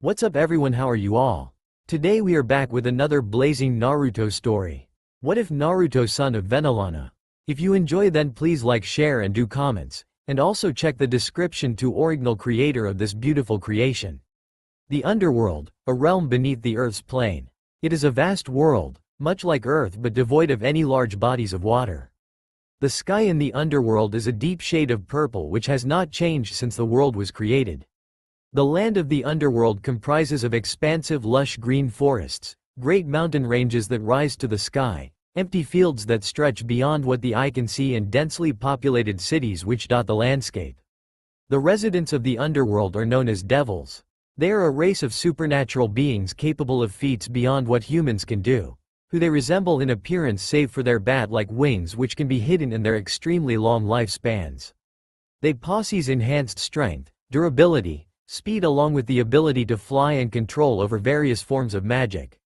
What's up everyone, how are you all? Today we are back with another blazing Naruto story. What if Naruto son of Venelana? If you enjoy then please like, share and do comments, and also check the description to original creator of this beautiful creation. The Underworld, a realm beneath the Earth's plane. It is a vast world, much like Earth but devoid of any large bodies of water. The sky in the Underworld is a deep shade of purple which has not changed since the world was created. The land of the Underworld comprises of expansive lush green forests, great mountain ranges that rise to the sky, empty fields that stretch beyond what the eye can see and densely populated cities which dot the landscape. The residents of the Underworld are known as devils. They are a race of supernatural beings capable of feats beyond what humans can do, who they resemble in appearance save for their bat-like wings which can be hidden in their extremely long lifespans. They possess enhanced strength, durability, speed along with the ability to fly and control over various forms of magic.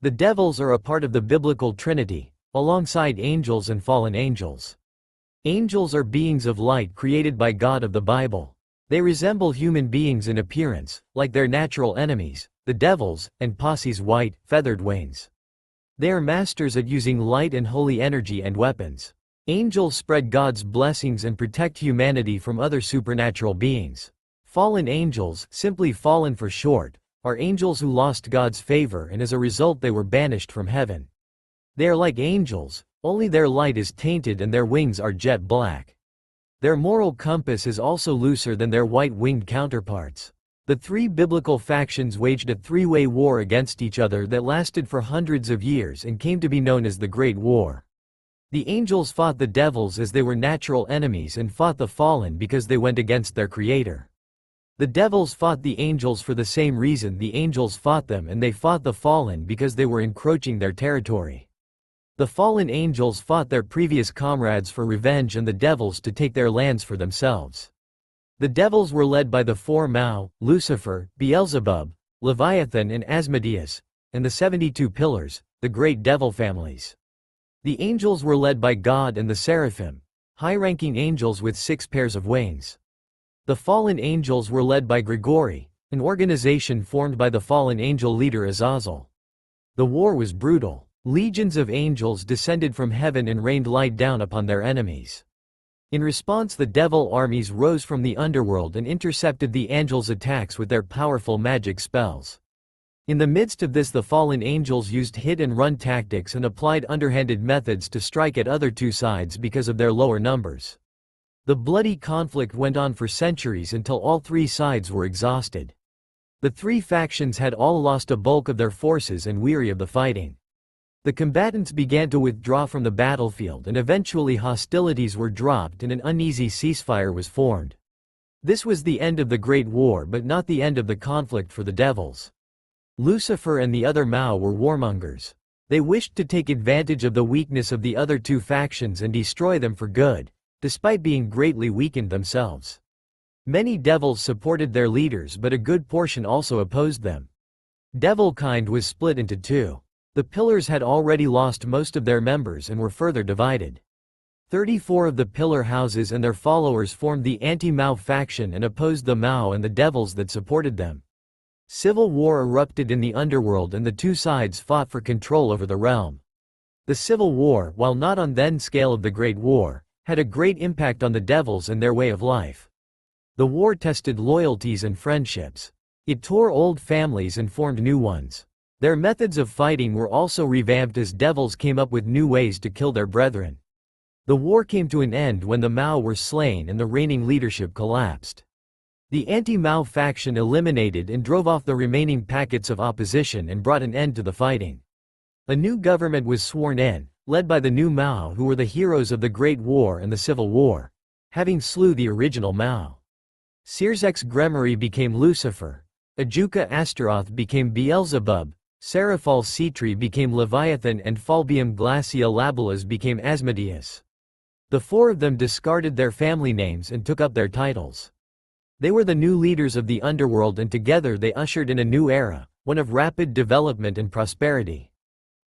The devils are a part of the biblical Trinity, alongside angels and fallen angels. Angels are beings of light created by God of the Bible. They resemble human beings in appearance, like their natural enemies, the devils, and possess white, feathered wings. They are masters at using light and holy energy and weapons. Angels spread God's blessings and protect humanity from other supernatural beings. Fallen angels, simply fallen for short, are angels who lost God's favor and as a result they were banished from heaven. They are like angels, only their light is tainted and their wings are jet black. Their moral compass is also looser than their white-winged counterparts. The three biblical factions waged a three-way war against each other that lasted for hundreds of years and came to be known as the Great War. The angels fought the devils as they were natural enemies and fought the fallen because they went against their creator. The devils fought the angels for the same reason the angels fought them, and they fought the fallen because they were encroaching their territory. The fallen angels fought their previous comrades for revenge and the devils to take their lands for themselves. The devils were led by the four Mao, Lucifer, Beelzebub, Leviathan and Asmodeus, and the 72 pillars, the great devil families. The angels were led by God and the seraphim, high-ranking angels with 6 pairs of wings. The fallen angels were led by Grigori, an organization formed by the fallen angel leader Azazel. The war was brutal. Legions of angels descended from heaven and rained light down upon their enemies. In response, the devil armies rose from the underworld and intercepted the angels' attacks with their powerful magic spells. In the midst of this, the fallen angels used hit-and-run tactics and applied underhanded methods to strike at other two sides because of their lower numbers. The bloody conflict went on for centuries until all three sides were exhausted. The three factions had all lost a bulk of their forces and weary of the fighting. The combatants began to withdraw from the battlefield and eventually hostilities were dropped and an uneasy ceasefire was formed. This was the end of the Great War but not the end of the conflict for the devils. Lucifer and the other Mao were warmongers. They wished to take advantage of the weakness of the other two factions and destroy them for good, despite being greatly weakened themselves. Many devils supported their leaders but a good portion also opposed them. Devilkind was split into two. The pillars had already lost most of their members and were further divided. 34 of the pillar houses and their followers formed the anti-Mao faction and opposed the Mao and the devils that supported them. Civil war erupted in the underworld and the two sides fought for control over the realm. The civil war, while not on the scale of the Great War, had a great impact on the devils and their way of life. The war tested loyalties and friendships. It tore old families and formed new ones. Their methods of fighting were also revamped as devils came up with new ways to kill their brethren. The war came to an end when the Mao were slain and the reigning leadership collapsed. The anti-Mao faction eliminated and drove off the remaining packets of opposition and brought an end to the fighting. A new government was sworn in, led by the new Mao who were the heroes of the Great War and the Civil War, having slew the original Mao. Sirzek's Gremory became Lucifer, Ajuka Astaroth became Beelzebub, Seraphal Citri became Leviathan and Falbium Glacia Labelas became Asmodeus. The four of them discarded their family names and took up their titles. They were the new leaders of the underworld and together they ushered in a new era, one of rapid development and prosperity.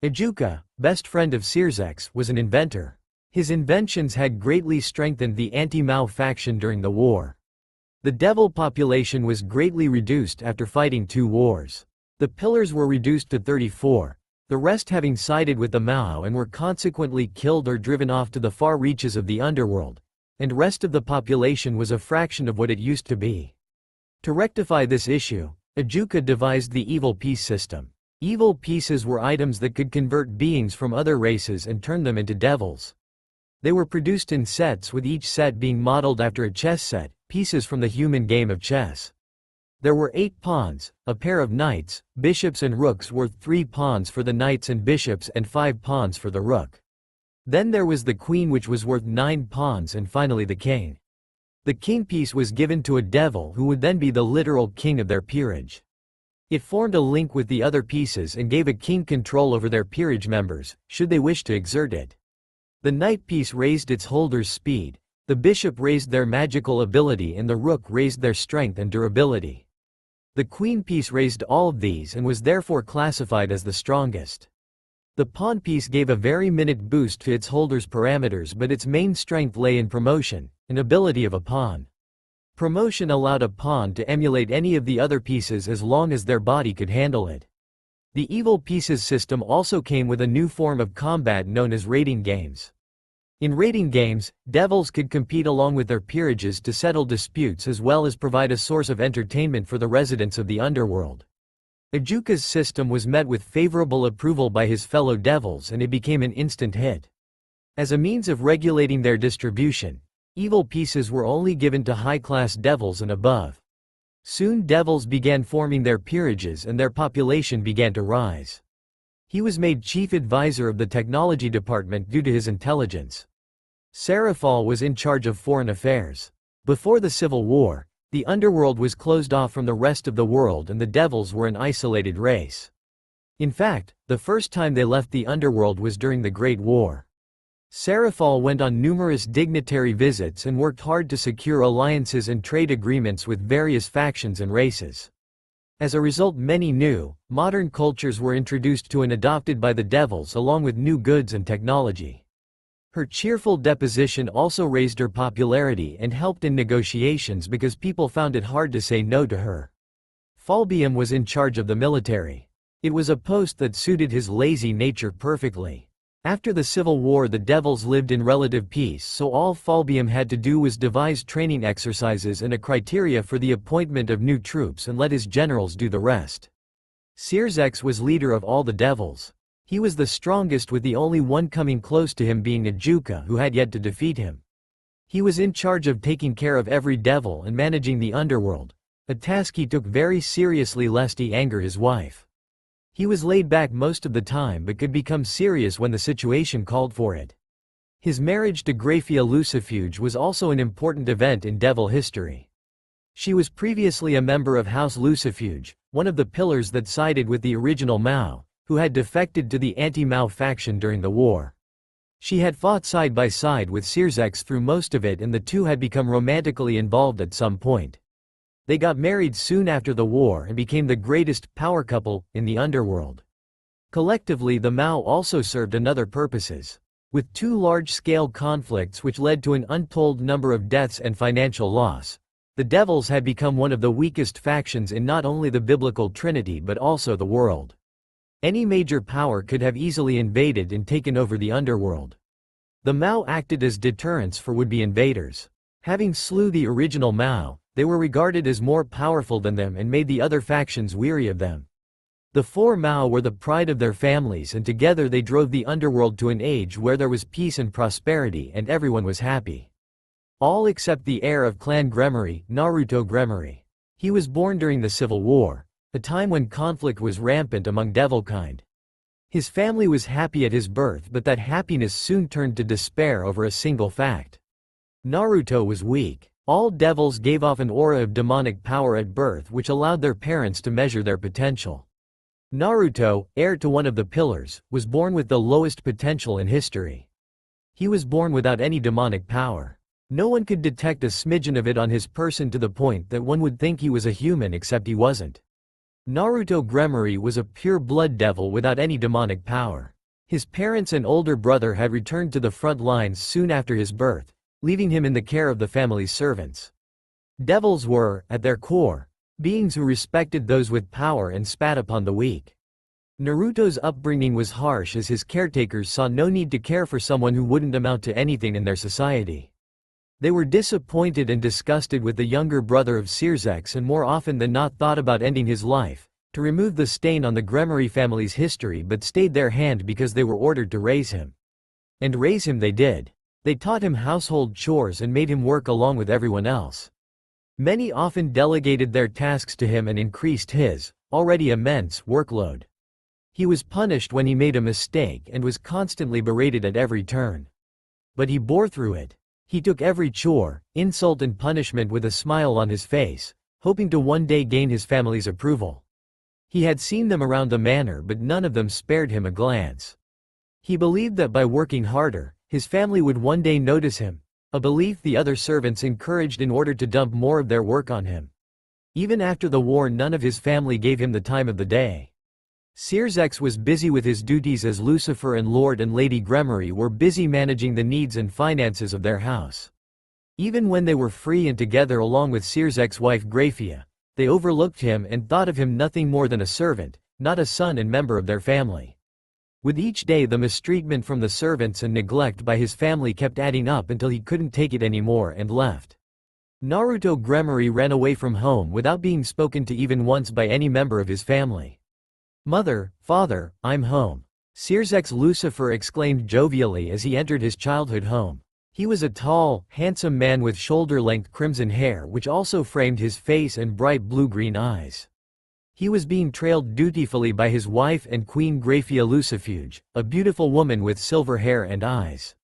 Ajuka, best friend of Sirzek's, was an inventor. His inventions had greatly strengthened the anti-Mao faction during the war. The devil population was greatly reduced after fighting 2 wars. The pillars were reduced to 34, the rest having sided with the Mao and were consequently killed or driven off to the far reaches of the underworld, and rest of the population was a fraction of what it used to be. To rectify this issue, Ajuka devised the evil piece system. Evil pieces were items that could convert beings from other races and turn them into devils. They were produced in sets, with each set being modeled after a chess set, pieces from the human game of chess. There were 8 pawns, a pair of knights, bishops and rooks worth 3 pawns for the knights and bishops and 5 pawns for the rook. Then there was the queen, which was worth 9 pawns, and finally the king. The king piece was given to a devil who would then be the literal king of their peerage. It formed a link with the other pieces and gave a king control over their peerage members, should they wish to exert it. The knight piece raised its holder's speed, the bishop raised their magical ability, and the rook raised their strength and durability. The queen piece raised all of these and was therefore classified as the strongest. The pawn piece gave a very minute boost to its holder's parameters, but its main strength lay in promotion, an ability of a pawn. Promotion allowed a pawn to emulate any of the other pieces as long as their body could handle it. The evil pieces system also came with a new form of combat known as raiding games. In raiding games, devils could compete along with their peerages to settle disputes as well as provide a source of entertainment for the residents of the underworld. Ajuka's system was met with favorable approval by his fellow devils, and it became an instant hit. As a means of regulating their distribution, evil pieces were only given to high-class devils and above. Soon devils began forming their peerages and their population began to rise. He was made chief advisor of the technology department due to his intelligence. Sarafal was in charge of foreign affairs. Before the Civil War, the underworld was closed off from the rest of the world and the devils were an isolated race. In fact, the first time they left the underworld was during the Great War. Sarafal went on numerous dignitary visits and worked hard to secure alliances and trade agreements with various factions and races. As a result, many new, modern cultures were introduced to and adopted by the devils along with new goods and technology. Her cheerful deposition also raised her popularity and helped in negotiations because people found it hard to say no to her. Falbium was in charge of the military. It was a post that suited his lazy nature perfectly. After the Civil War, the devils lived in relative peace, so all Falbium had to do was devise training exercises and a criteria for the appointment of new troops and let his generals do the rest. Sirzex was leader of all the devils. He was the strongest, with the only one coming close to him being Ajuka, who had yet to defeat him. He was in charge of taking care of every devil and managing the underworld, a task he took very seriously lest he anger his wife. He was laid back most of the time but could become serious when the situation called for it. His marriage to Graphia Lucifuge was also an important event in devil history. She was previously a member of House Lucifuge, one of the pillars that sided with the original Mao, who had defected to the anti-Mao faction during the war. She had fought side by side with Sirzex through most of it, and the two had become romantically involved at some point. They got married soon after the war and became the greatest power couple in the underworld. Collectively, the Mao also served another purposes. With 2 large-scale conflicts which led to an untold number of deaths and financial loss, the devils had become one of the weakest factions in not only the biblical Trinity but also the world. Any major power could have easily invaded and taken over the underworld. The Mao acted as deterrents for would-be invaders. Having slew the original Mao, they were regarded as more powerful than them and made the other factions weary of them. The 4 Mao were the pride of their families, and together they drove the underworld to an age where there was peace and prosperity and everyone was happy. All except the heir of Clan Gremory, Naruto Gremory. He was born during the Civil War, a time when conflict was rampant among devilkind. His family was happy at his birth, but that happiness soon turned to despair over a single fact. Naruto was weak. All devils gave off an aura of demonic power at birth which allowed their parents to measure their potential. Naruto, heir to one of the pillars, was born with the lowest potential in history. He was born without any demonic power. No one could detect a smidgen of it on his person, to the point that one would think he was a human, except he wasn't. Naruto Gremory was a pure blood devil without any demonic power. His parents and older brother had returned to the front lines soon after his birth, leaving him in the care of the family's servants. Devils were, at their core, beings who respected those with power and spat upon the weak. Naruto's upbringing was harsh as his caretakers saw no need to care for someone who wouldn't amount to anything in their society. They were disappointed and disgusted with the younger brother of Searsex and more often than not thought about ending his life, to remove the stain on the Gremory family's history, but stayed their hand because they were ordered to raise him. And raise him they did. They taught him household chores and made him work along with everyone else. Many often delegated their tasks to him and increased his, already immense, workload. He was punished when he made a mistake and was constantly berated at every turn. But he bore through it. He took every chore, insult and punishment with a smile on his face, hoping to one day gain his family's approval. He had seen them around the manor, but none of them spared him a glance. He believed that by working harder, his family would one day notice him, a belief the other servants encouraged in order to dump more of their work on him. Even after the war, none of his family gave him the time of the day. Searsex was busy with his duties as Lucifer, and Lord and Lady Gremory were busy managing the needs and finances of their house. Even when they were free and together along with Searsex's wife Graphia, they overlooked him and thought of him nothing more than a servant, not a son and member of their family. With each day, the mistreatment from the servants and neglect by his family kept adding up until he couldn't take it anymore and left. Naruto Gremory ran away from home without being spoken to even once by any member of his family. "Mother, father, I'm home," Searsex Lucifer exclaimed jovially as he entered his childhood home. He was a tall, handsome man with shoulder-length crimson hair which also framed his face and bright blue-green eyes. He was being trailed dutifully by his wife and Queen Graphia Lucifuge, a beautiful woman with silver hair and eyes.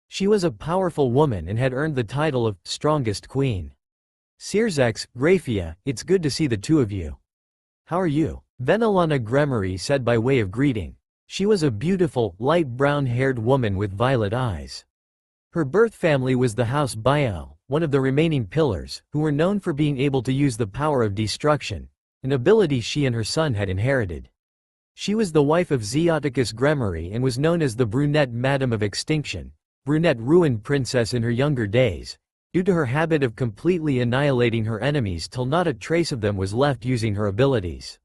She was a powerful woman and had earned the title of Strongest Queen. "Searsex, Graphia, it's good to see the two of you. How are you?" Venelana Gremory said by way of greeting. She was a beautiful, light brown-haired woman with violet eyes. Her birth family was the House Bael, one of the remaining pillars, who were known for being able to use the power of destruction, an ability she and her son had inherited. She was the wife of Zeoticus Gremory and was known as the Brunette Madam of Extinction, Brunette Ruined Princess in her younger days, due to her habit of completely annihilating her enemies till not a trace of them was left using her abilities.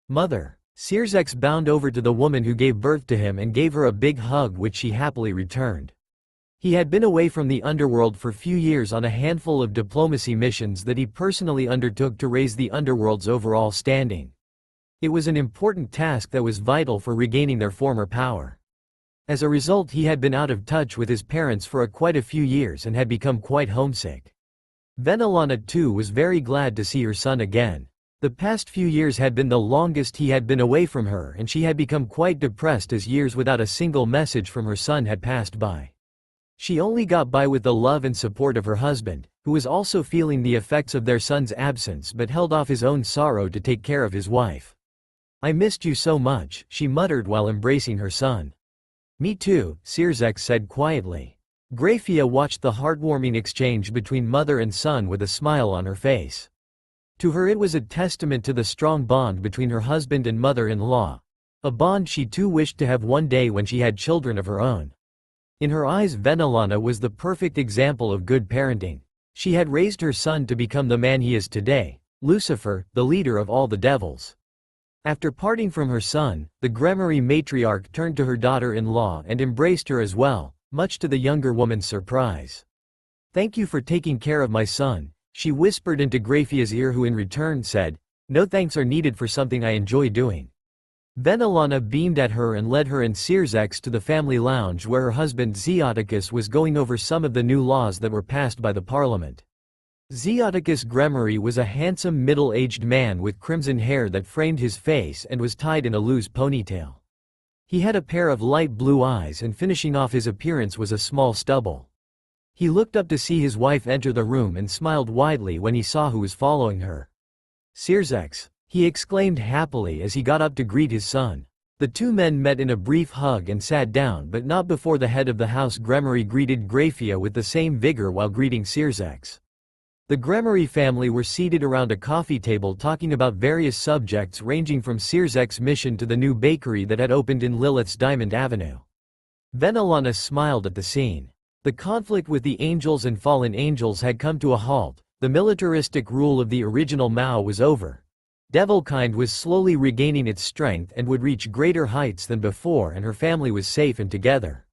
"Mother." Searsex bounded over to the woman who gave birth to him and gave her a big hug, which she happily returned. He had been away from the underworld for few years on a handful of diplomacy missions that he personally undertook to raise the underworld's overall standing. It was an important task that was vital for regaining their former power. As a result, he had been out of touch with his parents for quite a few years and had become quite homesick. Venelana too was very glad to see her son again. The past few years had been the longest he had been away from her, and she had become quite depressed as years without a single message from her son had passed by. She only got by with the love and support of her husband, who was also feeling the effects of their son's absence but held off his own sorrow to take care of his wife. "I missed you so much," she muttered while embracing her son. "Me too," Searsex said quietly. Graphia watched the heartwarming exchange between mother and son with a smile on her face. To her it was a testament to the strong bond between her husband and mother-in-law, a bond she too wished to have one day when she had children of her own. In her eyes, Venelana was the perfect example of good parenting. She had raised her son to become the man he is today, Lucifer, the leader of all the devils. After parting from her son, the Gremory matriarch turned to her daughter-in-law and embraced her as well, much to the younger woman's surprise. "Thank you for taking care of my son," she whispered into Graphia's ear, who in return said, "No thanks are needed for something I enjoy doing." Venelana beamed at her and led her and Searsex to the family lounge where her husband Zeoticus was going over some of the new laws that were passed by the parliament. Zeoticus Gremory was a handsome middle-aged man with crimson hair that framed his face and was tied in a loose ponytail. He had a pair of light blue eyes, and finishing off his appearance was a small stubble. He looked up to see his wife enter the room and smiled widely when he saw who was following her. "Searsex," he exclaimed happily as he got up to greet his son. The two men met in a brief hug and sat down, but not before the head of the house Gremory greeted Graphia with the same vigor while greeting Searsex. The Gremory family were seated around a coffee table talking about various subjects ranging from Searsex's mission to the new bakery that had opened in Lilith's Diamond Avenue. Venelana smiled at the scene. The conflict with the angels and fallen angels had come to a halt, The militaristic rule of the original Mao was over. Devilkind was slowly regaining its strength and would reach greater heights than before, and her family was safe and together.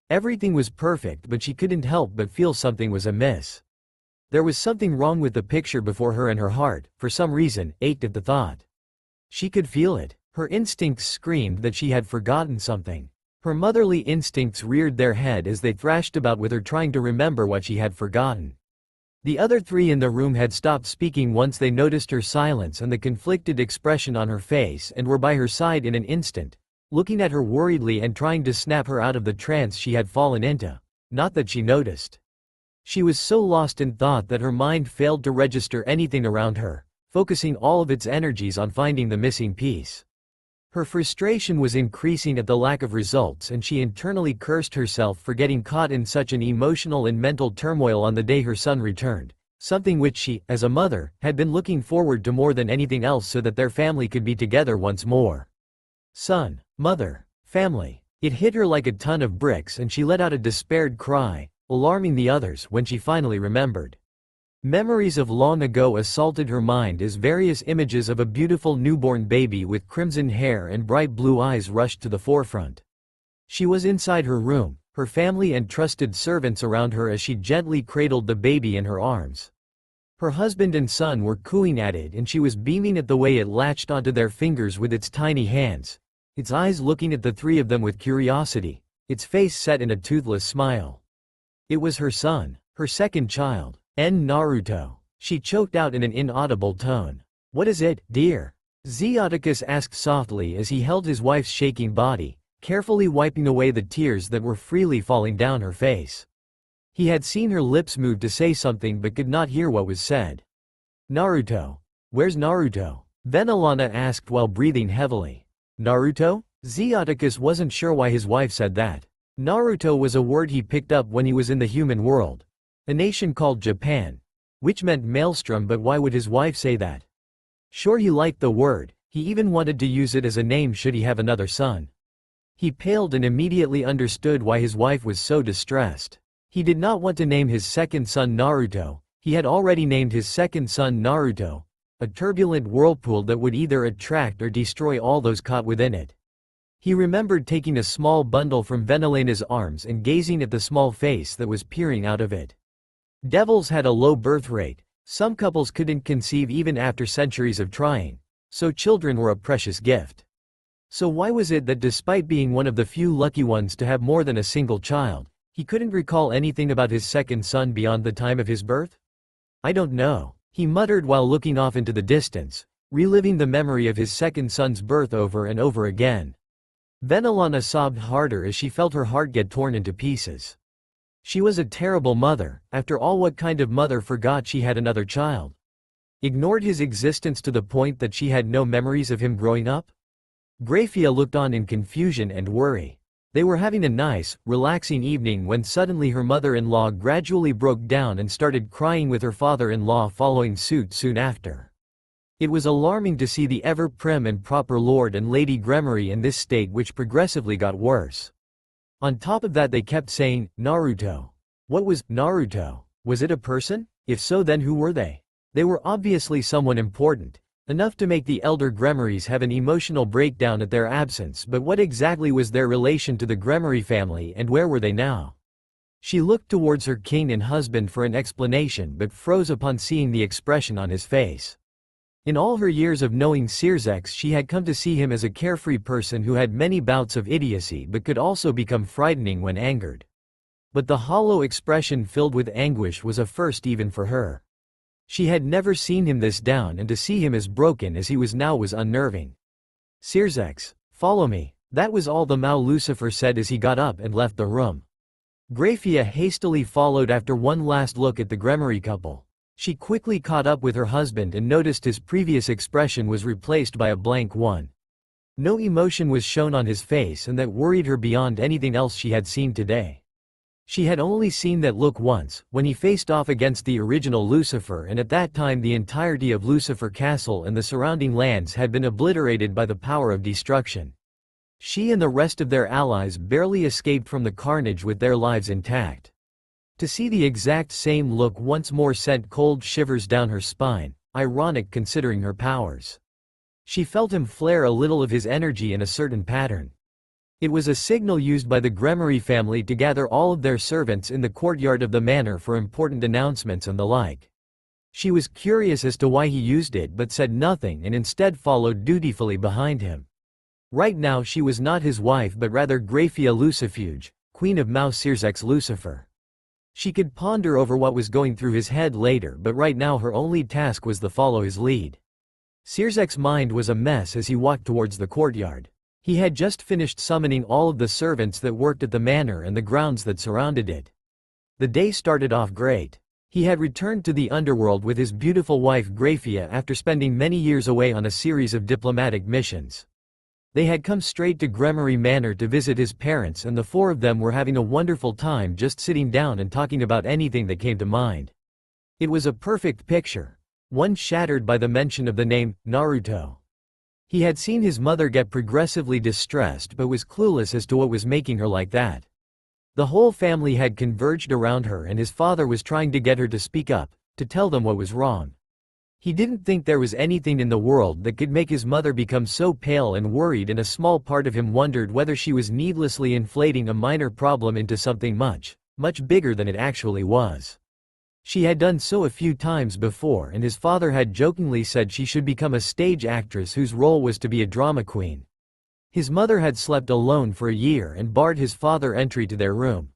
Everything was perfect, but she couldn't help but feel something was amiss. There was something wrong with the picture before her, and her heart, for some reason, ached at the thought. She could feel it. Her instincts screamed that she had forgotten something. Her motherly instincts reared their head as they thrashed about with her, trying to remember what she had forgotten. The other three in the room had stopped speaking once they noticed her silence and the conflicted expression on her face, and were by her side in an instant, looking at her worriedly and trying to snap her out of the trance she had fallen into. Not that she noticed. She was so lost in thought that her mind failed to register anything around her, focusing all of its energies on finding the missing piece. Her frustration was increasing at the lack of results, and she internally cursed herself for getting caught in such an emotional and mental turmoil on the day her son returned, something which she, as a mother, had been looking forward to more than anything else, so that their family could be together once more. Son, mother, family. It hit her like a ton of bricks, and she let out a despaired cry, alarming the others when she finally remembered. Memories of long ago assaulted her mind as various images of a beautiful newborn baby with crimson hair and bright blue eyes rushed to the forefront. She was inside her room, her family and trusted servants around her as she gently cradled the baby in her arms. Her husband and son were cooing at it, and she was beaming at the way it latched onto their fingers with its tiny hands, its eyes looking at the three of them with curiosity, its face set in a toothless smile. It was her son, her second child. Naruto. She choked out in an inaudible tone. What is it, dear? Zeoticus asked softly as he held his wife's shaking body, carefully wiping away the tears that were freely falling down her face. He had seen her lips move to say something but could not hear what was said. Naruto. Where's Naruto? Venelana asked while breathing heavily. Naruto? Zeoticus wasn't sure why his wife said that. Naruto was a word he picked up when he was in the human world. A nation called Japan, which meant maelstrom, but why would his wife say that? Sure, he liked the word, he even wanted to use it as a name should he have another son. He paled and immediately understood why his wife was so distressed. He did not want to name his second son Naruto, he had already named his second son Naruto, a turbulent whirlpool that would either attract or destroy all those caught within it. He remembered taking a small bundle from Venelana's arms and gazing at the small face that was peering out of it. Devils had a low birth rate, some couples couldn't conceive even after centuries of trying, so children were a precious gift. So why was it that despite being one of the few lucky ones to have more than a single child, he couldn't recall anything about his second son beyond the time of his birth? I don't know, he muttered while looking off into the distance, reliving the memory of his second son's birth over and over again. Venelana sobbed harder as she felt her heart get torn into pieces. She was a terrible mother. After all, what kind of mother forgot she had another child? Ignored his existence to the point that she had no memories of him growing up? Grafia looked on in confusion and worry. They were having a nice, relaxing evening when suddenly her mother-in-law gradually broke down and started crying, with her father-in-law following suit soon after. It was alarming to see the ever prim and proper Lord and Lady Gremory in this state, which progressively got worse. On top of that, they kept saying, Naruto. What was Naruto? Was it a person? If so, then who were they? They were obviously someone important, enough to make the elder Gremorys have an emotional breakdown at their absence, but what exactly was their relation to the Gremory family, and where were they now? She looked towards her king and husband for an explanation, but froze upon seeing the expression on his face. In all her years of knowing Sirzex, she had come to see him as a carefree person who had many bouts of idiocy but could also become frightening when angered. But the hollow expression filled with anguish was a first even for her. She had never seen him this down, and to see him as broken as he was now was unnerving. Sirzex, follow me. That was all the Mao Lucifer said as he got up and left the room. Grafia hastily followed after one last look at the Gremory couple. She quickly caught up with her husband and noticed his previous expression was replaced by a blank one. No emotion was shown on his face, and that worried her beyond anything else she had seen today. She had only seen that look once, when he faced off against the original Lucifer, and at that time the entirety of Lucifer Castle and the surrounding lands had been obliterated by the power of destruction. She and the rest of their allies barely escaped from the carnage with their lives intact. To see the exact same look once more sent cold shivers down her spine, ironic considering her powers. She felt him flare a little of his energy in a certain pattern. It was a signal used by the Gremory family to gather all of their servants in the courtyard of the manor for important announcements and the like. She was curious as to why he used it but said nothing and instead followed dutifully behind him. Right now she was not his wife but rather Graphia Lucifuge, queen of Mao Sirzek's Lucifer. She could ponder over what was going through his head later, but right now her only task was to follow his lead. Sirzek's mind was a mess as he walked towards the courtyard. He had just finished summoning all of the servants that worked at the manor and the grounds that surrounded it. The day started off great. He had returned to the underworld with his beautiful wife Graphia after spending many years away on a series of diplomatic missions. They had come straight to Gremory Manor to visit his parents, and the four of them were having a wonderful time just sitting down and talking about anything that came to mind. It was a perfect picture, one shattered by the mention of the name Naruto. He had seen his mother get progressively distressed but was clueless as to what was making her like that. The whole family had converged around her and his father was trying to get her to speak up, to tell them what was wrong. He didn't think there was anything in the world that could make his mother become so pale and worried, and a small part of him wondered whether she was needlessly inflating a minor problem into something much, much bigger than it actually was. She had done so a few times before, and his father had jokingly said she should become a stage actress whose role was to be a drama queen. His mother had slept alone for a year and barred his father entry to their room.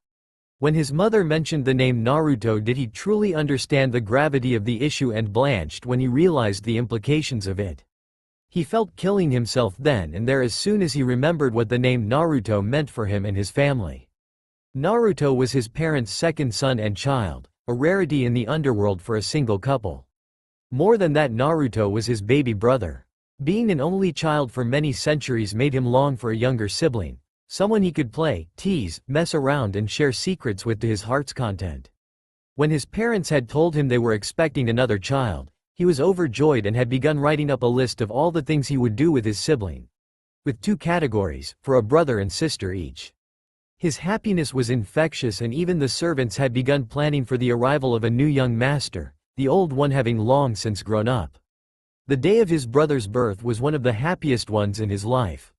When his mother mentioned the name Naruto, did he truly understand the gravity of the issue and blanched when he realized the implications of it. He felt killing himself then and there as soon as he remembered what the name Naruto meant for him and his family. Naruto was his parents' second son and child, a rarity in the underworld for a single couple. More than that, Naruto was his baby brother. Being an only child for many centuries made him long for a younger sibling, someone he could play, tease, mess around and share secrets with to his heart's content. When his parents had told him they were expecting another child, he was overjoyed and had begun writing up a list of all the things he would do with his sibling. With 2 categories, for a brother and sister each. His happiness was infectious, and even the servants had begun planning for the arrival of a new young master, the old one having long since grown up. The day of his brother's birth was one of the happiest ones in his life.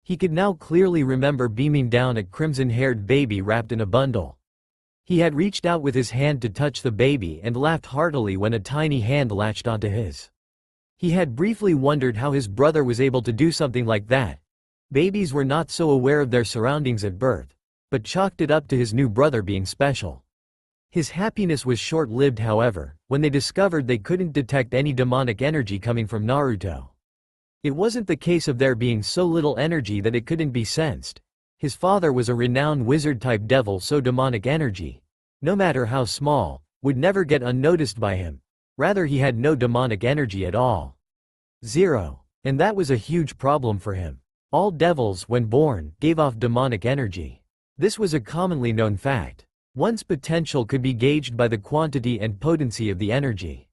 He could now clearly remember beaming down at crimson-haired baby wrapped in a bundle. He had reached out with his hand to touch the baby and laughed heartily when a tiny hand latched onto his. He had briefly wondered how his brother was able to do something like that. Babies were not so aware of their surroundings at birth, but chalked it up to his new brother being special. His happiness was short-lived, however, when they discovered they couldn't detect any demonic energy coming from Naruto. It wasn't the case of there being so little energy that it couldn't be sensed. His father was a renowned wizard-type devil, so demonic energy, no matter how small, would never get unnoticed by him. Rather, he had no demonic energy at all. 0. And that was a huge problem for him. All devils, when born, gave off demonic energy. This was a commonly known fact. One's potential could be gauged by the quantity and potency of the energy.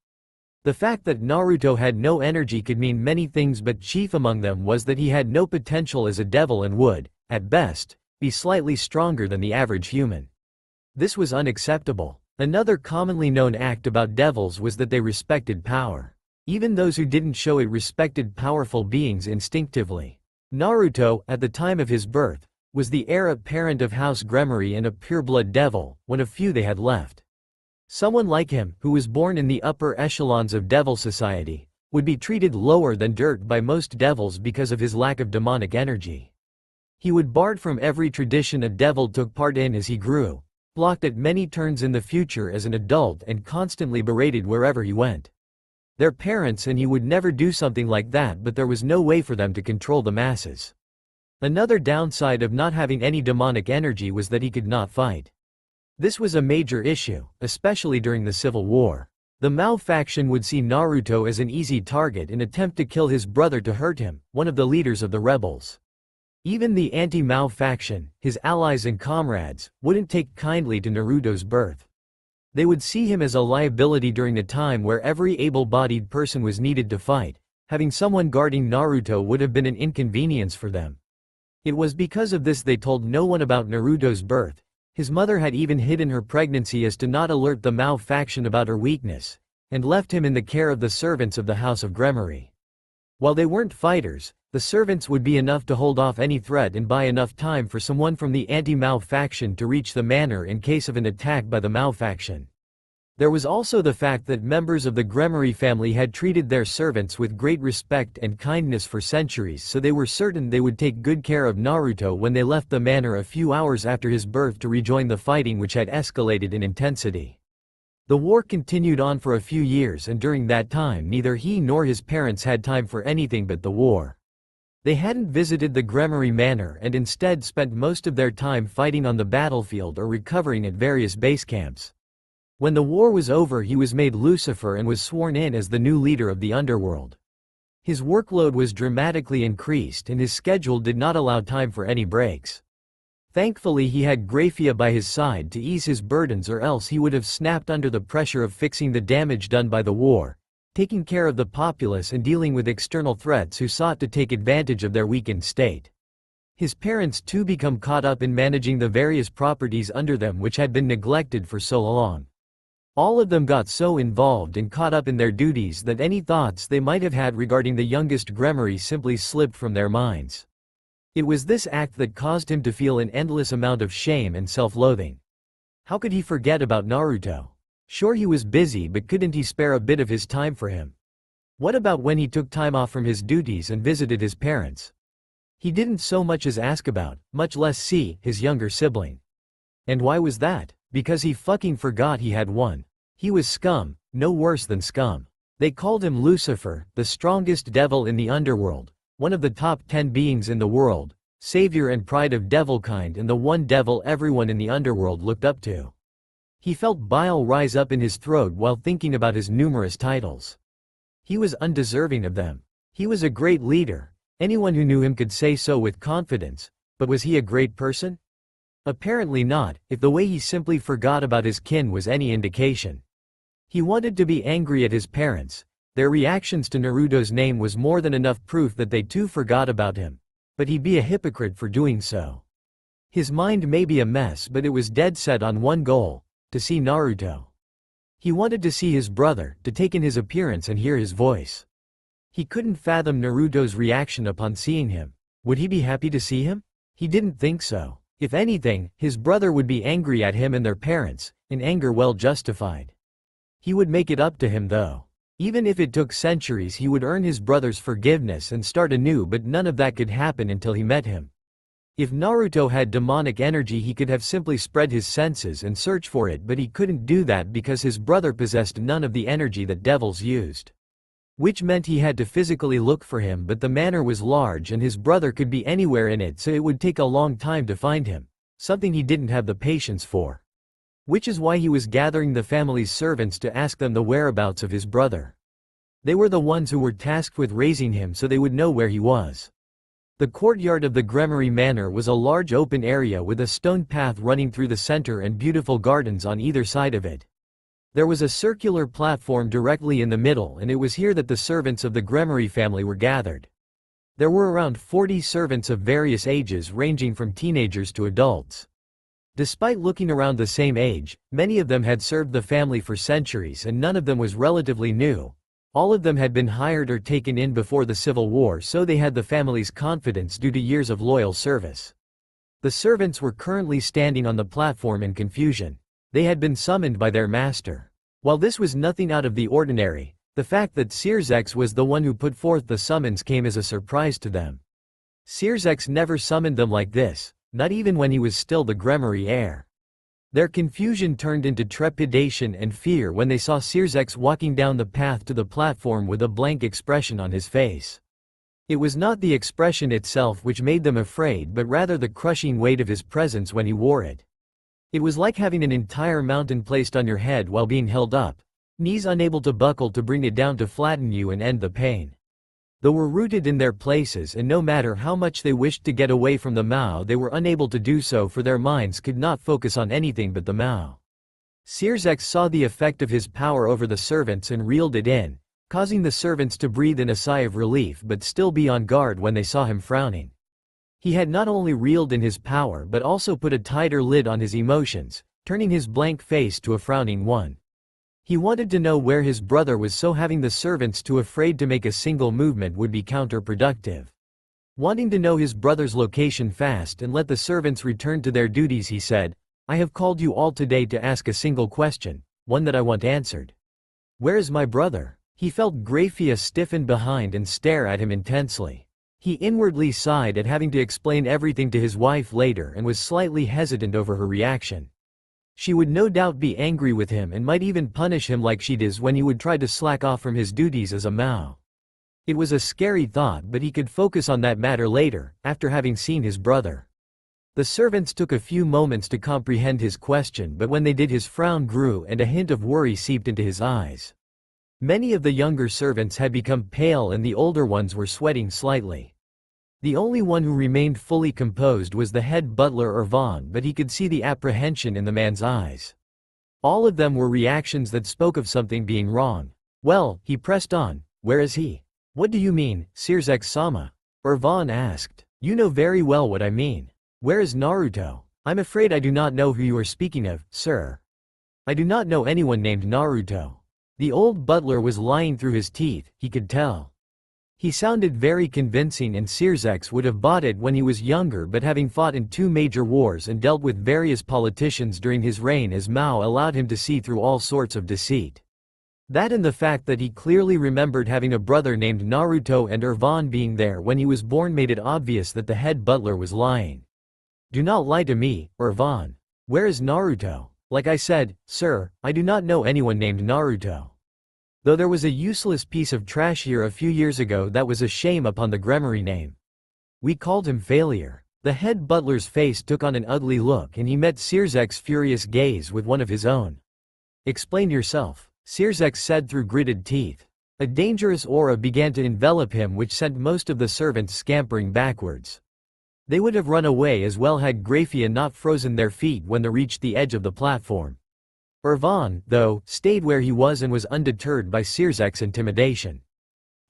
The fact that Naruto had no energy could mean many things, but chief among them was that he had no potential as a devil and would, at best, be slightly stronger than the average human. This was unacceptable. Another commonly known act about devils was that they respected power. Even those who didn't show it respected powerful beings instinctively. Naruto, at the time of his birth, was the heir apparent of House Gremory and a pureblood devil, one of few they had left. Someone like him, who was born in the upper echelons of devil society, would be treated lower than dirt by most devils because of his lack of demonic energy. He would barred from every tradition a devil took part in as he grew, blocked at many turns in the future as an adult, and constantly berated wherever he went. Their parents and he would never do something like that, but there was no way for them to control the masses. Another downside of not having any demonic energy was that he could not fight. This was a major issue, especially during the Civil War. The Mao faction would see Naruto as an easy target and attempt to kill his brother to hurt him, one of the leaders of the rebels. Even the anti-Mao faction, his allies and comrades, wouldn't take kindly to Naruto's birth. They would see him as a liability during a time where every able-bodied person was needed to fight. Having someone guarding Naruto would have been an inconvenience for them. It was because of this they told no one about Naruto's birth. His mother had even hidden her pregnancy as to not alert the Mao faction about her weakness, and left him in the care of the servants of the House of Gremory. While they weren't fighters, the servants would be enough to hold off any threat and buy enough time for someone from the anti-Mao faction to reach the manor in case of an attack by the Mao faction. There was also the fact that members of the Gremory family had treated their servants with great respect and kindness for centuries, so they were certain they would take good care of Naruto when they left the manor a few hours after his birth to rejoin the fighting, which had escalated in intensity. The war continued on for a few years, and during that time neither he nor his parents had time for anything but the war. They hadn't visited the Gremory manor and instead spent most of their time fighting on the battlefield or recovering at various base camps. When the war was over, he was made Lucifer and was sworn in as the new leader of the underworld. His workload was dramatically increased and his schedule did not allow time for any breaks. Thankfully he had Graphia by his side to ease his burdens, or else he would have snapped under the pressure of fixing the damage done by the war, taking care of the populace and dealing with external threats who sought to take advantage of their weakened state. His parents too become caught up in managing the various properties under them which had been neglected for so long. All of them got so involved and caught up in their duties that any thoughts they might have had regarding the youngest Gremory simply slipped from their minds. It was this act that caused him to feel an endless amount of shame and self-loathing. How could he forget about Naruto? Sure, he was busy, but couldn't he spare a bit of his time for him? What about when he took time off from his duties and visited his parents? He didn't so much as ask about, much less see, his younger sibling. And why was that? Because he fucking forgot he had one. He was scum, no worse than scum. They called him Lucifer, the strongest devil in the underworld, one of the top 10 beings in the world, savior and pride of devilkind, and the one devil everyone in the underworld looked up to. He felt bile rise up in his throat while thinking about his numerous titles. He was undeserving of them. He was a great leader. Anyone who knew him could say so with confidence, but was he a great person? Apparently not, if the way he simply forgot about his kin was any indication. He wanted to be angry at his parents. Their reactions to Naruto's name was more than enough proof that they too forgot about him. But he'd be a hypocrite for doing so. His mind may be a mess, but it was dead set on one goal: to see Naruto. He wanted to see his brother, to take in his appearance and hear his voice. He couldn't fathom Naruto's reaction upon seeing him. Would he be happy to see him? He didn't think so. If anything, his brother would be angry at him and their parents, an anger well justified. He would make it up to him though. Even if it took centuries, he would earn his brother's forgiveness and start anew, but none of that could happen until he met him. If Naruto had demonic energy, he could have simply spread his senses and search for it, but he couldn't do that because his brother possessed none of the energy that devils used. Which meant he had to physically look for him, but the manor was large and his brother could be anywhere in it, so it would take a long time to find him, something he didn't have the patience for. Which is why he was gathering the family's servants to ask them the whereabouts of his brother. They were the ones who were tasked with raising him, so they would know where he was. The courtyard of the Gremory Manor was a large open area with a stone path running through the center and beautiful gardens on either side of it. There was a circular platform directly in the middle, and it was here that the servants of the Gremory family were gathered. There were around 40 servants of various ages, ranging from teenagers to adults. Despite looking around the same age, many of them had served the family for centuries and none of them was relatively new. All of them had been hired or taken in before the Civil War, so they had the family's confidence due to years of loyal service. The servants were currently standing on the platform in confusion. They had been summoned by their master. While this was nothing out of the ordinary, the fact that Sirzex was the one who put forth the summons came as a surprise to them. Sirzex never summoned them like this, not even when he was still the Gremory heir. Their confusion turned into trepidation and fear when they saw Sirzex walking down the path to the platform with a blank expression on his face. It was not the expression itself which made them afraid, but rather the crushing weight of his presence when he wore it. It was like having an entire mountain placed on your head while being held up, knees unable to buckle to bring it down to flatten you and end the pain. They were rooted in their places, and no matter how much they wished to get away from the Mao, they were unable to do so, for their minds could not focus on anything but the Mao. Sirzex saw the effect of his power over the servants and reeled it in, causing the servants to breathe in a sigh of relief but still be on guard when they saw him frowning. He had not only reeled in his power but also put a tighter lid on his emotions, turning his blank face to a frowning one. He wanted to know where his brother was, so having the servants too afraid to make a single movement would be counterproductive. Wanting to know his brother's location fast and let the servants return to their duties, he said, "I have called you all today to ask a single question, one that I want answered. Where is my brother?" He felt Grafia stiffen behind and stare at him intensely. He inwardly sighed at having to explain everything to his wife later and was slightly hesitant over her reaction. She would no doubt be angry with him and might even punish him like she does when he would try to slack off from his duties as a Mao. It was a scary thought, but he could focus on that matter later, after having seen his brother. The servants took a few moments to comprehend his question, but when they did, his frown grew and a hint of worry seeped into his eyes. Many of the younger servants had become pale and the older ones were sweating slightly. The only one who remained fully composed was the head butler Irvan, but he could see the apprehension in the man's eyes. All of them were reactions that spoke of something being wrong. "Well," he pressed on, "where is he?" "What do you mean, Sirzek-sama?" Irvan asked. "You know very well what I mean. Where is Naruto?" "I'm afraid I do not know who you are speaking of, sir. I do not know anyone named Naruto." The old butler was lying through his teeth, he could tell. He sounded very convincing, and Sirzek would have bought it when he was younger, but having fought in 2 major wars and dealt with various politicians during his reign as Mao allowed him to see through all sorts of deceit. That and the fact that he clearly remembered having a brother named Naruto and Irvan being there when he was born made it obvious that the head butler was lying. "Do not lie to me, Irvan. Where is Naruto?" "Like I said, sir, I do not know anyone named Naruto. Though there was a useless piece of trash here a few years ago that was a shame upon the Gremory name. We called him Failure." The head butler's face took on an ugly look and he met Sirzek's furious gaze with one of his own. "Explain yourself," Sirzek said through gritted teeth. A dangerous aura began to envelop him which sent most of the servants scampering backwards. They would have run away as well had Grafia not frozen their feet when they reached the edge of the platform. Irvan, though, stayed where he was and was undeterred by Sirzek's intimidation.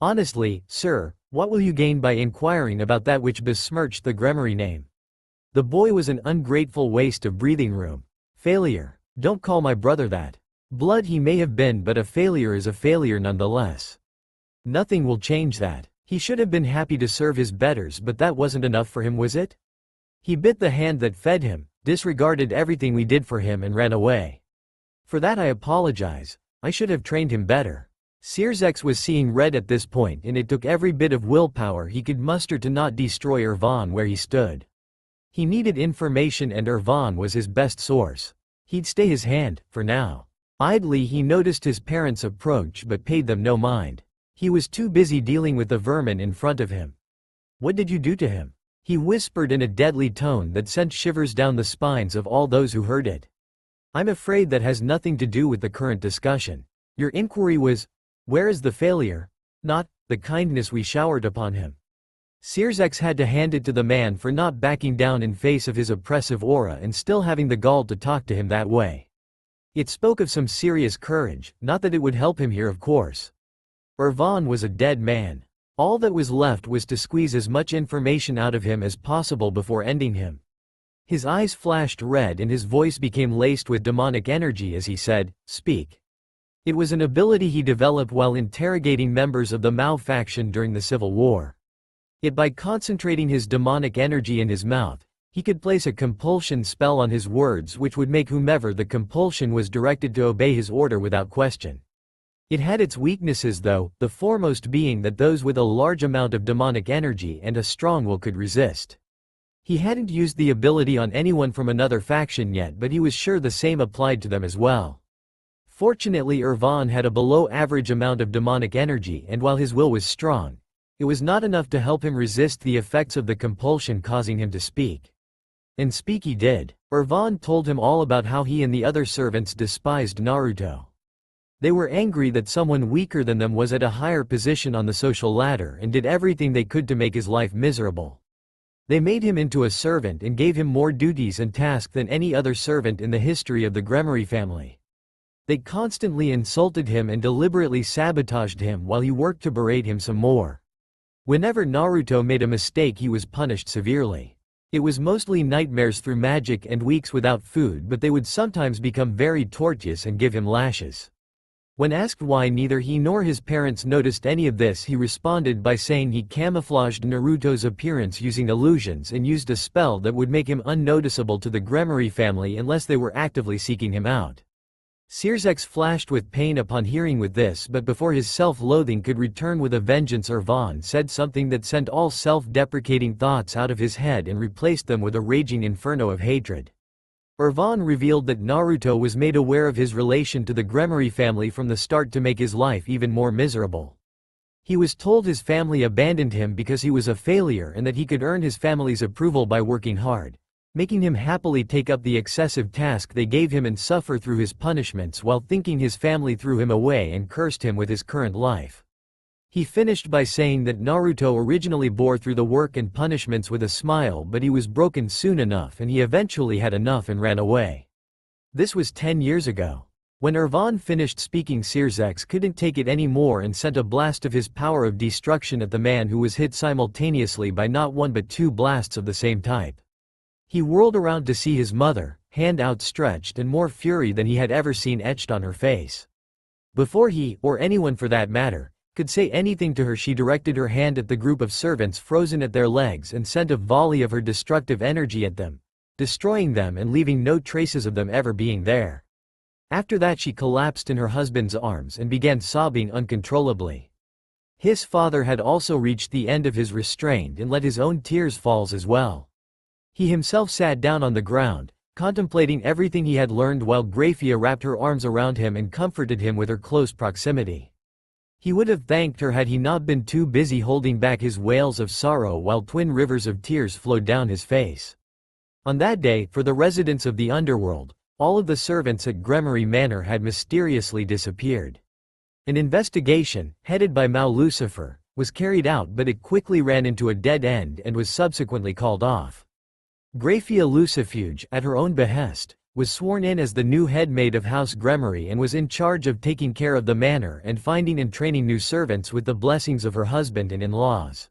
"Honestly, sir, what will you gain by inquiring about that which besmirched the Gremory name? The boy was an ungrateful waste of breathing room. Failure. Don't call my brother that. Blood he may have been, but a failure is a failure nonetheless. Nothing will change that. He should have been happy to serve his betters, but that wasn't enough for him, was it? He bit the hand that fed him, disregarded everything we did for him and ran away. For that I apologize. I should have trained him better." Sirzek was seeing red at this point, and it took every bit of willpower he could muster to not destroy Irvan where he stood. He needed information and Irvan was his best source. He'd stay his hand, for now. Idly he noticed his parents approach but paid them no mind. He was too busy dealing with the vermin in front of him. "What did you do to him?" he whispered in a deadly tone that sent shivers down the spines of all those who heard it. "I'm afraid that has nothing to do with the current discussion. Your inquiry was, where is the failure, not the kindness we showered upon him." Sirzek had to hand it to the man for not backing down in face of his oppressive aura and still having the gall to talk to him that way. It spoke of some serious courage, not that it would help him here, of course. Irvan was a dead man. All that was left was to squeeze as much information out of him as possible before ending him. His eyes flashed red and his voice became laced with demonic energy as he said, "Speak." It was an ability he developed while interrogating members of the Mao faction during the Civil War. By concentrating his demonic energy in his mouth, he could place a compulsion spell on his words which would make whomever the compulsion was directed to obey his order without question. It had its weaknesses though, the foremost being that those with a large amount of demonic energy and a strong will could resist. He hadn't used the ability on anyone from another faction yet, but he was sure the same applied to them as well. Fortunately, Irvan had a below-average amount of demonic energy, and while his will was strong, it was not enough to help him resist the effects of the compulsion causing him to speak. And speak he did. Irvan told him all about how he and the other servants despised Naruto. They were angry that someone weaker than them was at a higher position on the social ladder and did everything they could to make his life miserable. They made him into a servant and gave him more duties and tasks than any other servant in the history of the Gremory family. They constantly insulted him and deliberately sabotaged him while he worked to berate him some more. Whenever Naruto made a mistake he was punished severely. It was mostly nightmares through magic and weeks without food, but they would sometimes become very tortuous and give him lashes. When asked why neither he nor his parents noticed any of this, he responded by saying he camouflaged Naruto's appearance using illusions and used a spell that would make him unnoticeable to the Gremory family unless they were actively seeking him out. Circex flashed with pain upon hearing with this, but before his self-loathing could return with a vengeance, Irvan said something that sent all self-deprecating thoughts out of his head and replaced them with a raging inferno of hatred. Irvan revealed that Naruto was made aware of his relation to the Gremory family from the start to make his life even more miserable. He was told his family abandoned him because he was a failure and that he could earn his family's approval by working hard, making him happily take up the excessive task they gave him and suffer through his punishments while thinking his family threw him away and cursed him with his current life. He finished by saying that Naruto originally bore through the work and punishments with a smile, but he was broken soon enough and he eventually had enough and ran away. This was 10 years ago. When Irvan finished speaking, Circex couldn't take it anymore and sent a blast of his power of destruction at the man, who was hit simultaneously by not one but two blasts of the same type. He whirled around to see his mother, hand outstretched, and more fury than he had ever seen etched on her face. Before he, or anyone for that matter, could say anything to her, she directed her hand at the group of servants frozen at their legs and sent a volley of her destructive energy at them, destroying them and leaving no traces of them ever being there. After that she collapsed in her husband's arms and began sobbing uncontrollably. His father had also reached the end of his restraint and let his own tears fall as well. He himself sat down on the ground, contemplating everything he had learned, while Graphia wrapped her arms around him and comforted him with her close proximity. He would have thanked her had he not been too busy holding back his wails of sorrow while twin rivers of tears flowed down his face. On that day, for the residents of the underworld, all of the servants at Gremory Manor had mysteriously disappeared. An investigation, headed by Mao Lucifer, was carried out, but it quickly ran into a dead end and was subsequently called off. Graphia Lucifuge, at her own behest, was sworn in as the new head maid of House Gremory and was in charge of taking care of the manor and finding and training new servants with the blessings of her husband and in-laws.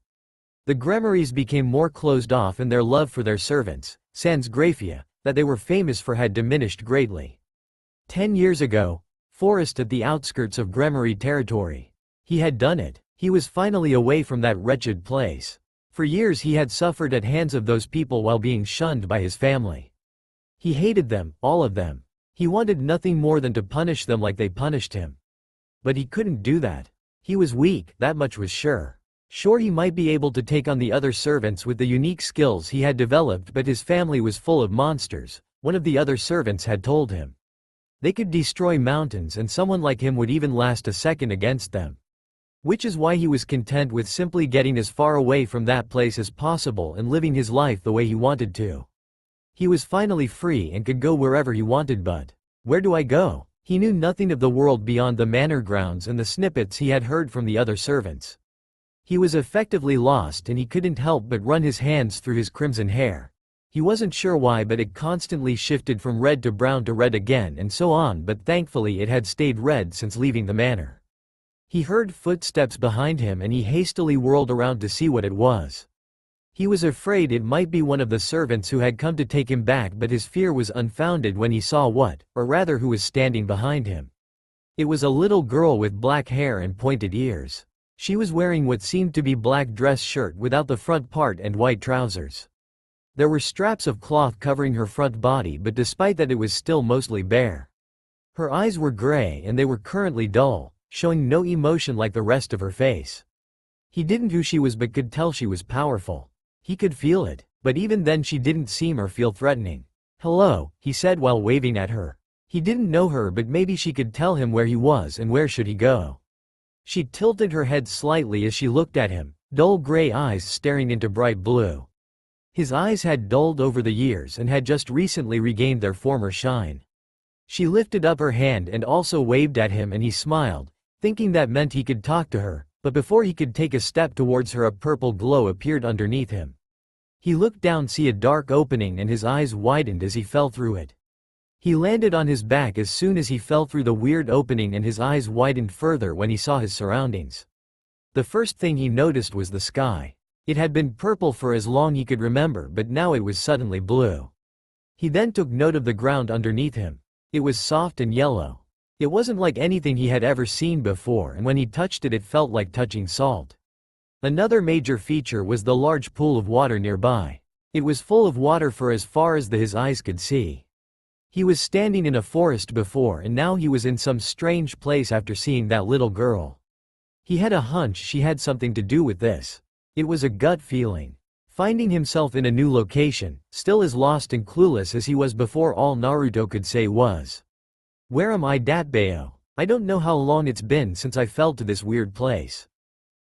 The Gremorys became more closed off, and their love for their servants, sans Graphia, that they were famous for, had diminished greatly. 10 years ago, Forest at the outskirts of Gremory territory. He had done it. He was finally away from that wretched place. For years he had suffered at hands of those people while being shunned by his family. He hated them, all of them. He wanted nothing more than to punish them like they punished him. But he couldn't do that. He was weak, that much was sure. Sure, he might be able to take on the other servants with the unique skills he had developed, but his family was full of monsters, one of the other servants had told him. They could destroy mountains, and someone like him would even last a second against them. Which is why he was content with simply getting as far away from that place as possible and living his life the way he wanted to. He was finally free and could go wherever he wanted, but where do I go? He knew nothing of the world beyond the manor grounds and the snippets he had heard from the other servants. He was effectively lost, and he couldn't help but run his hands through his crimson hair. He wasn't sure why, but it constantly shifted from red to brown to red again and so on, but thankfully it had stayed red since leaving the manor. He heard footsteps behind him and he hastily whirled around to see what it was. He was afraid it might be one of the servants who had come to take him back, but his fear was unfounded when he saw what, or rather who was standing behind him. It was a little girl with black hair and pointed ears. She was wearing what seemed to be black dress shirt without the front part and white trousers. There were straps of cloth covering her front body, but despite that it was still mostly bare. Her eyes were gray and they were currently dull, showing no emotion like the rest of her face. He didn't know who she was but could tell she was powerful. He could feel it, but even then she didn't seem or feel threatening. "Hello," he said while waving at her. He didn't know her, but maybe she could tell him where he was and where should he go. She tilted her head slightly as she looked at him, dull gray eyes staring into bright blue. His eyes had dulled over the years and had just recently regained their former shine. She lifted up her hand and also waved at him, and he smiled, thinking that meant he could talk to her, but before he could take a step towards her, a purple glow appeared underneath him. He looked down, see a dark opening, and his eyes widened as he fell through it. He landed on his back as soon as he fell through the weird opening, and his eyes widened further when he saw his surroundings. The first thing he noticed was the sky. It had been purple for as long he could remember, but now it was suddenly blue. He then took note of the ground underneath him. It was soft and yellow. It wasn't like anything he had ever seen before, and when he touched it, it felt like touching salt. Another major feature was the large pool of water nearby. It was full of water for as far as his eyes could see. He was standing in a forest before, and now he was in some strange place after seeing that little girl. He had a hunch she had something to do with this. It was a gut feeling. Finding himself in a new location, still as lost and clueless as he was before, all Naruto could say was, "Where am I, Datbayo? I don't know how long it's been since I fell to this weird place."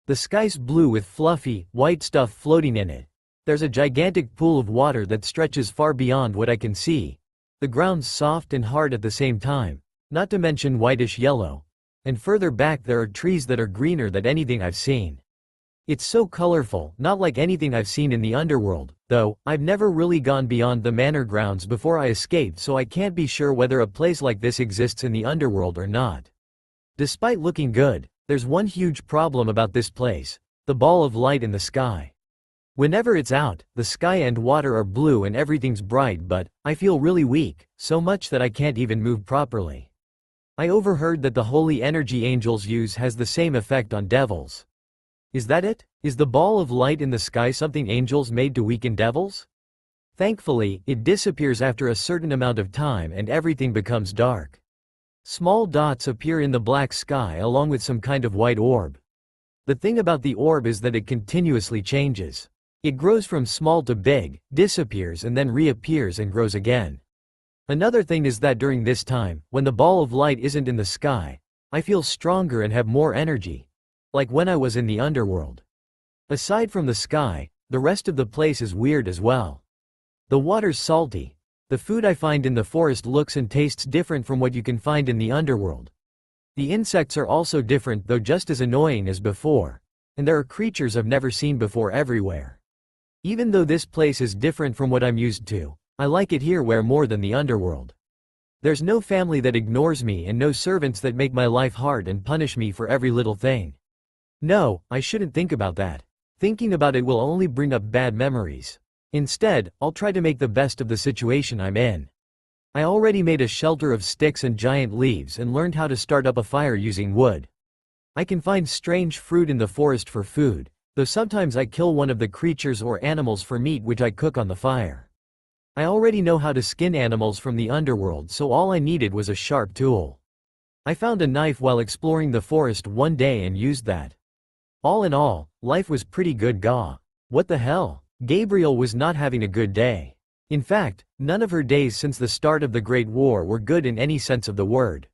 The sky's blue with fluffy, white stuff floating in it. There's a gigantic pool of water that stretches far beyond what I can see. The ground's soft and hard at the same time, not to mention whitish yellow. And further back there are trees that are greener than anything I've seen. It's so colorful, not like anything I've seen in the underworld, though. I've never really gone beyond the manor grounds before I escaped, so I can't be sure whether a place like this exists in the underworld or not. Despite looking good, there's one huge problem about this place: the ball of light in the sky. Whenever it's out, the sky and water are blue and everything's bright, but I feel really weak, so much that I can't even move properly. I overheard that the holy energy angels use has the same effect on devils. Is that it? Is the ball of light in the sky something angels made to weaken devils? Thankfully, it disappears after a certain amount of time and everything becomes dark. Small dots appear in the black sky along with some kind of white orb. The thing about the orb is that it continuously changes. It grows from small to big, disappears and then reappears and grows again. Another thing is that during this time, when the ball of light isn't in the sky, I feel stronger and have more energy. Like when I was in the underworld. Aside from the sky, the rest of the place is weird as well. The water's salty. The food I find in the forest looks and tastes different from what you can find in the underworld. The insects are also different, though just as annoying as before. And there are creatures I've never seen before everywhere. Even though this place is different from what I'm used to, I like it here way more than the underworld. There's no family that ignores me and no servants that make my life hard and punish me for every little thing. No, I shouldn't think about that. Thinking about it will only bring up bad memories. Instead, I'll try to make the best of the situation I'm in. I already made a shelter of sticks and giant leaves and learned how to start up a fire using wood. I can find strange fruit in the forest for food, though sometimes I kill one of the creatures or animals for meat which I cook on the fire. I already know how to skin animals from the underworld, so all I needed was a sharp tool. I found a knife while exploring the forest one day and used that. All in all, life was pretty good. What the hell? Gabriel was not having a good day. In fact, none of her days since the start of the Great War were good in any sense of the word.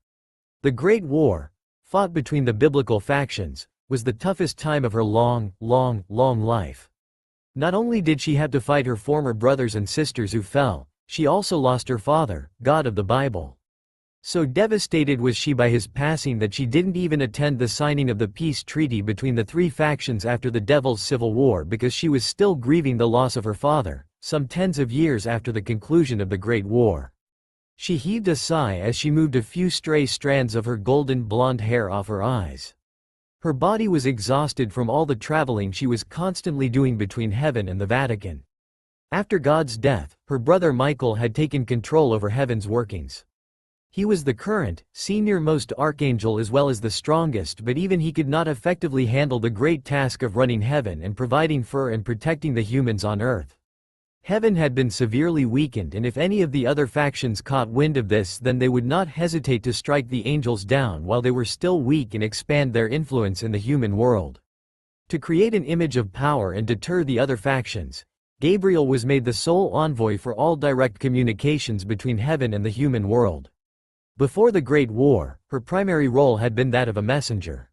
The Great War, fought between the biblical factions, was the toughest time of her long life. Not only did she have to fight her former brothers and sisters who fell, she also lost her father, God of the Bible. So devastated was she by his passing that she didn't even attend the signing of the peace treaty between the three factions after the Devil's Civil War because she was still grieving the loss of her father, some tens of years after the conclusion of the Great War. She heaved a sigh as she moved a few stray strands of her golden blonde hair off her eyes. Her body was exhausted from all the traveling she was constantly doing between heaven and the Vatican. After God's death, her brother Michael had taken control over heaven's workings. He was the current, senior-most archangel as well as the strongest, but even he could not effectively handle the great task of running heaven and providing for and protecting the humans on earth. Heaven had been severely weakened, and if any of the other factions caught wind of this, then they would not hesitate to strike the angels down while they were still weak and expand their influence in the human world. To create an image of power and deter the other factions, Gabriel was made the sole envoy for all direct communications between heaven and the human world. Before the Great War, her primary role had been that of a messenger.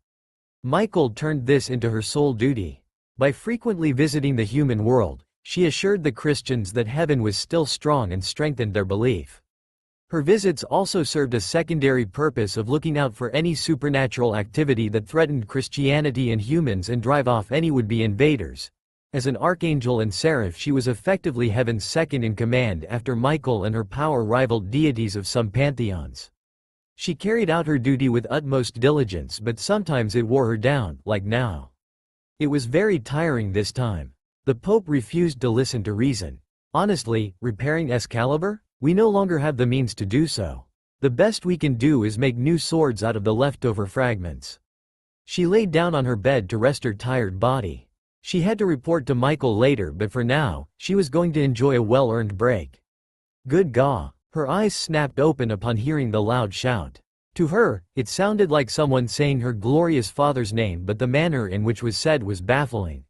Michael turned this into her sole duty. By frequently visiting the human world, she assured the Christians that heaven was still strong and strengthened their belief. Her visits also served a secondary purpose of looking out for any supernatural activity that threatened Christianity and humans and drive off any would-be invaders. As an archangel and seraph, she was effectively heaven's second-in-command after Michael, and her power rivaled deities of some pantheons. She carried out her duty with utmost diligence, but sometimes it wore her down, like now. It was very tiring this time. The Pope refused to listen to reason. Honestly, repairing Excalibur? We no longer have the means to do so. The best we can do is make new swords out of the leftover fragments. She laid down on her bed to rest her tired body. She had to report to Michael later, but for now, she was going to enjoy a well-earned break. Good gaw. Her eyes snapped open upon hearing the loud shout. To her, it sounded like someone saying her glorious father's name, but the manner in which was said was baffling.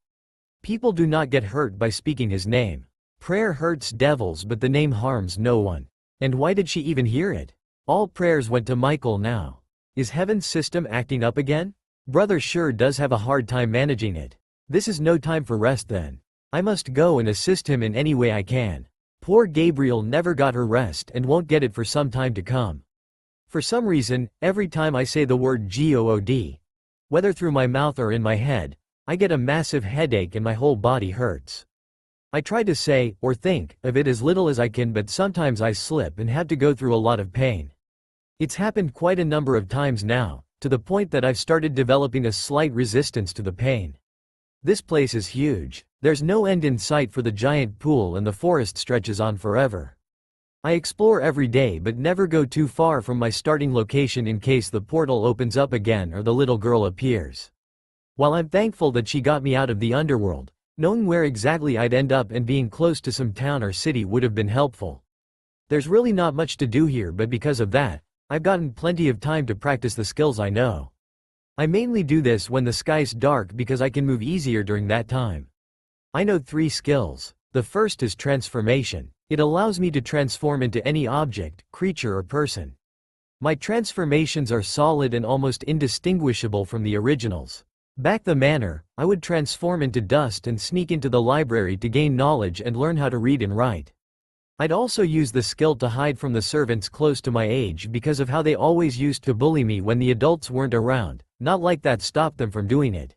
People do not get hurt by speaking his name. Prayer hurts devils, but the name harms no one. And why did she even hear it? All prayers went to Michael now. Is heaven's system acting up again? Brother sure does have a hard time managing it. This is no time for rest then. I must go and assist him in any way I can. Poor Gabriel never got her rest and won't get it for some time to come. For some reason, every time I say the word God, whether through my mouth or in my head, I get a massive headache and my whole body hurts. I try to say, or think, of it as little as I can, but sometimes I slip and have to go through a lot of pain. It's happened quite a number of times now, to the point that I've started developing a slight resistance to the pain. This place is huge. There's no end in sight for the giant pool, and the forest stretches on forever. I explore every day but never go too far from my starting location in case the portal opens up again or the little girl appears. While I'm thankful that she got me out of the underworld, knowing where exactly I'd end up and being close to some town or city would have been helpful. There's really not much to do here, but because of that, I've gotten plenty of time to practice the skills I know. I mainly do this when the sky's dark because I can move easier during that time. I know 3 skills. The first is transformation. It allows me to transform into any object, creature or person. My transformations are solid and almost indistinguishable from the originals. Back the manor, I would transform into dust and sneak into the library to gain knowledge and learn how to read and write. I'd also use the skill to hide from the servants close to my age because of how they always used to bully me when the adults weren't around. Not like that stopped them from doing it.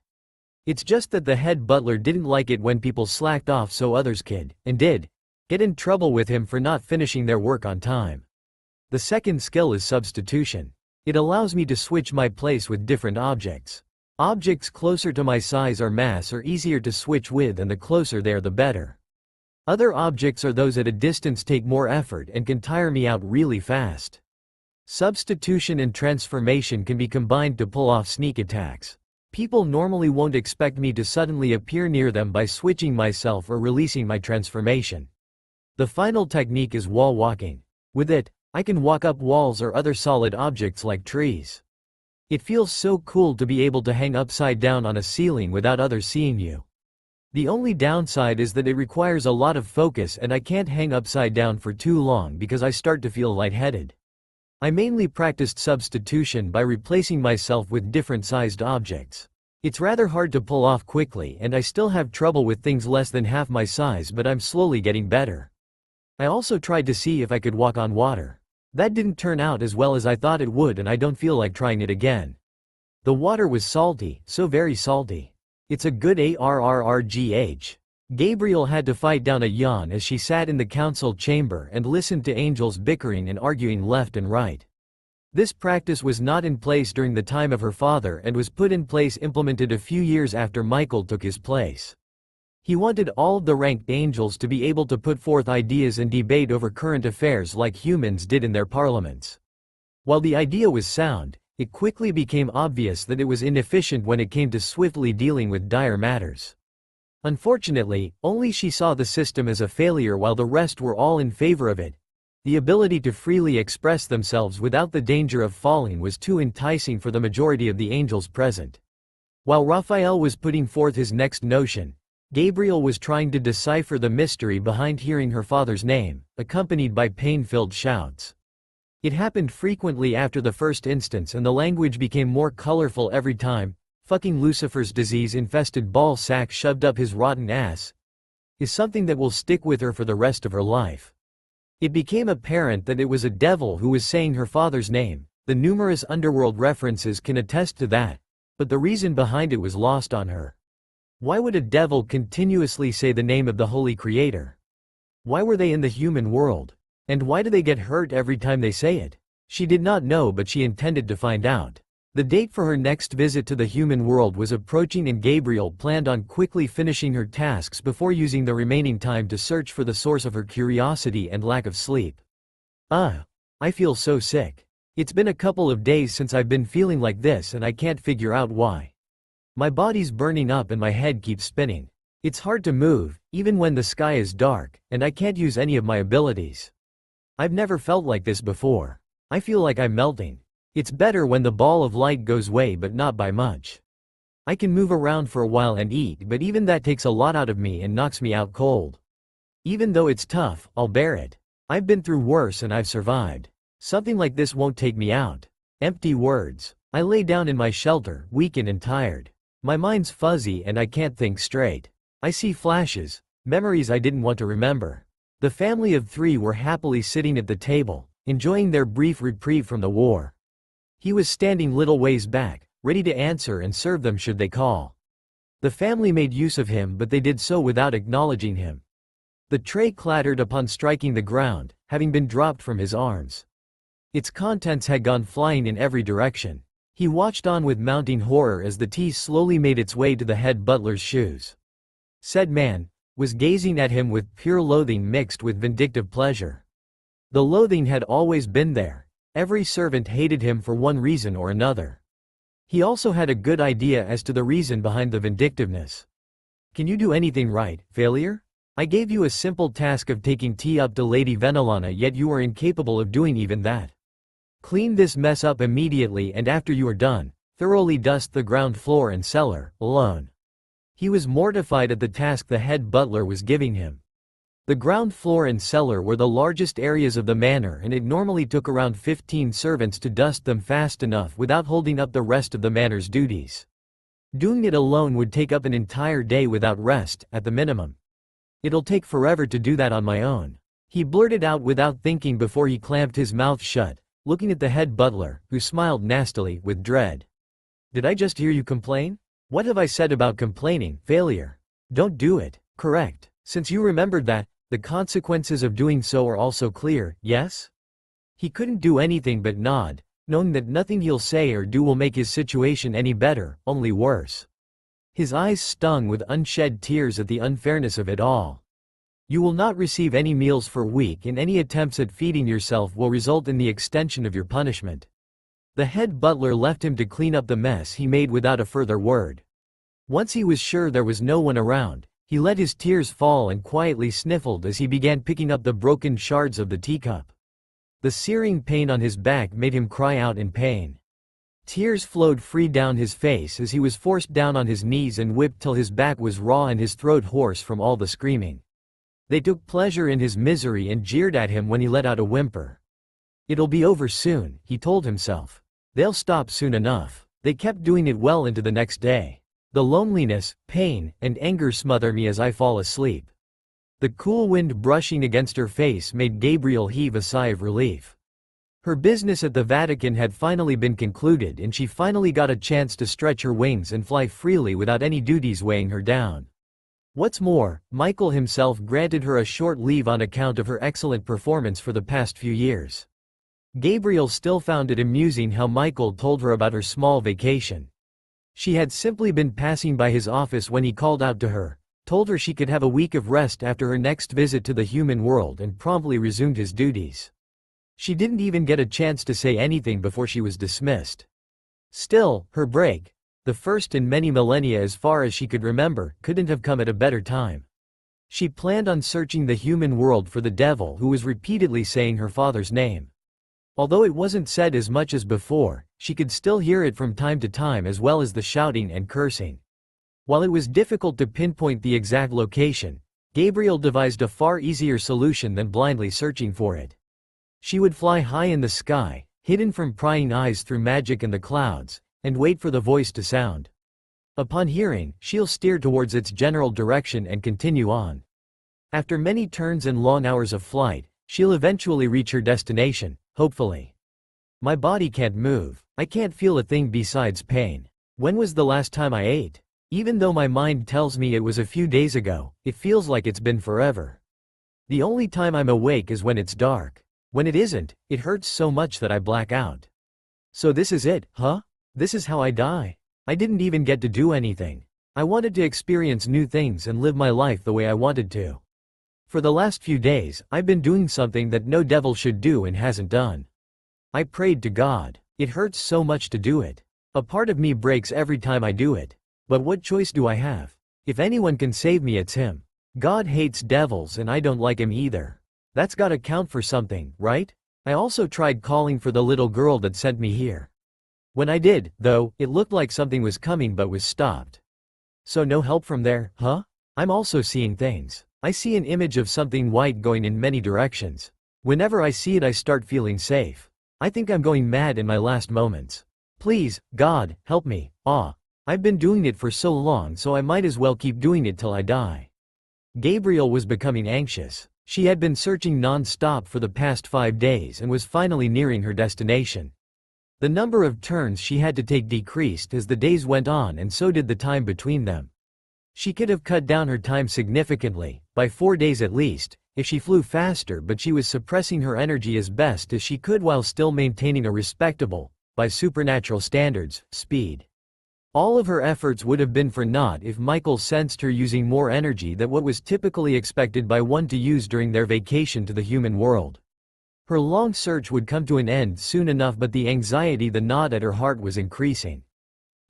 It's just that the head butler didn't like it when people slacked off, so others could, and did, get in trouble with him for not finishing their work on time. The second skill is substitution. It allows me to switch my place with different objects. Objects closer to my size or mass are easier to switch with, and the closer they are the better. Other objects or those at a distance take more effort and can tire me out really fast. Substitution and transformation can be combined to pull off sneak attacks. People normally won't expect me to suddenly appear near them by switching myself or releasing my transformation. The final technique is wall walking. With it, I can walk up walls or other solid objects like trees. It feels so cool to be able to hang upside down on a ceiling without others seeing you. The only downside is that it requires a lot of focus, and I can't hang upside down for too long because I start to feel lightheaded. I mainly practiced substitution by replacing myself with different sized objects. It's rather hard to pull off quickly, and I still have trouble with things less than half my size, but I'm slowly getting better. I also tried to see if I could walk on water. That didn't turn out as well as I thought it would, and I don't feel like trying it again. The water was salty, so very salty. It's a good ARRRGH. Gabriel had to fight down a yawn as she sat in the council chamber and listened to angels bickering and arguing left and right. This practice was not in place during the time of her father and was implemented a few years after Michael took his place. He wanted all of the ranked angels to be able to put forth ideas and debate over current affairs like humans did in their parliaments. While the idea was sound, it quickly became obvious that it was inefficient when it came to swiftly dealing with dire matters. Unfortunately, only she saw the system as a failure while the rest were all in favor of it. The ability to freely express themselves without the danger of falling was too enticing for the majority of the angels present. While Raphael was putting forth his next notion, Gabriel was trying to decipher the mystery behind hearing her father's name, accompanied by pain-filled shouts. It happened frequently after the first instance, and the language became more colorful every time. Fucking Lucifer's disease-infested ball sack shoved up his rotten ass is something that will stick with her for the rest of her life. It became apparent that it was a devil who was saying her father's name. The numerous underworld references can attest to that, but the reason behind it was lost on her. Why would a devil continuously say the name of the Holy Creator? Why were they in the human world? And why do they get hurt every time they say it? She did not know, but she intended to find out. The date for her next visit to the human world was approaching and Gabriel planned on quickly finishing her tasks before using the remaining time to search for the source of her curiosity and lack of sleep. I feel so sick. It's been a couple of days since I've been feeling like this and I can't figure out why. My body's burning up and my head keeps spinning. It's hard to move, even when the sky is dark, and I can't use any of my abilities. I've never felt like this before. I feel like I'm melting. It's better when the ball of light goes away but not by much. I can move around for a while and eat, but even that takes a lot out of me and knocks me out cold. Even though it's tough, I'll bear it. I've been through worse and I've survived. Something like this won't take me out. Empty words. I lay down in my shelter, weakened and tired. My mind's fuzzy and I can't think straight. I see flashes, memories I didn't want to remember. The family of 3 were happily sitting at the table, enjoying their brief reprieve from the war. He was standing little ways back, ready to answer and serve them should they call. The family made use of him, but they did so without acknowledging him. The tray clattered upon striking the ground, having been dropped from his arms. Its contents had gone flying in every direction. He watched on with mounting horror as the tea slowly made its way to the head butler's shoes. Said man was gazing at him with pure loathing mixed with vindictive pleasure. The loathing had always been there. Every servant hated him for one reason or another. He also had a good idea as to the reason behind the vindictiveness. Can you do anything right, failure? I gave you a simple task of taking tea up to Lady Venelana, yet you are incapable of doing even that. Clean this mess up immediately, and after you are done, thoroughly dust the ground floor and cellar, alone. He was mortified at the task the head butler was giving him. The ground floor and cellar were the largest areas of the manor, and it normally took around 15 servants to dust them fast enough without holding up the rest of the manor's duties. Doing it alone would take up an entire day without rest, at the minimum. It'll take forever to do that on my own. He blurted out without thinking before he clamped his mouth shut, looking at the head butler, who smiled nastily, with dread. Did I just hear you complain? What have I said about complaining, failure? Don't do it. Correct. Since you remembered that, the consequences of doing so are also clear, yes? He couldn't do anything but nod, knowing that nothing he'll say or do will make his situation any better, only worse. His eyes stung with unshed tears at the unfairness of it all. You will not receive any meals for a week, and any attempts at feeding yourself will result in the extension of your punishment. The head butler left him to clean up the mess he made without a further word. Once he was sure there was no one around, he let his tears fall and quietly sniffled as he began picking up the broken shards of the teacup. The searing pain on his back made him cry out in pain. Tears flowed free down his face as he was forced down on his knees and whipped till his back was raw and his throat hoarse from all the screaming. They took pleasure in his misery and jeered at him when he let out a whimper. It'll be over soon, he told himself. They'll stop soon enough. They kept doing it well into the next day. The loneliness, pain, and anger smother me as I fall asleep. The cool wind brushing against her face made Gabriel heave a sigh of relief. Her business at the Vatican had finally been concluded, and she finally got a chance to stretch her wings and fly freely without any duties weighing her down. What's more, Michael himself granted her a short leave on account of her excellent performance for the past few years. Gabriel still found it amusing how Michael told her about her small vacation. She had simply been passing by his office when he called out to her, told her she could have a week of rest after her next visit to the human world, and promptly resumed his duties. She didn't even get a chance to say anything before she was dismissed. Still, her break, the first in many millennia as far as she could remember, couldn't have come at a better time. She planned on searching the human world for the devil who was repeatedly saying her father's name. Although it wasn't said as much as before, she could still hear it from time to time, as well as the shouting and cursing. While it was difficult to pinpoint the exact location, Gabriel devised a far easier solution than blindly searching for it. She would fly high in the sky, hidden from prying eyes through magic and the clouds, and wait for the voice to sound. Upon hearing, she'll steer towards its general direction and continue on. After many turns and long hours of flight, she'll eventually reach her destination, hopefully. My body can't move. I can't feel a thing besides pain. When was the last time I ate? Even though my mind tells me it was a few days ago, it feels like it's been forever. The only time I'm awake is when it's dark. When it isn't, it hurts so much that I black out. So this is it, huh? This is how I die. I didn't even get to do anything. I wanted to experience new things and live my life the way I wanted to. For the last few days, I've been doing something that no devil should do and hasn't done. I prayed to God. It hurts so much to do it. A part of me breaks every time I do it. But what choice do I have? If anyone can save me, it's him. God hates devils and I don't like him either. That's gotta count for something, right? I also tried calling for the little girl that sent me here. When I did, though, it looked like something was coming but was stopped. So no help from there, huh? I'm also seeing things. I see an image of something white going in many directions. Whenever I see it I start feeling safe. I think I'm going mad in my last moments. Please, God, help me. I've been doing it for so long so I might as well keep doing it till I die. Gabriel was becoming anxious. She had been searching non-stop for the past 5 days and was finally nearing her destination. The number of turns she had to take decreased as the days went on and so did the time between them. She could have cut down her time significantly, by 4 days at least, if she flew faster, but she was suppressing her energy as best as she could while still maintaining a respectable, by supernatural standards, speed. All of her efforts would have been for naught if Michael sensed her using more energy than what was typically expected by one to use during their vacation to the human world. Her long search would come to an end soon enough, but the anxiety that gnawed at her heart was increasing.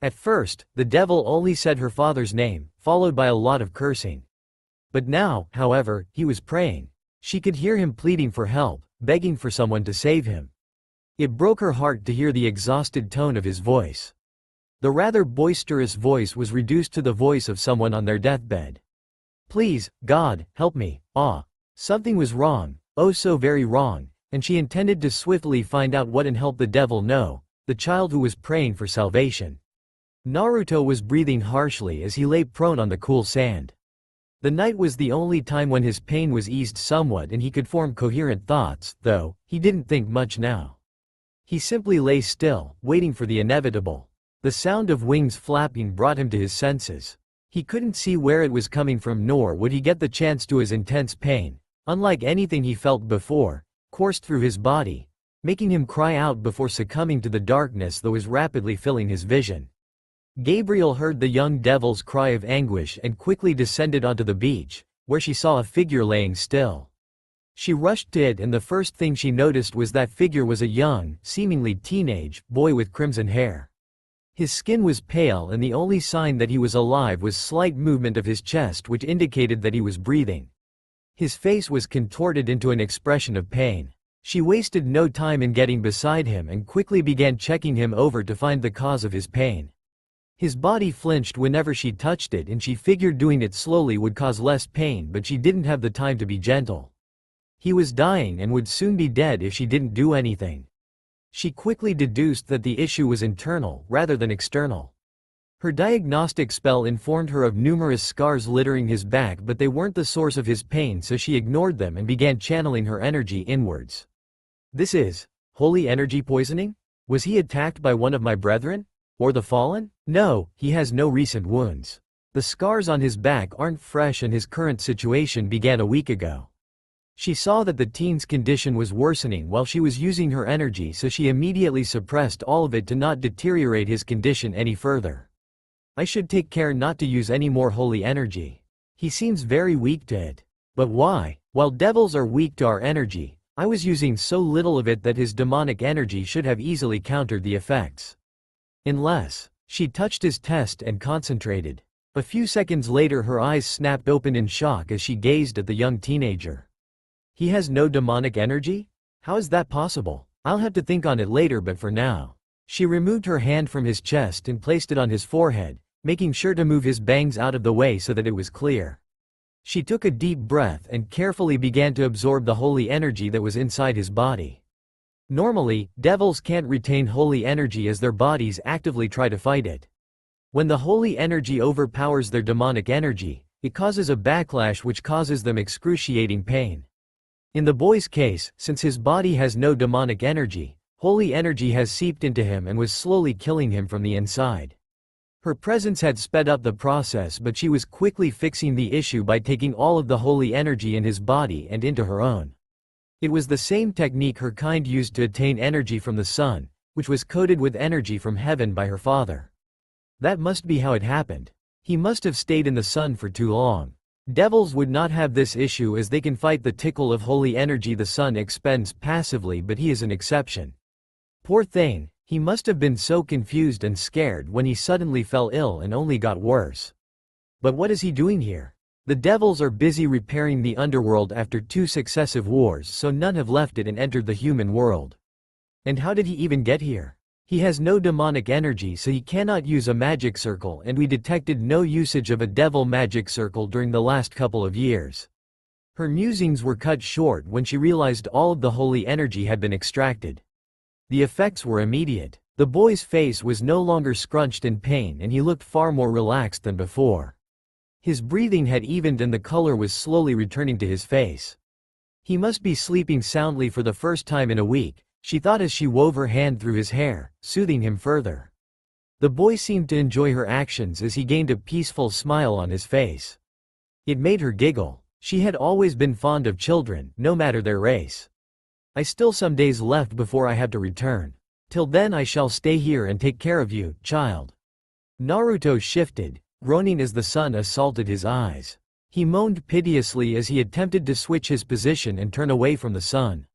At first, the devil only said her father's name, followed by a lot of cursing. But now, however, he was praying. She could hear him pleading for help, begging for someone to save him. It broke her heart to hear the exhausted tone of his voice. The rather boisterous voice was reduced to the voice of someone on their deathbed. Please, God, help me. Something was wrong, oh so very wrong, and she intended to swiftly find out what and help the devil know, the child who was praying for salvation. Naruto was breathing harshly as he lay prone on the cool sand. The night was the only time when his pain was eased somewhat and he could form coherent thoughts, though he didn't think much now. He simply lay still, waiting for the inevitable. The sound of wings flapping brought him to his senses. He couldn't see where it was coming from, nor would he get the chance to. His intense pain, unlike anything he felt before, coursed through his body, making him cry out before succumbing to the darkness that was rapidly filling his vision. Gabriel heard the young devil's cry of anguish and quickly descended onto the beach, where she saw a figure laying still. She rushed to it, and the first thing she noticed was that figure was a young, seemingly teenage, boy with crimson hair. His skin was pale and the only sign that he was alive was slight movement of his chest, which indicated that he was breathing. His face was contorted into an expression of pain. She wasted no time in getting beside him and quickly began checking him over to find the cause of his pain. His body flinched whenever she touched it, and she figured doing it slowly would cause less pain, but she didn't have the time to be gentle. He was dying and would soon be dead if she didn't do anything. She quickly deduced that the issue was internal rather than external. Her diagnostic spell informed her of numerous scars littering his back, but they weren't the source of his pain, so she ignored them and began channeling her energy inwards. This is holy energy poisoning? Was he attacked by one of my brethren? Or the fallen? No, he has no recent wounds. The scars on his back aren't fresh and his current situation began a week ago. She saw that the teen's condition was worsening while she was using her energy, so she immediately suppressed all of it to not deteriorate his condition any further. I should take care not to use any more holy energy. He seems very weak to it. But why? While devils are weak to our energy, I was using so little of it that his demonic energy should have easily countered the effects. Unless, she touched his test and concentrated. A few seconds later her eyes snapped open in shock as she gazed at the young teenager. He has no demonic energy? How is that possible? I'll have to think on it later, but for now. She removed her hand from his chest and placed it on his forehead, making sure to move his bangs out of the way so that it was clear. She took a deep breath and carefully began to absorb the holy energy that was inside his body. Normally, devils can't retain holy energy as their bodies actively try to fight it. When the holy energy overpowers their demonic energy, it causes a backlash which causes them excruciating pain. In the boy's case, since his body has no demonic energy, holy energy has seeped into him and was slowly killing him from the inside. Her presence had sped up the process, but she was quickly fixing the issue by taking all of the holy energy in his body and into her own. It was the same technique her kind used to attain energy from the sun, which was coated with energy from heaven by her father. That must be how it happened. He must have stayed in the sun for too long. Devils would not have this issue as they can fight the tickle of holy energy the sun expends passively, but he is an exception. Poor thing, he must have been so confused and scared when he suddenly fell ill and only got worse. But what is he doing here? The devils are busy repairing the underworld after 2 successive wars, so none have left it and entered the human world. And how did he even get here? He has no demonic energy, so he cannot use a magic circle, and we detected no usage of a devil magic circle during the last couple of years. Her musings were cut short when she realized all of the holy energy had been extracted. The effects were immediate. The boy's face was no longer scrunched in pain and he looked far more relaxed than before. His breathing had evened and the color was slowly returning to his face. He must be sleeping soundly for the first time in a week, she thought as she wove her hand through his hair, soothing him further. The boy seemed to enjoy her actions as he gained a peaceful smile on his face. It made her giggle. She had always been fond of children, no matter their race. I still some days left before I have to return. Till then I shall stay here and take care of you, child. Naruto shifted, groaning as the sun assaulted his eyes. He moaned piteously as he attempted to switch his position and turn away from the sun.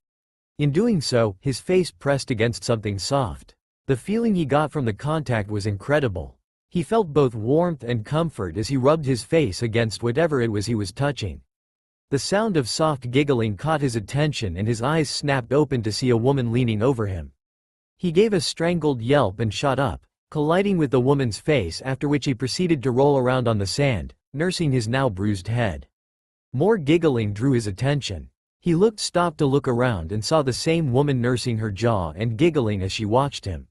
In doing so, his face pressed against something soft. The feeling he got from the contact was incredible. He felt both warmth and comfort as he rubbed his face against whatever it was he was touching. The sound of soft giggling caught his attention and his eyes snapped open to see a woman leaning over him. He gave a strangled yelp and shot up, colliding with the woman's face, after which he proceeded to roll around on the sand, nursing his now bruised head. More giggling drew his attention. He stopped to look around and saw the same woman nursing her jaw and giggling as she watched him.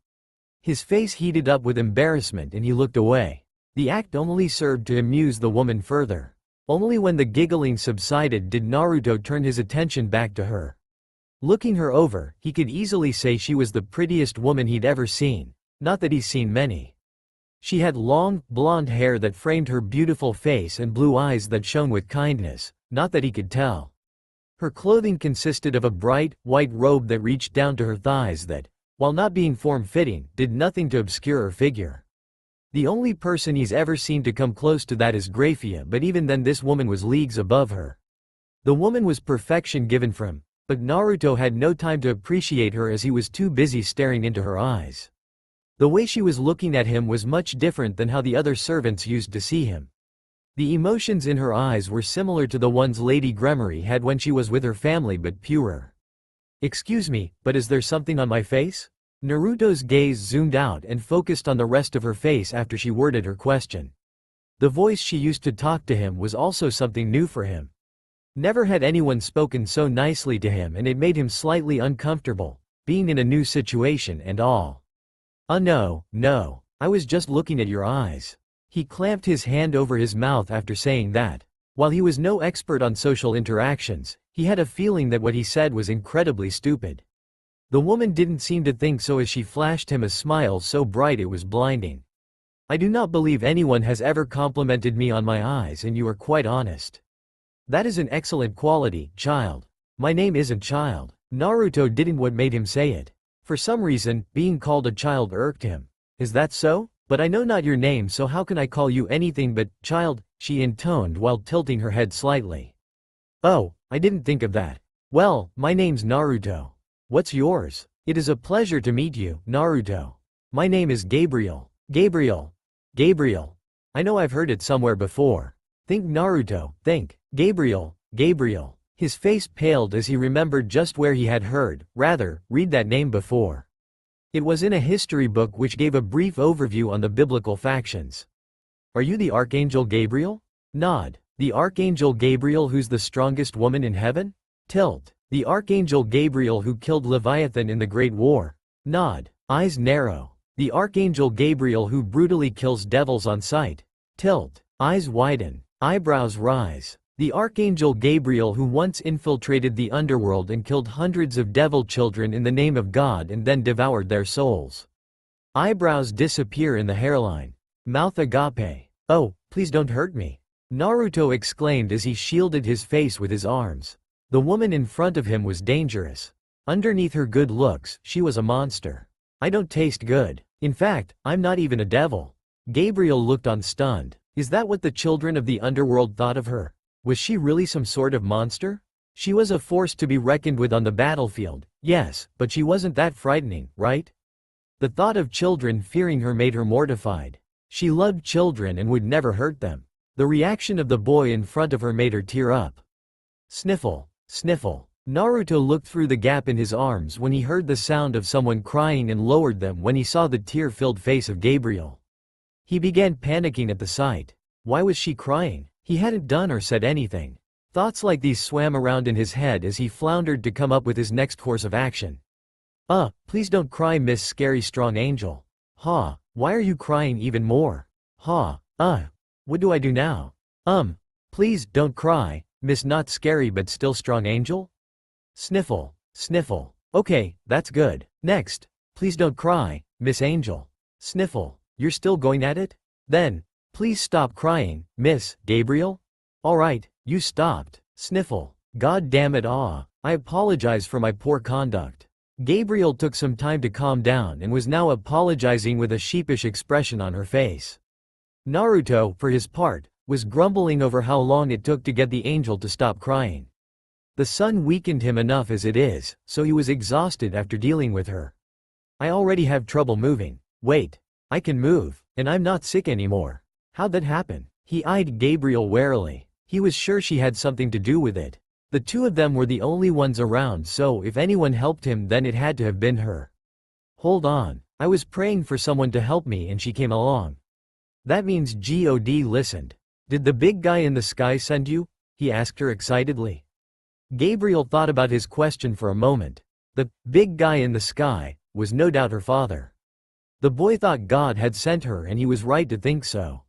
His face heated up with embarrassment and he looked away. The act only served to amuse the woman further. Only when the giggling subsided did Naruto turn his attention back to her. Looking her over, he could easily say she was the prettiest woman he'd ever seen, not that he's seen many. She had long, blonde hair that framed her beautiful face and blue eyes that shone with kindness, not that he could tell. Her clothing consisted of a bright, white robe that reached down to her thighs that, while not being form-fitting, did nothing to obscure her figure. The only person he's ever seen to come close to that is Graphia, but even then this woman was leagues above her. The woman was perfection given from, but Naruto had no time to appreciate her as he was too busy staring into her eyes. The way she was looking at him was much different than how the other servants used to see him. The emotions in her eyes were similar to the ones Lady Gremory had when she was with her family, but purer. "Excuse me, but is there something on my face?" Naruto's gaze zoomed out and focused on the rest of her face after she worded her question. The voice she used to talk to him was also something new for him. Never had anyone spoken so nicely to him and it made him slightly uncomfortable, being in a new situation and all. No, I was just looking at your eyes." He clamped his hand over his mouth after saying that. While he was no expert on social interactions, he had a feeling that what he said was incredibly stupid. The woman didn't seem to think so as she flashed him a smile so bright it was blinding. "I do not believe anyone has ever complimented me on my eyes, and you are quite honest. That is an excellent quality, child." "My name isn't Child." Naruto didn't what made him say it. For some reason, being called a child irked him. "Is that so? But I know not your name, so how can I call you anything but Child?" she intoned while tilting her head slightly. "Oh, I didn't think of that. Well, my name's Naruto. What's yours?" "It is a pleasure to meet you, Naruto. My name is Gabriel." Gabriel. I know I've heard it somewhere before. Think Naruto, think, Gabriel. His face paled as he remembered just where he had read that name before. It was in a history book which gave a brief overview on the biblical factions. "Are you the Archangel Gabriel?" Nod. "The Archangel Gabriel who's the strongest woman in heaven?" Tilt. "The Archangel Gabriel who killed Leviathan in the Great War?" Nod. Eyes narrow. "The Archangel Gabriel who brutally kills devils on sight?" Tilt. Eyes widen. Eyebrows rise. "The Archangel Gabriel who once infiltrated the underworld and killed hundreds of devil children in the name of God and then devoured their souls." Eyebrows disappear in the hairline. Mouth agape. "Oh, please don't hurt me," Naruto exclaimed as he shielded his face with his arms. The woman in front of him was dangerous. Underneath her good looks, she was a monster. I don't taste good. In fact, I'm not even a devil. Gabriel looked on stunned. Is that what the children of the underworld thought of her? Was she really some sort of monster? She was a force to be reckoned with on the battlefield, yes, but she wasn't that frightening, right? The thought of children fearing her made her mortified. She loved children and would never hurt them. The reaction of the boy in front of her made her tear up. Sniffle, sniffle. Naruto looked through the gap in his arms when he heard the sound of someone crying and lowered them when he saw the tear-filled face of Gabriel. He began panicking at the sight. Why was she crying? He hadn't done or said anything. Thoughts like these swam around in his head as he floundered to come up with his next course of action. Please don't cry, Miss Scary Strong Angel. Why are you crying even more? What do I do now? Please don't cry, Miss Not Scary but Still Strong Angel? Sniffle, sniffle. Okay, that's good. Next, please don't cry, Miss Angel. Sniffle. You're still going at it? Then, please stop crying, Miss Gabriel? Alright, you stopped. Sniffle. God damn it, I apologize for my poor conduct. Gabriel took some time to calm down and was now apologizing with a sheepish expression on her face. Naruto, for his part, was grumbling over how long it took to get the angel to stop crying. The sun weakened him enough as it is, so he was exhausted after dealing with her. I already have trouble moving. Wait. I can move, and I'm not sick anymore. How'd that happen? He eyed Gabriel warily. He was sure she had something to do with it. The two of them were the only ones around, so if anyone helped him then it had to have been her. Hold on. I was praying for someone to help me and she came along. That means God listened. Did the big guy in the sky send you? He asked her excitedly. Gabriel thought about his question for a moment. The big guy in the sky was no doubt her father. The boy thought God had sent her and he was right to think so.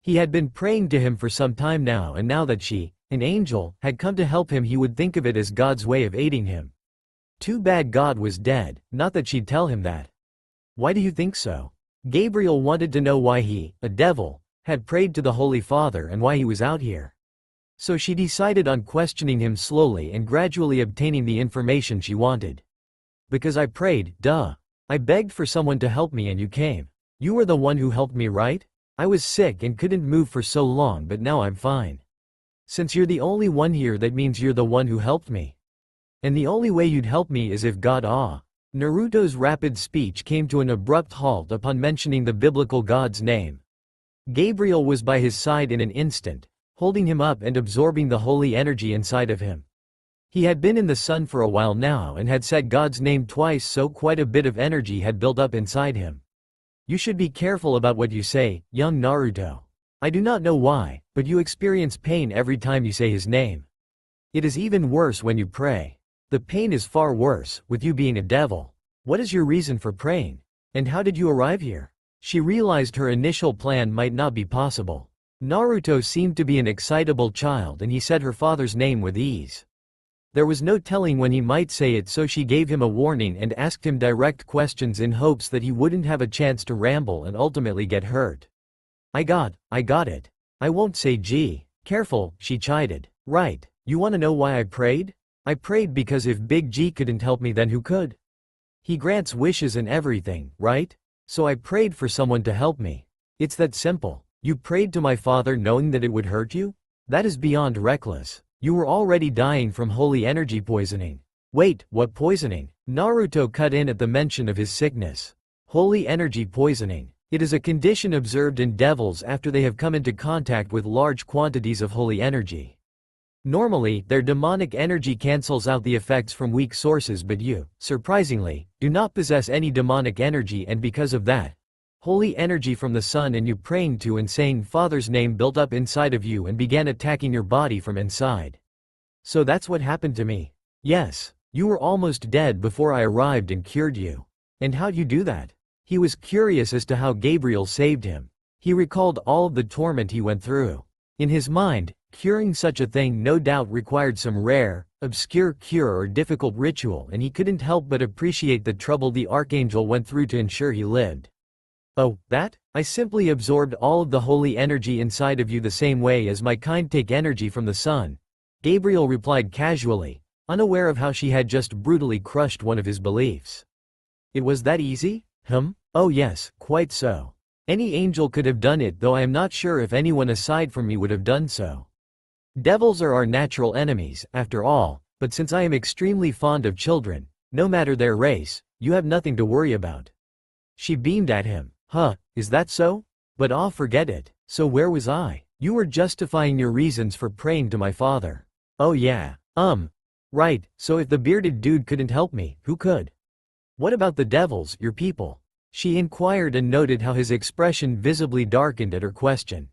He had been praying to him for some time now, and now that she, an angel, had come to help him, he would think of it as God's way of aiding him. Too bad God was dead, not that she'd tell him that. Why do you think so? Gabriel wanted to know why he, a devil, had prayed to the Holy Father and why he was out here. So she decided on questioning him slowly and gradually obtaining the information she wanted. Because I prayed, duh. I begged for someone to help me and you came. You were the one who helped me, right? I was sick and couldn't move for so long, but now I'm fine. Since you're the only one here, that means you're the one who helped me. And the only way you'd help me is if God Naruto's rapid speech came to an abrupt halt upon mentioning the biblical God's name. Gabriel was by his side in an instant, holding him up and absorbing the holy energy inside of him. He had been in the sun for a while now and had said God's name twice, so quite a bit of energy had built up inside him. You should be careful about what you say, young Naruto. I do not know why, but you experience pain every time you say his name. It is even worse when you pray. The pain is far worse, with you being a devil. What is your reason for praying? And how did you arrive here? She realized her initial plan might not be possible. Naruto seemed to be an excitable child and he said her father's name with ease. There was no telling when he might say it, so she gave him a warning and asked him direct questions in hopes that he wouldn't have a chance to ramble and ultimately get hurt. I got it. I won't say G. Careful, she chided. Right, you want to know why I prayed? I prayed because if Big G couldn't help me, then who could? He grants wishes and everything, right? So I prayed for someone to help me. It's that simple. You prayed to my father knowing that it would hurt you? That is beyond reckless. You were already dying from holy energy poisoning. Wait, what poisoning? Naruto cut in at the mention of his sickness. Holy energy poisoning. It is a condition observed in devils after they have come into contact with large quantities of holy energy. Normally, their demonic energy cancels out the effects from weak sources, but you, surprisingly, do not possess any demonic energy, and because of that, holy energy from the sun and you praying to and saying Father's name built up inside of you and began attacking your body from inside. So that's what happened to me. Yes, you were almost dead before I arrived and cured you. And how'd you do that? He was curious as to how Gabriel saved him. He recalled all of the torment he went through. In his mind, curing such a thing no doubt required some rare, obscure cure or difficult ritual, and he couldn't help but appreciate the trouble the archangel went through to ensure he lived. Oh, that? I simply absorbed all of the holy energy inside of you the same way as my kind take energy from the sun, Gabriel replied casually, unaware of how she had just brutally crushed one of his beliefs. It was that easy? Oh yes, quite so. Any angel could have done it, though I am not sure if anyone aside from me would have done so. Devils are our natural enemies, after all, but since I am extremely fond of children, no matter their race, you have nothing to worry about. She beamed at him. Huh, is that so? But forget it. So where was I? You were justifying your reasons for praying to my father. Oh yeah. Right, so if the bearded dude couldn't help me, who could? What about the devils, your people? She inquired and noted how his expression visibly darkened at her question.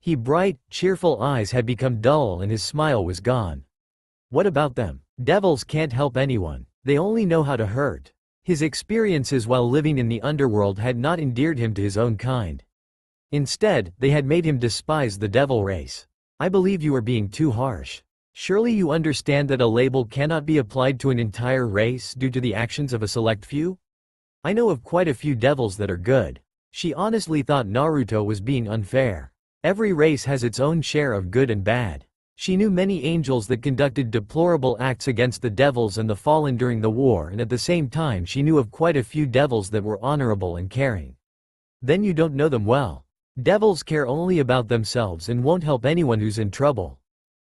His bright, cheerful eyes had become dull and his smile was gone. What about them? Devils can't help anyone. They only know how to hurt. His experiences while living in the underworld had not endeared him to his own kind. Instead, they had made him despise the devil race. I believe you are being too harsh. Surely you understand that a label cannot be applied to an entire race due to the actions of a select few? I know of quite a few devils that are good. She honestly thought Naruto was being unfair. Every race has its own share of good and bad. She knew many angels that conducted deplorable acts against the devils and the fallen during the war, and at the same time she knew of quite a few devils that were honorable and caring. Then you don't know them well. Devils care only about themselves and won't help anyone who's in trouble.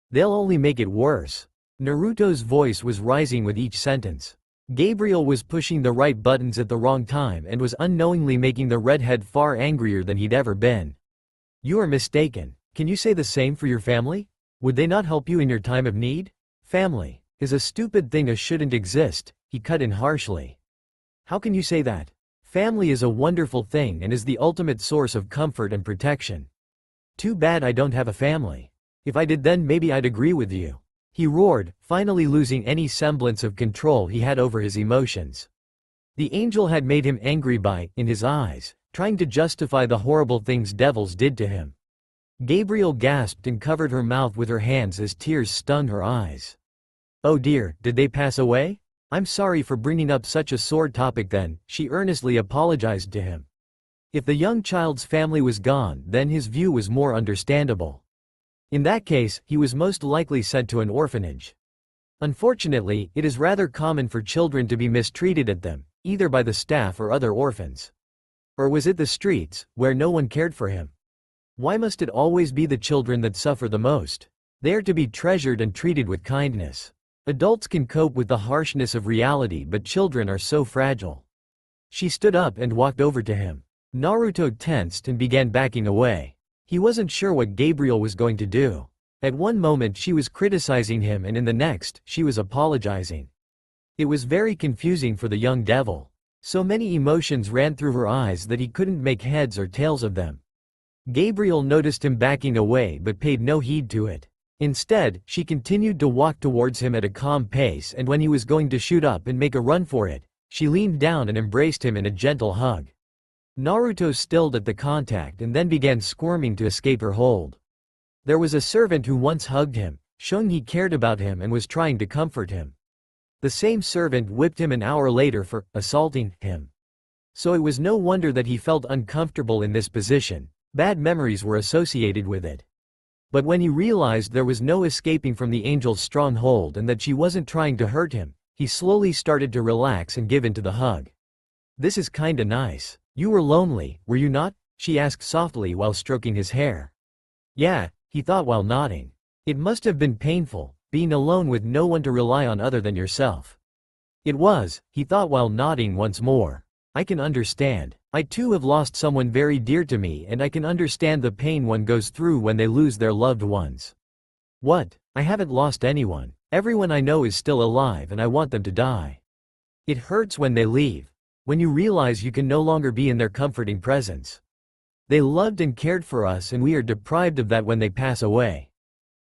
They'll only make it worse. Naruto's voice was rising with each sentence. Gabriel was pushing the right buttons at the wrong time and was unknowingly making the redhead far angrier than he'd ever been. You are mistaken. Can you say the same for your family? Would they not help you in your time of need? Family is a stupid thing that shouldn't exist, he cut in harshly. How can you say that? Family is a wonderful thing and is the ultimate source of comfort and protection. Too bad I don't have a family. If I did, then maybe I'd agree with you. He roared, finally losing any semblance of control he had over his emotions. The angel had made him angry by, in his eyes, trying to justify the horrible things devils did to him. Gabriel gasped and covered her mouth with her hands as tears stung her eyes. Oh dear, did they pass away? I'm sorry for bringing up such a sore topic then, she earnestly apologized to him. If the young child's family was gone, then his view was more understandable. In that case, he was most likely sent to an orphanage. Unfortunately, it is rather common for children to be mistreated at them, either by the staff or other orphans. Or was it the streets, where no one cared for him? Why must it always be the children that suffer the most? They are to be treasured and treated with kindness. Adults can cope with the harshness of reality, but children are so fragile. She stood up and walked over to him. Naruto tensed and began backing away. He wasn't sure what Gabriel was going to do. At one moment she was criticizing him and in the next, she was apologizing. It was very confusing for the young devil. So many emotions ran through her eyes that he couldn't make heads or tails of them. Gabriel noticed him backing away but paid no heed to it. Instead, she continued to walk towards him at a calm pace, and when he was going to shoot up and make a run for it, she leaned down and embraced him in a gentle hug. Naruto stilled at the contact and then began squirming to escape her hold. There was a servant who once hugged him, showing he cared about him and was trying to comfort him. The same servant whipped him an hour later for assaulting him. So it was no wonder that he felt uncomfortable in this position. Bad memories were associated with it. But when he realized there was no escaping from the angel's strong hold and that she wasn't trying to hurt him, he slowly started to relax and give in to the hug. This is kinda nice. You were lonely, were you not? She asked softly while stroking his hair. Yeah, he thought while nodding. It must have been painful, being alone with no one to rely on other than yourself. It was, he thought while nodding once more. I can understand. I too have lost someone very dear to me, and I can understand the pain one goes through when they lose their loved ones. What? I haven't lost anyone. Everyone I know is still alive and I want them to die. It hurts when they leave. When you realize you can no longer be in their comforting presence. They loved and cared for us and we are deprived of that when they pass away.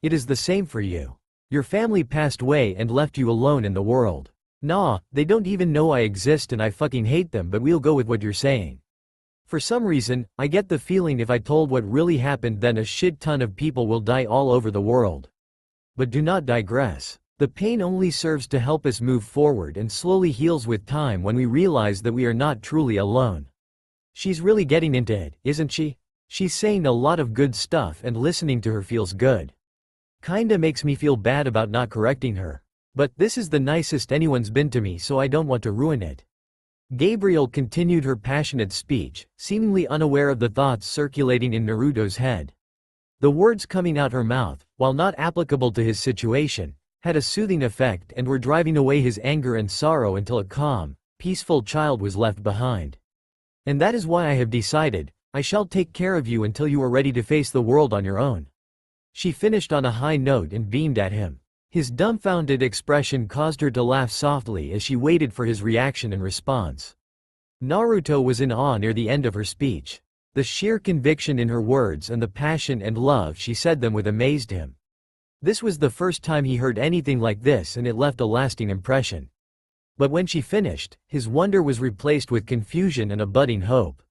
It is the same for you. Your family passed away and left you alone in the world. Nah, they don't even know I exist and I fucking hate them, but we'll go with what you're saying. For some reason, I get the feeling if I told what really happened then a shit ton of people will die all over the world. But do not digress. The pain only serves to help us move forward and slowly heals with time when we realize that we are not truly alone. She's really getting into it, isn't she? She's saying a lot of good stuff and listening to her feels good. Kinda makes me feel bad about not correcting her. But this is the nicest anyone's been to me, so I don't want to ruin it. Gabriel continued her passionate speech, seemingly unaware of the thoughts circulating in Naruto's head. The words coming out her mouth, while not applicable to his situation, had a soothing effect and were driving away his anger and sorrow until a calm, peaceful child was left behind. And that is why I have decided, I shall take care of you until you are ready to face the world on your own. She finished on a high note and beamed at him. His dumbfounded expression caused her to laugh softly as she waited for his reaction and response. Naruto was in awe near the end of her speech. The sheer conviction in her words and the passion and love she said them with amazed him. This was the first time he heard anything like this, and it left a lasting impression. But when she finished, his wonder was replaced with confusion and a budding hope.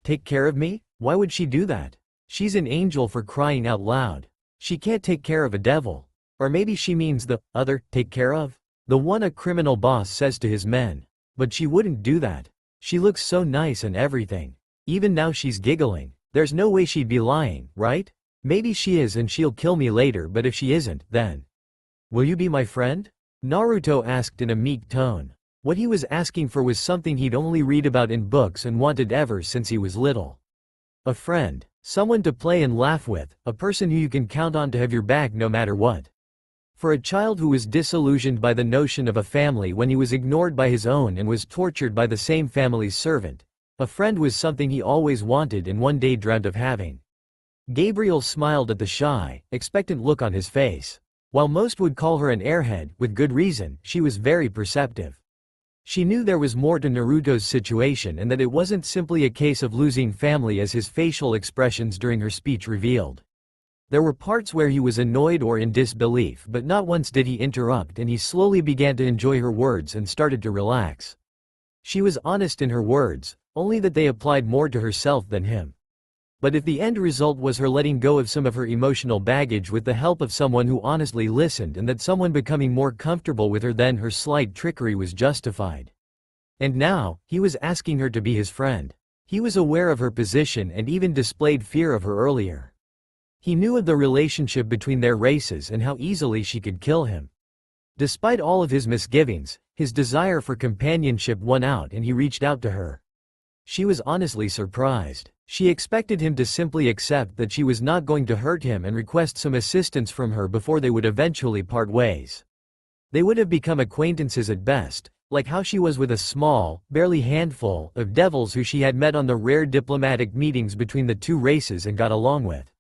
Take care of me? Why would she do that? She's an angel, for crying out loud. She can't take care of a devil. Or maybe she means the other take care of? The one a criminal boss says to his men. But she wouldn't do that. She looks so nice and everything. Even now she's giggling. There's no way she'd be lying, right? Maybe she is and she'll kill me later, but if she isn't, then. Will you be my friend? Naruto asked in a meek tone. What he was asking for was something he'd only read about in books and wanted ever since he was little. A friend. Someone to play and laugh with, a person who you can count on to have your back no matter what. For a child who was disillusioned by the notion of a family when he was ignored by his own and was tortured by the same family's servant, a friend was something he always wanted and one day dreamt of having. Gabriel smiled at the shy, expectant look on his face. While most would call her an airhead, with good reason, she was very perceptive. She knew there was more to Naruto's situation and that it wasn't simply a case of losing family, as his facial expressions during her speech revealed. There were parts where he was annoyed or in disbelief, but not once did he interrupt, and he slowly began to enjoy her words and started to relax. She was honest in her words, only that they applied more to herself than him. But if the end result was her letting go of some of her emotional baggage with the help of someone who honestly listened, and that someone becoming more comfortable with her, then her slight trickery was justified. And now, he was asking her to be his friend. He was aware of her position and even displayed fear of her earlier. He knew of the relationship between their races and how easily she could kill him. Despite all of his misgivings, his desire for companionship won out and he reached out to her. She was honestly surprised. She expected him to simply accept that she was not going to hurt him and request some assistance from her before they would eventually part ways. They would have become acquaintances at best, like how she was with a small, barely handful, of devils who she had met on the rare diplomatic meetings between the two races and got along with.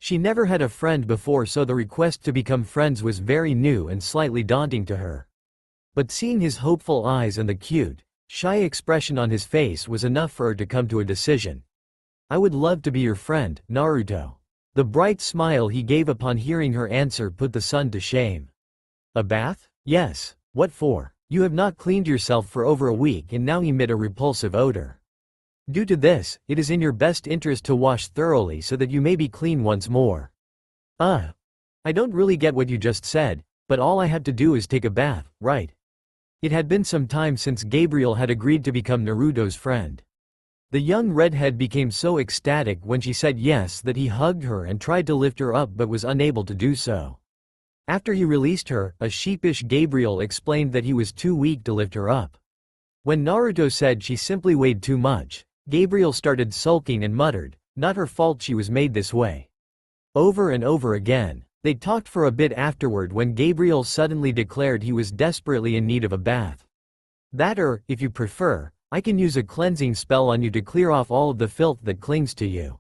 She never had a friend before, so the request to become friends was very new and slightly daunting to her. But seeing his hopeful eyes and the cute, shy expression on his face was enough for her to come to a decision. I would love to be your friend, Naruto. The bright smile he gave upon hearing her answer put the sun to shame. A bath? Yes. What for? You have not cleaned yourself for over a week and now emit a repulsive odor. Due to this, it is in your best interest to wash thoroughly so that you may be clean once more. I don't really get what you just said, but all I have to do is take a bath, right? It had been some time since Gabriel had agreed to become Naruto's friend. The young redhead became so ecstatic when she said yes that he hugged her and tried to lift her up but was unable to do so. After he released her, a sheepish Gabriel explained that he was too weak to lift her up. When Naruto said she simply weighed too much, Gabriel started sulking and muttered, "Not her fault she was made this way." Over and over again. They talked for a bit afterward when Gabriel suddenly declared he was desperately in need of a bath. That, or, if you prefer, I can use a cleansing spell on you to clear off all of the filth that clings to you.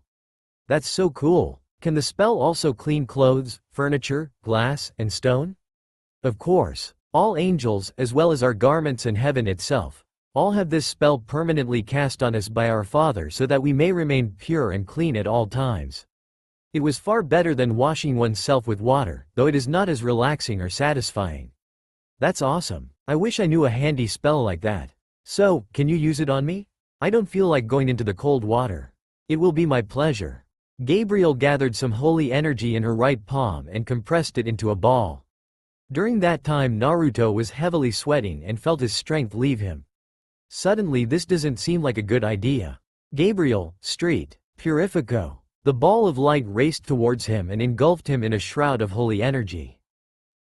That's so cool. Can the spell also clean clothes, furniture, glass, and stone? Of course. All angels, as well as our garments and heaven itself, all have this spell permanently cast on us by our Father so that we may remain pure and clean at all times. It was far better than washing oneself with water, though it is not as relaxing or satisfying. That's awesome. I wish I knew a handy spell like that. So, can you use it on me? I don't feel like going into the cold water. It will be my pleasure. Gabriel gathered some holy energy in her right palm and compressed it into a ball. During that time Naruto was heavily sweating and felt his strength leave him. Suddenly this doesn't seem like a good idea. Gabriel, street, purifico. The ball of light raced towards him and engulfed him in a shroud of holy energy.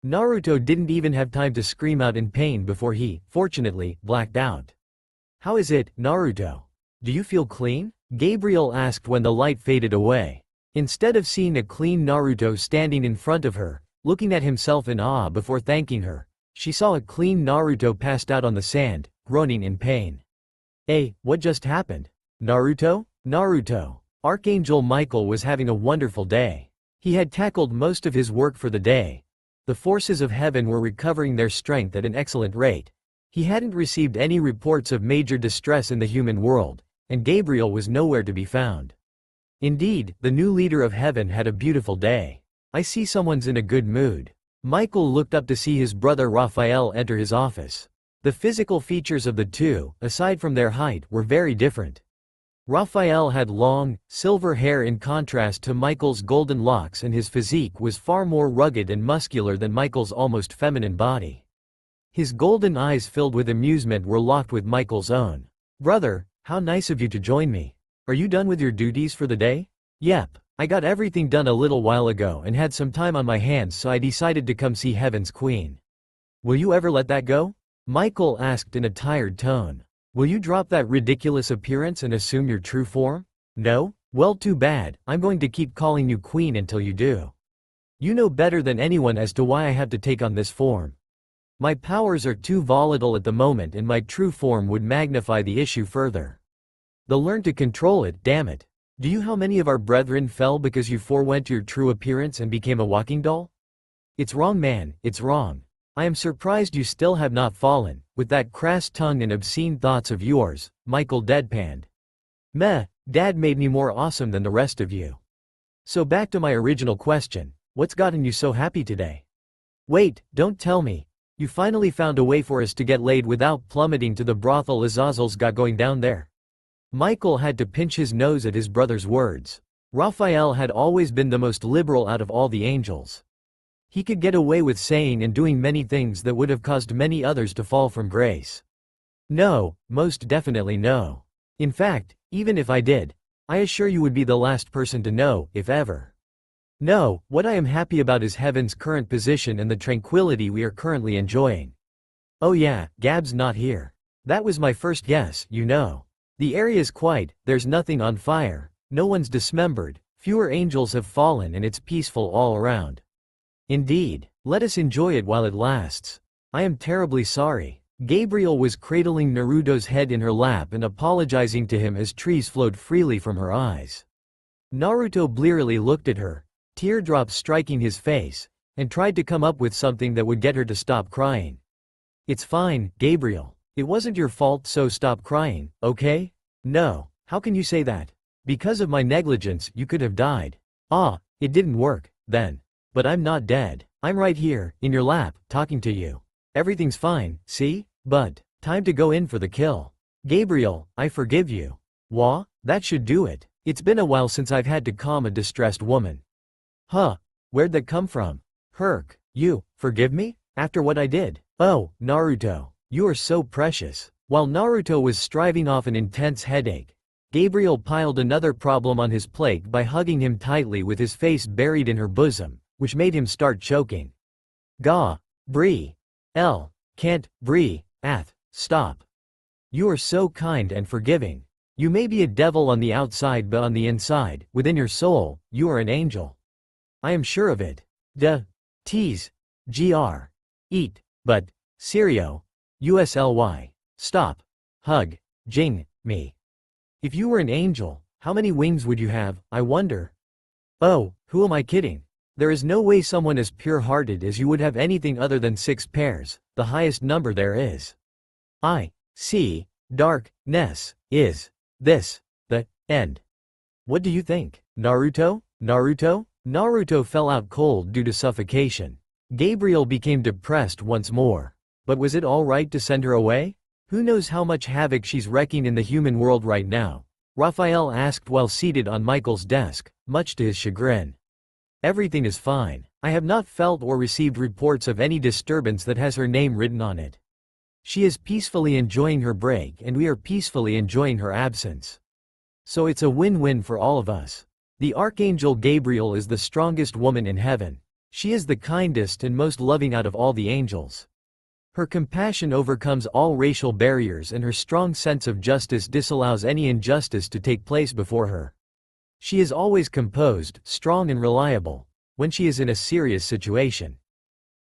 Naruto didn't even have time to scream out in pain before he, fortunately, blacked out. How is it, Naruto? Do you feel clean? Gabriel asked when the light faded away. Instead of seeing a clean Naruto standing in front of her, looking at himself in awe before thanking her, she saw a clean Naruto passed out on the sand, groaning in pain. Hey, what just happened? Naruto? Naruto. Archangel Michael was having a wonderful day. He had tackled most of his work for the day. The forces of heaven were recovering their strength at an excellent rate. He hadn't received any reports of major distress in the human world, and Gabriel was nowhere to be found. Indeed, the new leader of heaven had a beautiful day. I see someone's in a good mood. Michael looked up to see his brother Raphael enter his office. The physical features of the two, aside from their height, were very different. Raphael had long, silver hair in contrast to Michael's golden locks, and his physique was far more rugged and muscular than Michael's almost feminine body. His golden eyes filled with amusement were locked with Michael's own. Brother, how nice of you to join me. Are you done with your duties for the day? Yep, I got everything done a little while ago and had some time on my hands, so I decided to come see Heaven's Queen. Will you ever let that go? Michael asked in a tired tone. Will you drop that ridiculous appearance and assume your true form? No? Well, too bad. I'm going to keep calling you Queen until you do. You know better than anyone as to why I have to take on this form. My powers are too volatile at the moment, and my true form would magnify the issue further. They'll learn to control it, damn it. Do you know how many of our brethren fell because you forewent your true appearance and became a walking doll? It's wrong, man, it's wrong. I am surprised you still have not fallen, with that crass tongue and obscene thoughts of yours, Michael deadpanned. Meh, Dad made me more awesome than the rest of you. So back to my original question, what's gotten you so happy today? Wait, don't tell me. You finally found a way for us to get laid without plummeting to the brothel Azazel's got going down there. Michael had to pinch his nose at his brother's words. Raphael had always been the most liberal out of all the angels. He could get away with saying and doing many things that would have caused many others to fall from grace. No, most definitely no. In fact, even if I did, I assure you would be the last person to know, if ever. No, what I am happy about is Heaven's current position and the tranquility we are currently enjoying. Oh yeah, Gab's not here. That was my first guess, you know. The area's quiet, there's nothing on fire, no one's dismembered, fewer angels have fallen, and it's peaceful all around. Indeed, let us enjoy it while it lasts. I am terribly sorry. Gabriel was cradling Naruto's head in her lap and apologizing to him as tears flowed freely from her eyes. Naruto blearily looked at her, teardrops striking his face, and tried to come up with something that would get her to stop crying. It's fine, Gabriel. It wasn't your fault, so stop crying, okay? No, how can you say that? Because of my negligence, you could have died. Ah, it didn't work, then. But I'm not dead. I'm right here, in your lap, talking to you. Everything's fine, see? But, time to go in for the kill. Gabriel, I forgive you. Wah? That should do it. It's been a while since I've had to calm a distressed woman. Huh? Where'd that come from? Herc, you, forgive me? After what I did? Oh, Naruto. You are so precious. While Naruto was striving off an intense headache, Gabriel piled another problem on his plate by hugging him tightly with his face buried in her bosom, which made him start choking. Gah, Bree. Can't, Bree, stop. You are so kind and forgiving. You may be a devil on the outside, but on the inside, within your soul, you are an angel. I am sure of it. Tease. Eat. But. Serio. USLY. Stop. Hug. Jing. Me. If you were an angel, how many wings would you have, I wonder? Oh, who am I kidding? There is no way someone as pure-hearted as you would have anything other than 6 pairs, the highest number there is. I see. Darkness. Is this the end? What do you think, Naruto? Naruto fell out cold due to suffocation. Gabriel became depressed once more. But was it all right to send her away? Who knows how much havoc she's wreaking in the human world right now? Raphael asked while seated on Michael's desk, much to his chagrin. Everything is fine. I have not felt or received reports of any disturbance that has her name written on it. She is peacefully enjoying her break, and we are peacefully enjoying her absence. So it's a win-win for all of us. The Archangel Gabriel is the strongest woman in heaven. She is the kindest and most loving out of all the angels. Her compassion overcomes all racial barriers and her strong sense of justice disallows any injustice to take place before her. She is always composed, strong and reliable when she is in a serious situation.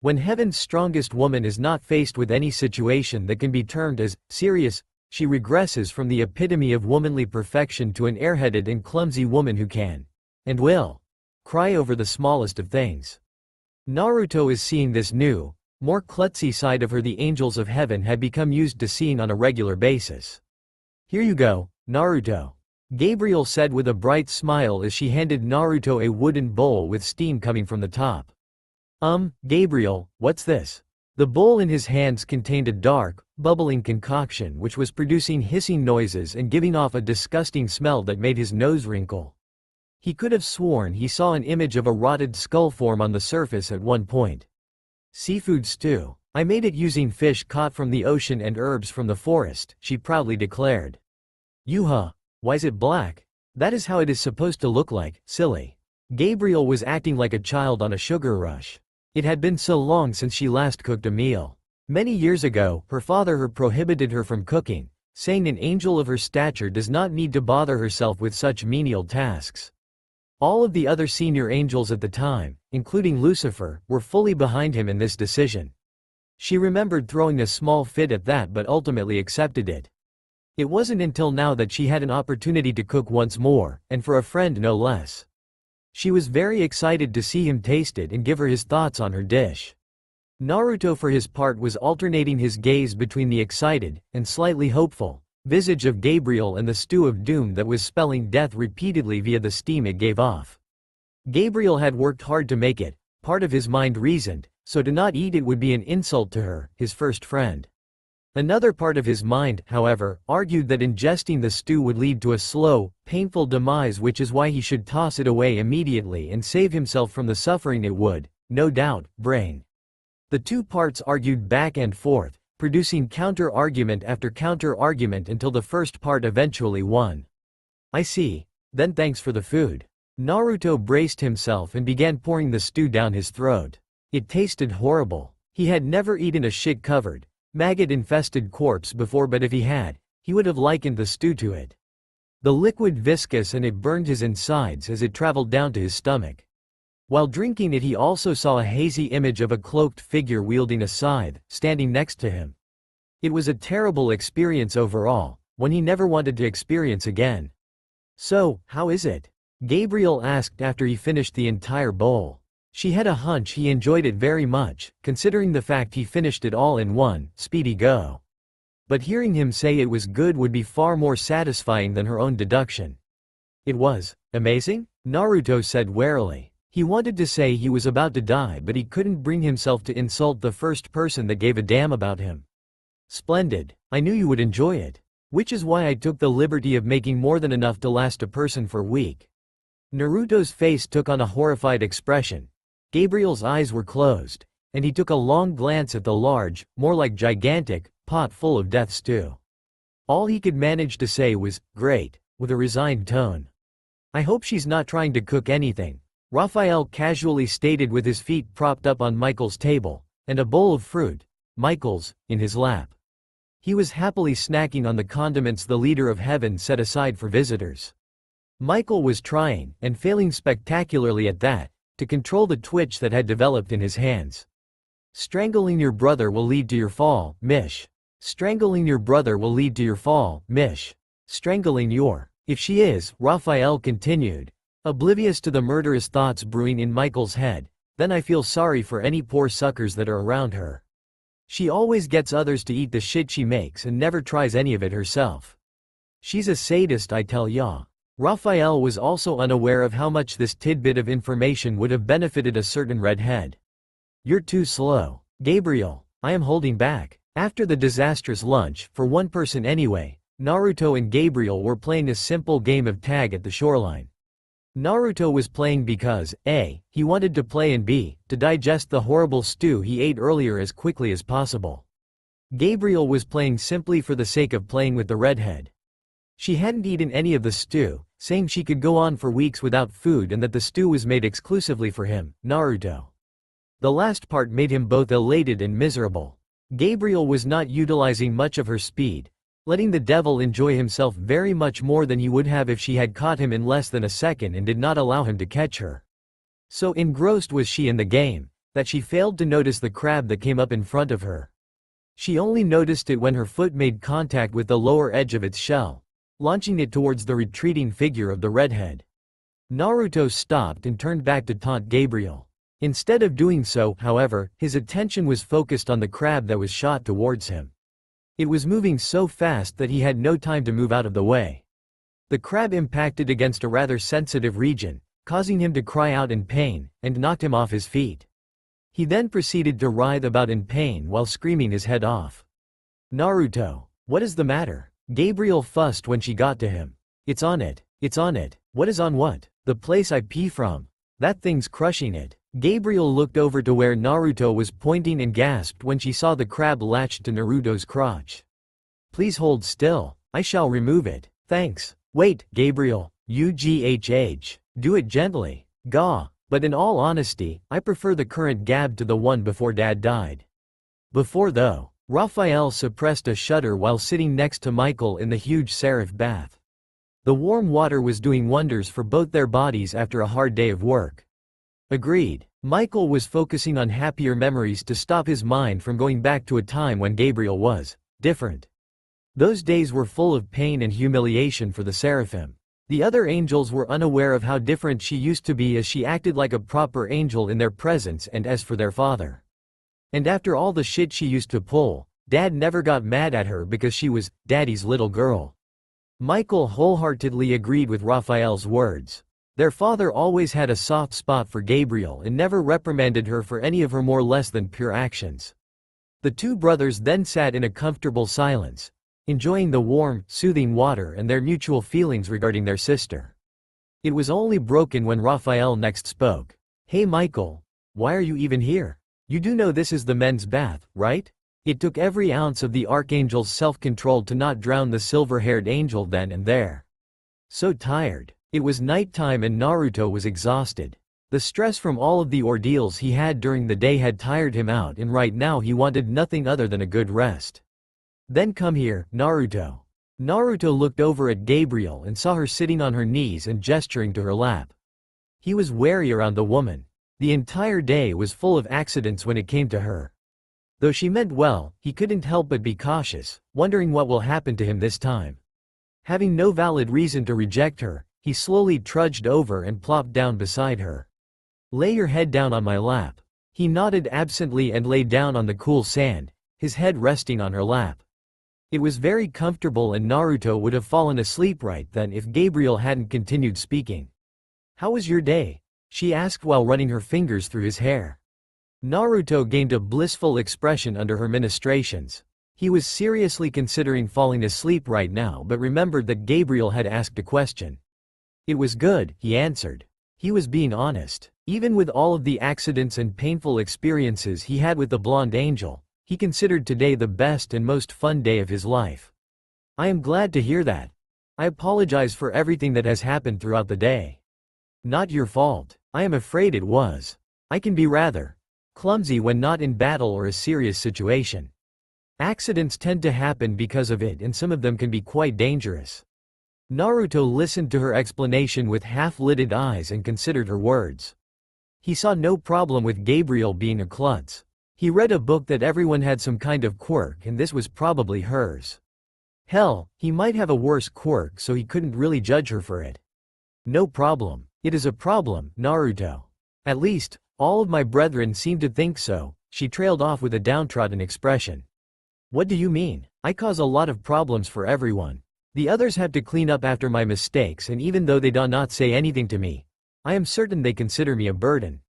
When heaven's strongest woman is not faced with any situation that can be termed as serious, she regresses from the epitome of womanly perfection to an airheaded and clumsy woman who can, and will, cry over the smallest of things. Naruto is seeing this new, more klutzy side of her the angels of heaven had become used to seeing on a regular basis. "Here you go, Naruto," Gabriel said with a bright smile as she handed Naruto a wooden bowl with steam coming from the top. Gabriel, what's this?" The bowl in his hands contained a dark, bubbling concoction which was producing hissing noises and giving off a disgusting smell that made his nose wrinkle. He could have sworn he saw an image of a rotted skull form on the surface at one point. "Seafood stew. I made it using fish caught from the ocean and herbs from the forest," she proudly declared. "Yuha, why's it black? That is how it is supposed to look like, silly." Gabriel was acting like a child on a sugar rush. It had been so long since she last cooked a meal. Many years ago, her father prohibited her from cooking, saying an angel of her stature does not need to bother herself with such menial tasks. All of the other senior angels at the time, including Lucifer, were fully behind him in this decision. She remembered throwing a small fit at that but ultimately accepted it. It wasn't until now that she had an opportunity to cook once more, and for a friend no less. She was very excited to see him taste it and give her his thoughts on her dish. Naruto for his part was alternating his gaze between the excited, and slightly hopeful, visage of Gabriel and the stew of doom that was spelling death repeatedly via the steam it gave off. Gabriel had worked hard to make it, part of his mind reasoned, so to not eat it would be an insult to her, his first friend. Another part of his mind, however, argued that ingesting the stew would lead to a slow, painful demise, which is why he should toss it away immediately and save himself from the suffering it would, no doubt, bring. The two parts argued back and forth, producing counter-argument after counter-argument until the first part eventually won. "I see. Then thanks for the food." Naruto braced himself and began pouring the stew down his throat. It tasted horrible. He had never eaten a shit-covered, maggot-infested corpse before, but if he had, he would have likened the stew to it. The liquid viscous and it burned his insides as it traveled down to his stomach. While drinking it he also saw a hazy image of a cloaked figure wielding a scythe, standing next to him. It was a terrible experience overall, one he never wanted to experience again. "So, how is it?" Gabriel asked after he finished the entire bowl. She had a hunch he enjoyed it very much, considering the fact he finished it all in one speedy go. But hearing him say it was good would be far more satisfying than her own deduction. "It was amazing?" Naruto said warily. He wanted to say he was about to die, but he couldn't bring himself to insult the first person that gave a damn about him. "Splendid. I knew you would enjoy it. Which is why I took the liberty of making more than enough to last a person for a week." Naruto's face took on a horrified expression. Gabriel's eyes were closed, and he took a long glance at the large, more like gigantic, pot full of death stew. All he could manage to say was, "Great," with a resigned tone. "I hope she's not trying to cook anything," Raphael casually stated with his feet propped up on Michael's table, and a bowl of fruit, Michael's, in his lap. He was happily snacking on the condiments the leader of heaven set aside for visitors. Michael was trying, and failing spectacularly at that, to control the twitch that had developed in his hands. "Strangling your brother will lead to your fall, Mish. Strangling your brother will lead to your fall, Mish. Strangling your..." "If she is," Raphael continued, oblivious to the murderous thoughts brewing in Michael's head, "then I feel sorry for any poor suckers that are around her. She always gets others to eat the shit she makes and never tries any of it herself. She's a sadist, I tell ya." Raphael was also unaware of how much this tidbit of information would have benefited a certain redhead. "You're too slow, Gabriel. I am holding back." After the disastrous lunch, for one person anyway, Naruto and Gabriel were playing a simple game of tag at the shoreline. Naruto was playing because, A, he wanted to play, and B, to digest the horrible stew he ate earlier as quickly as possible. Gabriel was playing simply for the sake of playing with the redhead. She hadn't eaten any of the stew, saying she could go on for weeks without food and that the stew was made exclusively for him, Naruto. The last part made him both elated and miserable. Gabriel was not utilizing much of her speed, letting the devil enjoy himself very much more than he would have if she had caught him in less than a second and did not allow him to catch her. So engrossed was she in the game, that she failed to notice the crab that came up in front of her. She only noticed it when her foot made contact with the lower edge of its shell, launching it towards the retreating figure of the redhead. Naruto stopped and turned back to taunt Gabriel. Instead of doing so, however, his attention was focused on the crab that was shot towards him. It was moving so fast that he had no time to move out of the way. The crab impacted against a rather sensitive region, causing him to cry out in pain, and knocked him off his feet. He then proceeded to writhe about in pain while screaming his head off. "Naruto, what is the matter?" Gabriel fussed when she got to him. "It's on it. It's on it." "What is on what?" "The place I pee from. That thing's crushing it." Gabriel looked over to where Naruto was pointing and gasped when she saw the crab latched to Naruto's crotch. "Please hold still. I shall remove it." "Thanks." "Wait, Gabriel. UGHH. Do it gently." "Gah. But in all honesty, I prefer the current gab to the one before Dad died." Before though, Raphael suppressed a shudder while sitting next to Michael in the huge seraph bath. The warm water was doing wonders for both their bodies after a hard day of work. Agreed. Michael was focusing on happier memories to stop his mind from going back to a time when Gabriel was different. Those days were full of pain and humiliation for the seraphim. The other angels were unaware of how different she used to be as she acted like a proper angel in their presence, and as for their father. And after all the shit she used to pull, Dad never got mad at her because she was Daddy's little girl. Michael wholeheartedly agreed with Raphael's words. Their father always had a soft spot for Gabriel and never reprimanded her for any of her more less than pure actions. The two brothers then sat in a comfortable silence, enjoying the warm, soothing water and their mutual feelings regarding their sister. It was only broken when Raphael next spoke. "Hey Michael, why are you even here? You do know this is the men's bath, right?" It took every ounce of the archangel's self-control to not drown the silver-haired angel then and there. So tired. It was nighttime and Naruto was exhausted. The stress from all of the ordeals he had during the day had tired him out, and right now he wanted nothing other than a good rest. "Then come here, Naruto." Naruto looked over at Gabriel and saw her sitting on her knees and gesturing to her lap. He was wary around the woman. The entire day was full of accidents when it came to her. Though she meant well, he couldn't help but be cautious, wondering what will happen to him this time. Having no valid reason to reject her, he slowly trudged over and plopped down beside her. "Lay your head down on my lap." He nodded absently and lay down on the cool sand, his head resting on her lap. It was very comfortable and Naruto would have fallen asleep right then if Gabriel hadn't continued speaking. "How was your day?" she asked while running her fingers through his hair. Naruto gained a blissful expression under her ministrations. He was seriously considering falling asleep right now but remembered that Gabriel had asked a question. "It was good," he answered. He was being honest. Even with all of the accidents and painful experiences he had with the blonde angel, he considered today the best and most fun day of his life. "I am glad to hear that. I apologize for everything that has happened throughout the day." "Not your fault. I am afraid it was. I can be rather clumsy when not in battle or a serious situation. Accidents tend to happen because of it, and some of them can be quite dangerous." Naruto listened to her explanation with half-lidded eyes and considered her words. He saw no problem with Gabriel being a klutz. He read a book that everyone had some kind of quirk, and this was probably hers. Hell, he might have a worse quirk, so he couldn't really judge her for it. "No problem. It is a problem, Naruto. At least, all of my brethren seem to think so," she trailed off with a downtrodden expression. "What do you mean? I cause a lot of problems for everyone. The others have to clean up after my mistakes, and even though they do not say anything to me, I am certain they consider me a burden.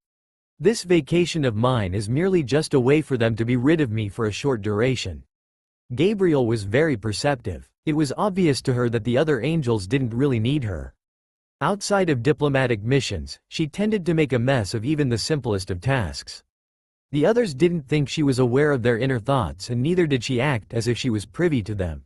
This vacation of mine is merely just a way for them to be rid of me for a short duration." Gabriel was very perceptive. It was obvious to her that the other angels didn't really need her. Outside of diplomatic missions, she tended to make a mess of even the simplest of tasks. The others didn't think she was aware of their inner thoughts, and neither did she act as if she was privy to them.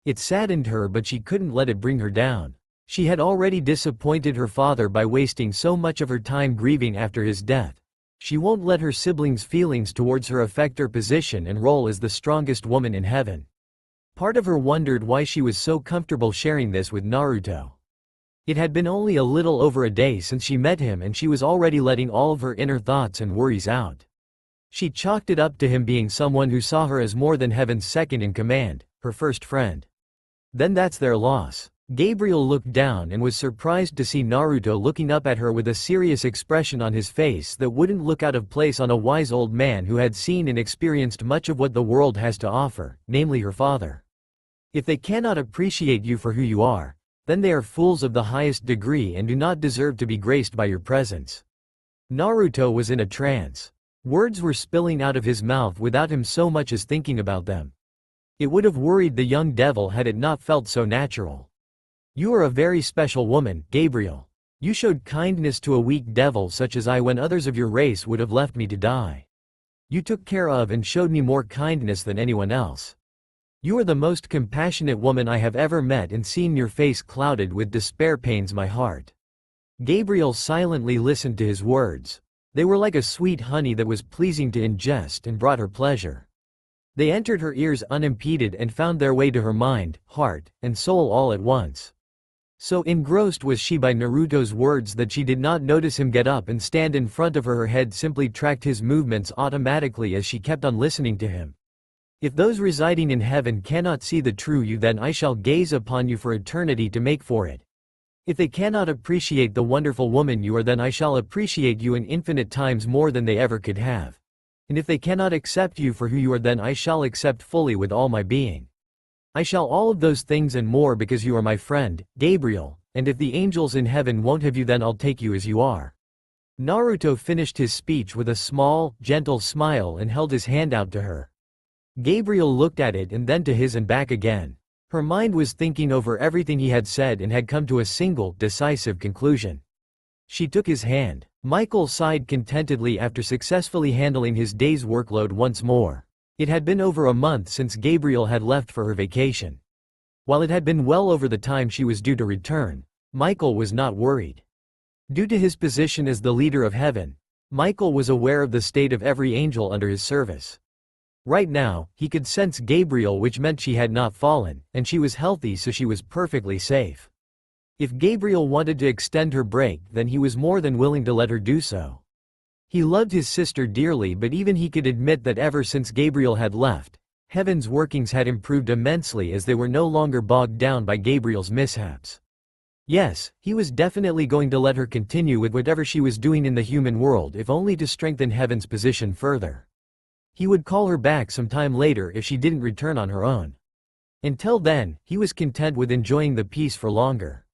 It saddened her, but she couldn't let it bring her down. She had already disappointed her father by wasting so much of her time grieving after his death, She won't let her siblings' feelings towards her affect her position and role as the strongest woman in heaven. Part of her wondered why she was so comfortable sharing this with Naruto. It had been only a little over a day since she met him and she was already letting all of her inner thoughts and worries out. She chalked it up to him being someone who saw her as more than heaven's second in command, her first friend. Then that's their loss. Gabriel looked down and was surprised to see Naruto looking up at her with a serious expression on his face that wouldn't look out of place on a wise old man who had seen and experienced much of what the world has to offer, namely her father. If they cannot appreciate you for who you are, then they are fools of the highest degree and do not deserve to be graced by your presence. Naruto was in a trance. Words were spilling out of his mouth without him so much as thinking about them. It would have worried the young devil had it not felt so natural. You are a very special woman, Gabriel. You showed kindness to a weak devil such as I when others of your race would have left me to die. You took care of and showed me more kindness than anyone else. You are the most compassionate woman I have ever met, and seeing your face clouded with despair pains my heart. Gabriel silently listened to his words. They were like a sweet honey that was pleasing to ingest and brought her pleasure. They entered her ears unimpeded and found their way to her mind, heart, and soul all at once. So engrossed was she by Naruto's words that she did not notice him get up and stand in front of her. Her head simply tracked his movements automatically as she kept on listening to him. If those residing in heaven cannot see the true you, then I shall gaze upon you for eternity to make for it. If they cannot appreciate the wonderful woman you are, then I shall appreciate you in infinite times more than they ever could have. And if they cannot accept you for who you are, then I shall accept fully with all my being. I shall all of those things and more because you are my friend, Gabriel, and if the angels in heaven won't have you, then I'll take you as you are. Naruto finished his speech with a small, gentle smile and held his hand out to her. Gabriel looked at it and then to his and back again. Her mind was thinking over everything he had said and had come to a single, decisive conclusion. She took his hand. Michael sighed contentedly after successfully handling his day's workload once more. It had been over a month since Gabriel had left for her vacation. While it had been well over the time she was due to return, Michael was not worried. Due to his position as the leader of heaven, Michael was aware of the state of every angel under his service. Right now, he could sense Gabriel, which meant she had not fallen, and she was healthy, so she was perfectly safe. If Gabriel wanted to extend her break, then he was more than willing to let her do so. He loved his sister dearly, but even he could admit that ever since Gabriel had left, heaven's workings had improved immensely as they were no longer bogged down by Gabriel's mishaps. Yes, he was definitely going to let her continue with whatever she was doing in the human world, if only to strengthen heaven's position further. He would call her back sometime later if she didn't return on her own. Until then, he was content with enjoying the peace for longer.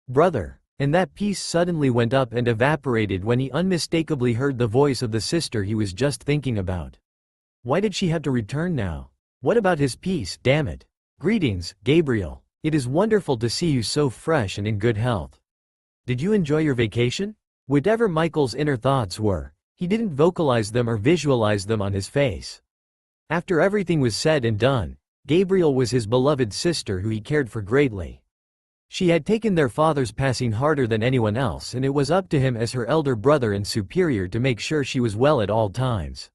Brother. And that peace suddenly went up and evaporated when he unmistakably heard the voice of the sister he was just thinking about. Why did she have to return now? What about his peace, damn it? Greetings, Gabriel. It is wonderful to see you so fresh and in good health. Did you enjoy your vacation? Whatever Michael's inner thoughts were, he didn't vocalize them or visualize them on his face. After everything was said and done, Gabriel was his beloved sister who he cared for greatly. She had taken their father's passing harder than anyone else, and it was up to him as her elder brother and superior to make sure she was well at all times.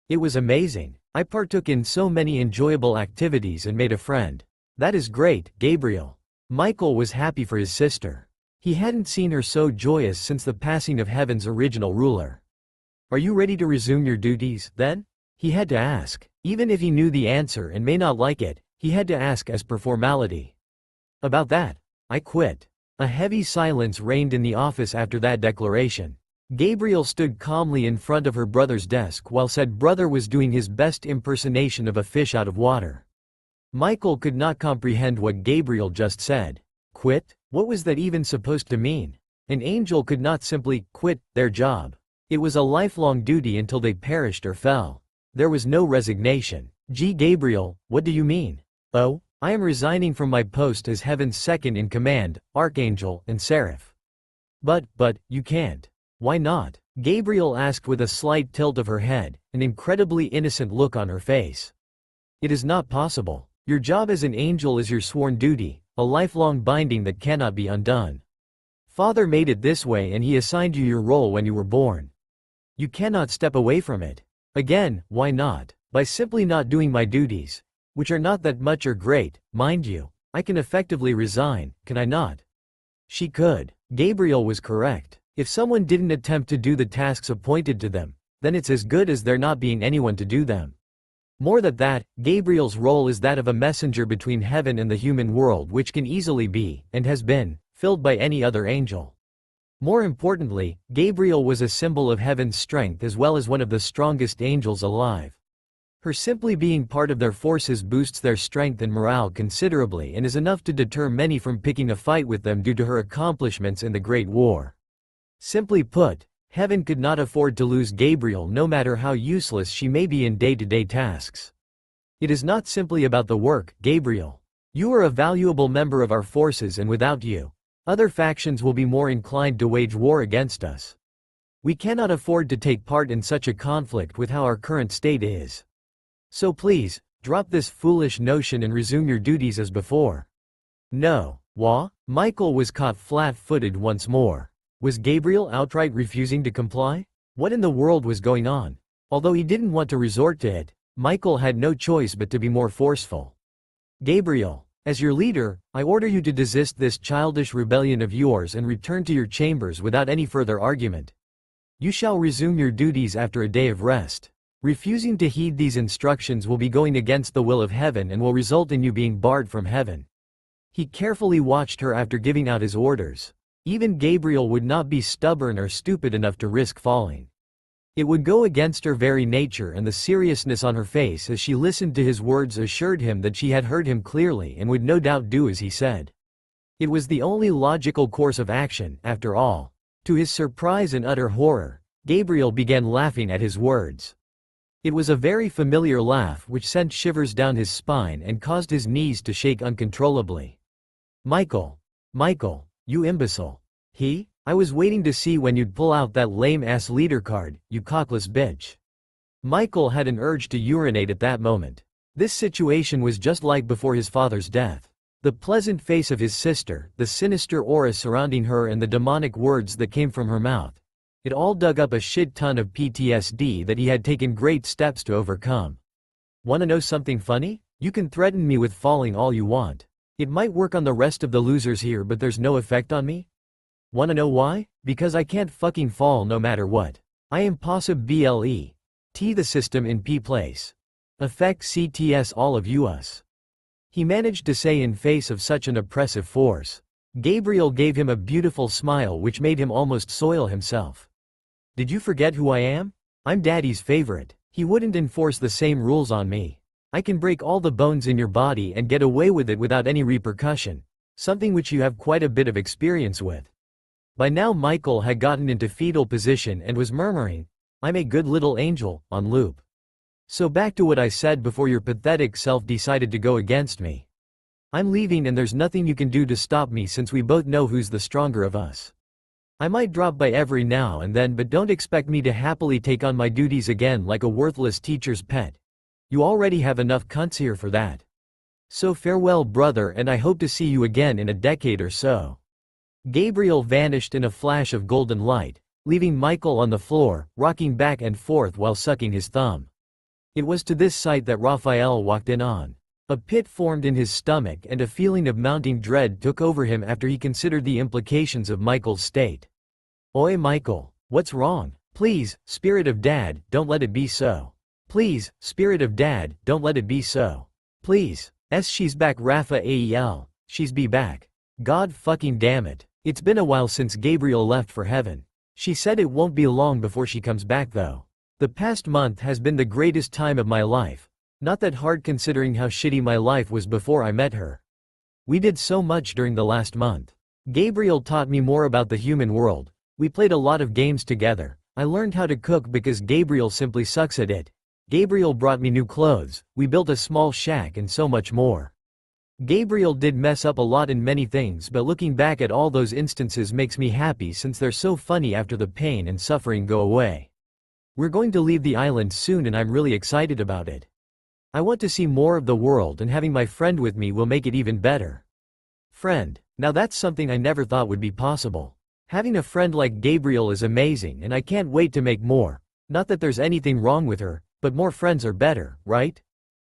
It was amazing. I partook in so many enjoyable activities and made a friend. That is great, Gabriel. Michael was happy for his sister. He hadn't seen her so joyous since the passing of heaven's original ruler. Are you ready to resume your duties, then? He had to ask. Even if he knew the answer and may not like it, he had to ask as per formality. About that, I quit. A heavy silence reigned in the office after that declaration. Gabriel stood calmly in front of her brother's desk while said brother was doing his best impersonation of a fish out of water. Michael could not comprehend what Gabriel just said. Quit? What was that even supposed to mean? An angel could not simply quit their job. It was a lifelong duty until they perished or fell. There was no resignation. Gee, Gabriel, what do you mean? Oh? I am resigning from my post as heaven's second in command, archangel, and seraph. But, you can't. Why not? Gabriel asked with a slight tilt of her head, an incredibly innocent look on her face. It is not possible. Your job as an angel is your sworn duty, a lifelong binding that cannot be undone. Father made it this way and he assigned you your role when you were born. You cannot step away from it. Again, why not? By simply not doing my duties, which are not that much or great, mind you, I can effectively resign, can I not? She could. Gabriel was correct. If someone didn't attempt to do the tasks appointed to them, then it's as good as there not being anyone to do them. More than that, Gabriel's role is that of a messenger between heaven and the human world, which can easily be, and has been, filled by any other angel. More importantly, Gabriel was a symbol of heaven's strength as well as one of the strongest angels alive. Her simply being part of their forces boosts their strength and morale considerably and is enough to deter many from picking a fight with them due to her accomplishments in the Great War. Simply put, heaven could not afford to lose Gabriel no matter how useless she may be in day-to-day tasks. It is not simply about the work, Gabriel. You are a valuable member of our forces, and without you, other factions will be more inclined to wage war against us. We cannot afford to take part in such a conflict with how our current state is. So please, drop this foolish notion and resume your duties as before. No. Michael was caught flat-footed once more. Was Gabriel outright refusing to comply? What in the world was going on? Although he didn't want to resort to it, Michael had no choice but to be more forceful. Gabriel, as your leader, I order you to desist this childish rebellion of yours and return to your chambers without any further argument. You shall resume your duties after a day of rest. Refusing to heed these instructions will be going against the will of heaven and will result in you being barred from heaven. He carefully watched her after giving out his orders. Even Gabriel would not be stubborn or stupid enough to risk falling. It would go against her very nature, and the seriousness on her face as she listened to his words assured him that she had heard him clearly and would no doubt do as he said. It was the only logical course of action, after all. To his surprise and utter horror, Gabriel began laughing at his words. It was a very familiar laugh which sent shivers down his spine and caused his knees to shake uncontrollably. Michael, you imbecile. I was waiting to see when you'd pull out that lame-ass leader card, you cockless bitch. Michael had an urge to urinate at that moment. This situation was just like before his father's death. The pleasant face of his sister, the sinister aura surrounding her, and the demonic words that came from her mouth. It all dug up a shit ton of PTSD that he had taken great steps to overcome. Wanna know something funny? You can threaten me with falling all you want. It might work on the rest of the losers here, but there's no effect on me? Wanna know why? Because I can't fucking fall no matter what. I am possible T the system in P place. Effect CTS all of you us. He managed to say in face of such an oppressive force. Gabriel gave him a beautiful smile which made him almost soil himself. Did you forget who I am? I'm Daddy's favorite. He wouldn't enforce the same rules on me. I can break all the bones in your body and get away with it without any repercussion. Something which you have quite a bit of experience with. By now Michael had gotten into fetal position and was murmuring, I'm a good little angel, on loop. So back to what I said before your pathetic self decided to go against me. I'm leaving and there's nothing you can do to stop me since we both know who's the stronger of us. I might drop by every now and then, but don't expect me to happily take on my duties again like a worthless teacher's pet. You already have enough cunts here for that. So farewell, brother, and I hope to see you again in a decade or so. Gabriel vanished in a flash of golden light, leaving Michael on the floor, rocking back and forth while sucking his thumb. It was to this sight that Raphael walked in on. A pit formed in his stomach and a feeling of mounting dread took over him after he considered the implications of Michael's state. Oi Michael, what's wrong? Please, spirit of dad, don't let it be so. Please, spirit of dad, don't let it be so. Please. She's back, Raphael. She's be back. God fucking damn it. It's been a while since Gabriel left for heaven. She said it won't be long before she comes back though. The past month has been the greatest time of my life. Not that hard considering how shitty my life was before I met her. We did so much during the last month. Gabriel taught me more about the human world. We played a lot of games together. I learned how to cook because Gabriel simply sucks at it. Gabriel brought me new clothes. We built a small shack and so much more. Gabriel did mess up a lot in many things, but looking back at all those instances makes me happy since they're so funny after the pain and suffering go away. We're going to leave the island soon and I'm really excited about it. I want to see more of the world and having my friend with me will make it even better. Friend. Now that's something I never thought would be possible. Having a friend like Gabriel is amazing and I can't wait to make more. Not that there's anything wrong with her, but more friends are better, right?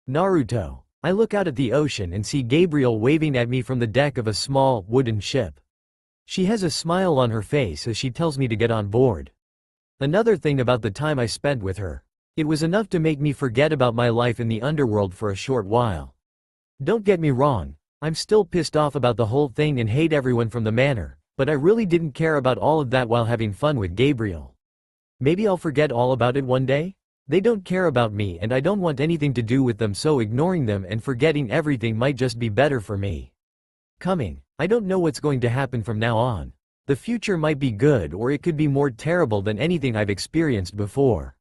Naruto. I look out at the ocean and see Gabriel waving at me from the deck of a small, wooden ship. She has a smile on her face as she tells me to get on board. Another thing about the time I spent with her. It was enough to make me forget about my life in the underworld for a short while. Don't get me wrong, I'm still pissed off about the whole thing and hate everyone from the manor, but I really didn't care about all of that while having fun with Gabriel. Maybe I'll forget all about it one day? They don't care about me and I don't want anything to do with them, so ignoring them and forgetting everything might just be better for me. I don't know what's going to happen from now on. The future might be good or it could be more terrible than anything I've experienced before.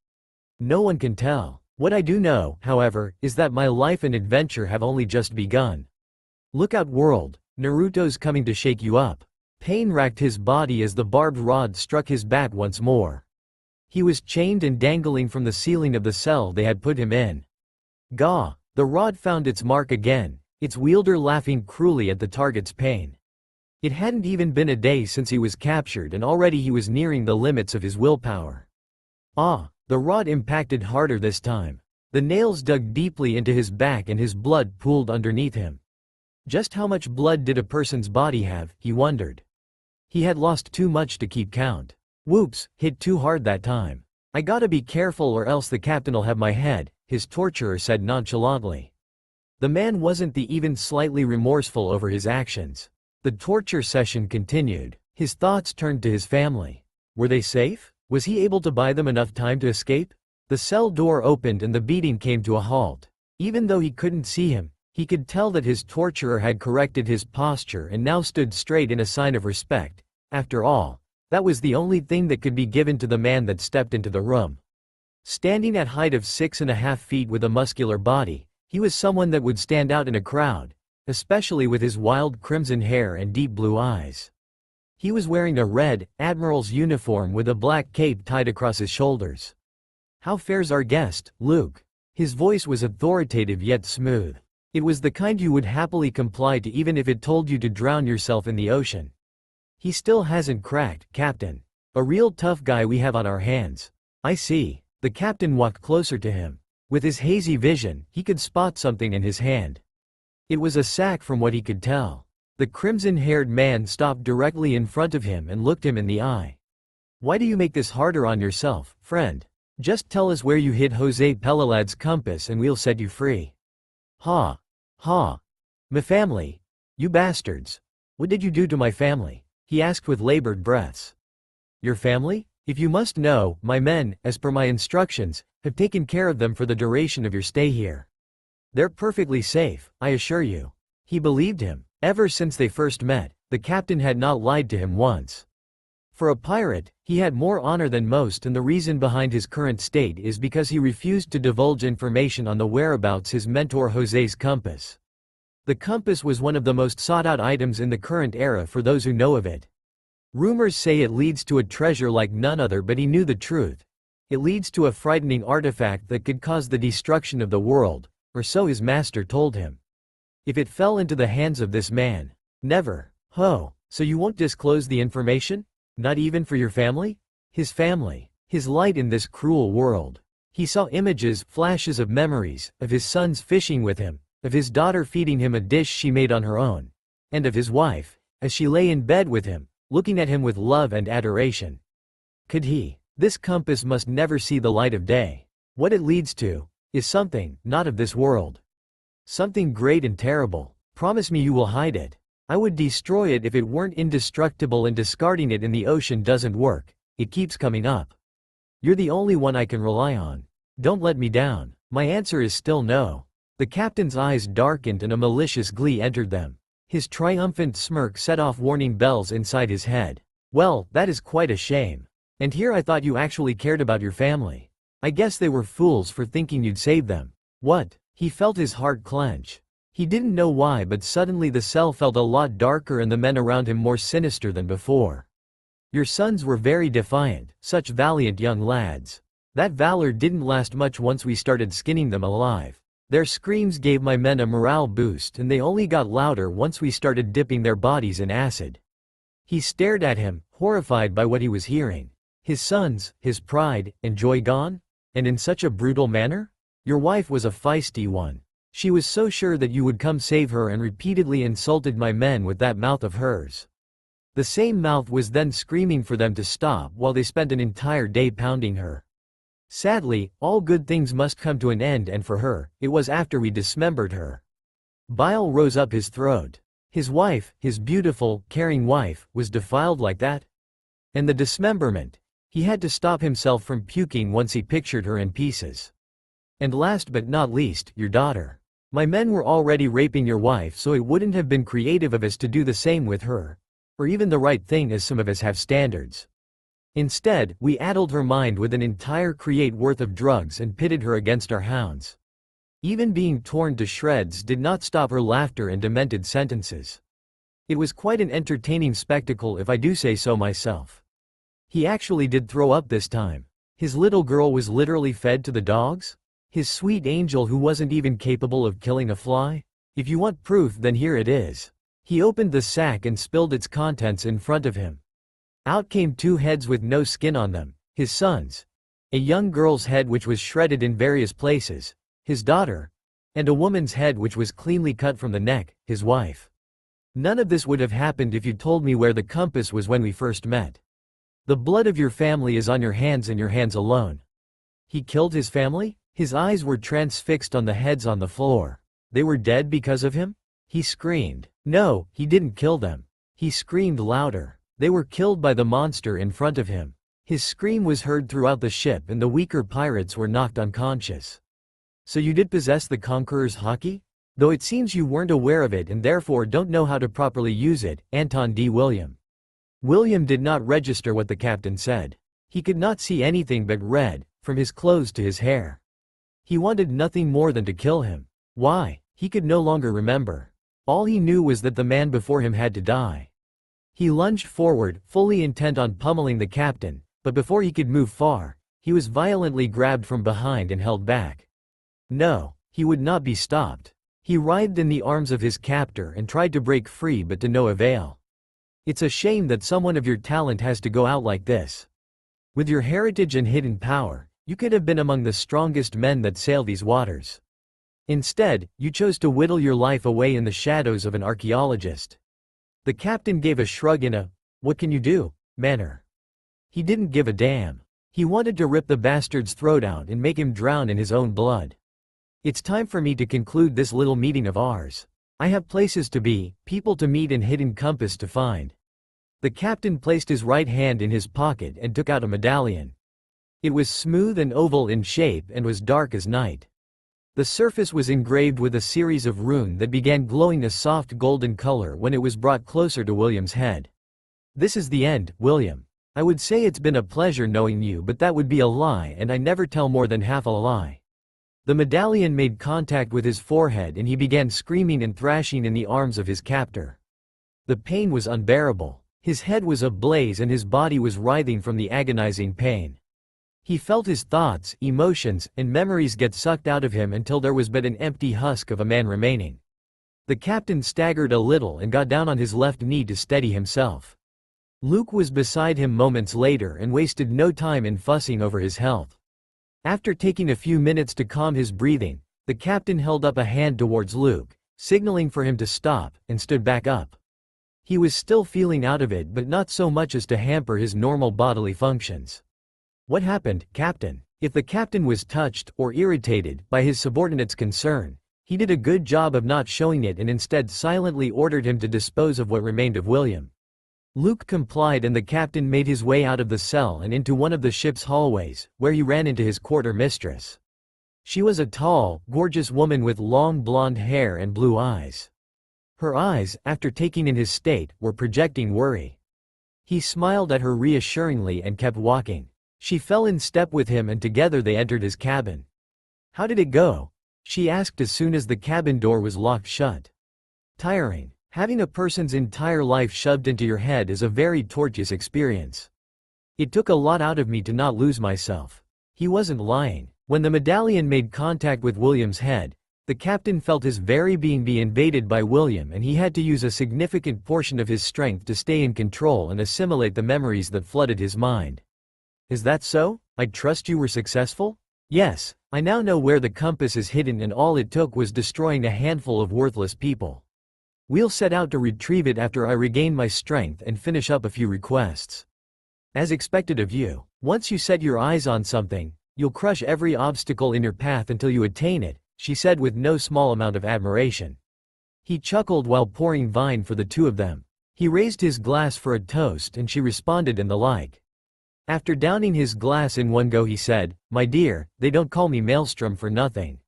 No one can tell. What I do know, however, is that my life and adventure have only just begun. Look out world, Naruto's coming to shake you up. Pain racked his body as the barbed rod struck his back once more. He was chained and dangling from the ceiling of the cell they had put him in. Gah! The rod found its mark again, its wielder laughing cruelly at the target's pain. It hadn't even been a day since he was captured and already he was nearing the limits of his willpower. The rod impacted harder this time. The nails dug deeply into his back and his blood pooled underneath him. Just how much blood did a person's body have, he wondered. He had lost too much to keep count. Whoops, hit too hard that time. I gotta be careful or else the captain'll have my head, his torturer said nonchalantly. The man wasn't even slightly remorseful over his actions. The torture session continued. His thoughts turned to his family. Were they safe? Was he able to buy them enough time to escape? The cell door opened and the beating came to a halt. Even though he couldn't see him, he could tell that his torturer had corrected his posture and now stood straight in a sign of respect. After all, that was the only thing that could be given to the man that stepped into the room. Standing at height of 6.5 feet with a muscular body, he was someone that would stand out in a crowd, especially with his wild crimson hair and deep blue eyes. He was wearing a red, admiral's uniform with a black cape tied across his shoulders. How fares our guest, Luke? His voice was authoritative yet smooth. It was the kind you would happily comply to even if it told you to drown yourself in the ocean. He still hasn't cracked, Captain. A real tough guy we have on our hands. I see. The captain walked closer to him. With his hazy vision, he could spot something in his hand. It was a sack from what he could tell. The crimson-haired man stopped directly in front of him and looked him in the eye. Why do you make this harder on yourself, friend? Just tell us where you hid Jose Pelalad's compass and we'll set you free. Ha! My family. You bastards. What did you do to my family? He asked with labored breaths. Your family? If you must know, my men, as per my instructions, have taken care of them for the duration of your stay here. They're perfectly safe, I assure you. He believed him. Ever since they first met, the captain had not lied to him once. For a pirate, he had more honor than most, and the reason behind his current state is because he refused to divulge information on the whereabouts his mentor Jose's compass. The compass was one of the most sought-out items in the current era for those who know of it. Rumors say it leads to a treasure like none other, but he knew the truth. It leads to a frightening artifact that could cause the destruction of the world, or so his master told him. If it fell into the hands of this man, never. So you won't disclose the information? Not even for your family? His family. His light in this cruel world. He saw images, flashes of memories, of his sons fishing with him, of his daughter feeding him a dish she made on her own, and of his wife, as she lay in bed with him, looking at him with love and adoration. Could he? This compass must never see the light of day. What it leads to is something not of this world. Something great and terrible. Promise me you will hide it. I would destroy it if it weren't indestructible, and discarding it in the ocean doesn't work. It keeps coming up. You're the only one I can rely on. Don't let me down. My answer is still no. The captain's eyes darkened and a malicious glee entered them. His triumphant smirk set off warning bells inside his head. Well, that is quite a shame. And here I thought you actually cared about your family. I guess they were fools for thinking you'd save them. What? He felt his heart clench. He didn't know why, but suddenly the cell felt a lot darker and the men around him more sinister than before. Your sons were very defiant, such valiant young lads. That valor didn't last much once we started skinning them alive. Their screams gave my men a morale boost, and they only got louder once we started dipping their bodies in acid. He stared at him, horrified by what he was hearing. His sons, his pride, and joy gone? And in such a brutal manner? Your wife was a feisty one. She was so sure that you would come save her and repeatedly insulted my men with that mouth of hers. The same mouth was then screaming for them to stop while they spent an entire day pounding her. Sadly, all good things must come to an end, and for her, it was after we dismembered her. Bile rose up his throat. His wife, his beautiful, caring wife, was defiled like that? And the dismemberment. He had to stop himself from puking once he pictured her in pieces. And last but not least, your daughter. My men were already raping your wife, so it wouldn't have been creative of us to do the same with her. Or even the right thing, as some of us have standards. Instead, we addled her mind with an entire crate worth of drugs and pitted her against our hounds. Even being torn to shreds did not stop her laughter and demented sentences. It was quite an entertaining spectacle, if I do say so myself. He actually did throw up this time. His little girl was literally fed to the dogs? His sweet angel who wasn't even capable of killing a fly? If you want proof, then here it is. He opened the sack and spilled its contents in front of him. Out came 2 heads with no skin on them, his sons. A young girl's head which was shredded in various places, his daughter, and a woman's head which was cleanly cut from the neck, his wife. None of this would have happened if you told me where the compass was when we first met. The blood of your family is on your hands and your hands alone. He killed his family? His eyes were transfixed on the heads on the floor. They were dead because of him? He screamed. No, he didn't kill them. He screamed louder. They were killed by the monster in front of him. His scream was heard throughout the ship and the weaker pirates were knocked unconscious. So you did possess the Conqueror's hockey? Though it seems you weren't aware of it and therefore don't know how to properly use it, Anton D. William. William did not register what the captain said. He could not see anything but red, from his clothes to his hair. He wanted nothing more than to kill him. Why? He could no longer remember. All he knew was that the man before him had to die. He lunged forward, fully intent on pummeling the captain, but before he could move far, he was violently grabbed from behind and held back. No, he would not be stopped. He writhed in the arms of his captor and tried to break free, but to no avail. It's a shame that someone of your talent has to go out like this. With your heritage and hidden power, you could have been among the strongest men that sail these waters. Instead, you chose to whittle your life away in the shadows of an archaeologist. The captain gave a shrug in a, "What can you do?" manner. He didn't give a damn. He wanted to rip the bastard's throat out and make him drown in his own blood. It's time for me to conclude this little meeting of ours. I have places to be, people to meet, and hidden compass to find. The captain placed his right hand in his pocket and took out a medallion. It was smooth and oval in shape and was dark as night. The surface was engraved with a series of runes that began glowing a soft golden color when it was brought closer to William's head. This is the end, William. I would say it's been a pleasure knowing you, but that would be a lie, and I never tell more than half a lie. The medallion made contact with his forehead and he began screaming and thrashing in the arms of his captor. The pain was unbearable. His head was ablaze and his body was writhing from the agonizing pain. He felt his thoughts, emotions, and memories get sucked out of him until there was but an empty husk of a man remaining. The captain staggered a little and got down on his left knee to steady himself. Luke was beside him moments later and wasted no time in fussing over his health. After taking a few minutes to calm his breathing, the captain held up a hand towards Luke, signaling for him to stop, and stood back up. He was still feeling out of it, but not so much as to hamper his normal bodily functions. What happened, Captain? If the captain was touched, or irritated, by his subordinate's concern, he did a good job of not showing it and instead silently ordered him to dispose of what remained of William. Luke complied and the captain made his way out of the cell and into one of the ship's hallways, where he ran into his quarter mistress. She was a tall, gorgeous woman with long blonde hair and blue eyes. Her eyes, after taking in his state, were projecting worry. He smiled at her reassuringly and kept walking. She fell in step with him and together they entered his cabin. "How did it go?" she asked as soon as the cabin door was locked shut. "Tiring. Having a person's entire life shoved into your head is a very torturous experience. It took a lot out of me to not lose myself." He wasn't lying. When the medallion made contact with William's head, the captain felt his very being be invaded by William, and he had to use a significant portion of his strength to stay in control and assimilate the memories that flooded his mind. Is that so? I trust you were successful? Yes, I now know where the compass is hidden and all it took was destroying a handful of worthless people. We'll set out to retrieve it after I regain my strength and finish up a few requests. As expected of you, once you set your eyes on something, you'll crush every obstacle in your path until you attain it, she said with no small amount of admiration. He chuckled while pouring wine for the two of them. He raised his glass for a toast and she responded in the like. After downing his glass in one go he said, "My dear, they don't call me Maelstrom for nothing."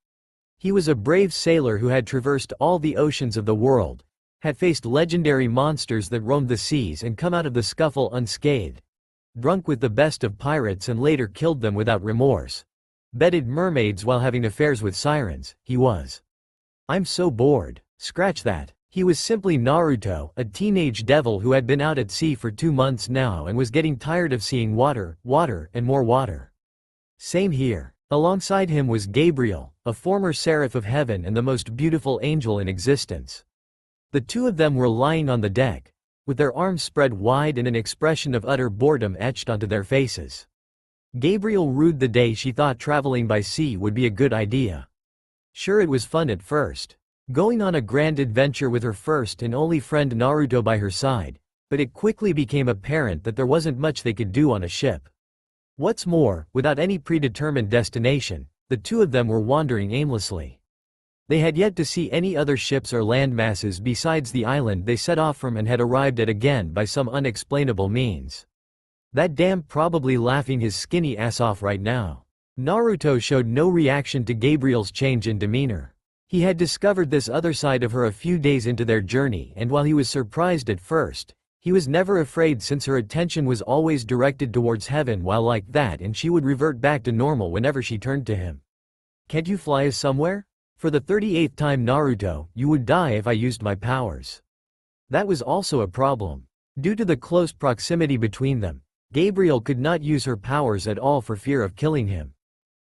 He was a brave sailor who had traversed all the oceans of the world, had faced legendary monsters that roamed the seas and come out of the scuffle unscathed. Drunk with the best of pirates and later killed them without remorse. Bedded mermaids while having affairs with sirens, he was. I'm so bored. Scratch that. He was simply Naruto, a teenage devil who had been out at sea for 2 months now and was getting tired of seeing water, and more water. Same here. Alongside him was Gabriel, a former seraph of heaven and the most beautiful angel in existence. The two of them were lying on the deck, with their arms spread wide and an expression of utter boredom etched onto their faces. Gabriel rued the day she thought traveling by sea would be a good idea. Sure, it was fun at first, going on a grand adventure with her first and only friend Naruto by her side, but it quickly became apparent that there wasn't much they could do on a ship. What's more, without any predetermined destination, the two of them were wandering aimlessly. They had yet to see any other ships or land masses besides the island they set off from and had arrived at again by some unexplainable means. That damn probably laughing his skinny ass off right now. Naruto showed no reaction to Gabriel's change in demeanor. He had discovered this other side of her a few days into their journey, and while he was surprised at first, he was never afraid since her attention was always directed towards heaven while like that, and she would revert back to normal whenever she turned to him. Can't you fly us somewhere? For the 38th time, Naruto, you would die if I used my powers. That was also a problem. Due to the close proximity between them, Gabriel could not use her powers at all for fear of killing him.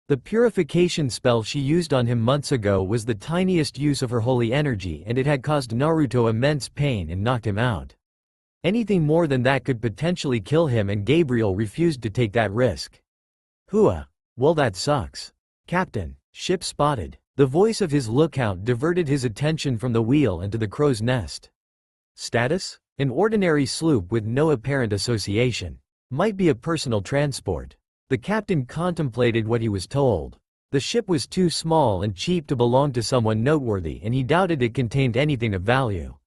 The purification spell she used on him months ago was the tiniest use of her holy energy, and it had caused Naruto immense pain and knocked him out. Anything more than that could potentially kill him, and Gabriel refused to take that risk. Hua. Well, that sucks. Captain, ship spotted. The voice of his lookout diverted his attention from the wheel and to the crow's nest. Status? An ordinary sloop with no apparent association. Might be a personal transport. The captain contemplated what he was told. The ship was too small and cheap to belong to someone noteworthy, and he doubted it contained anything of value.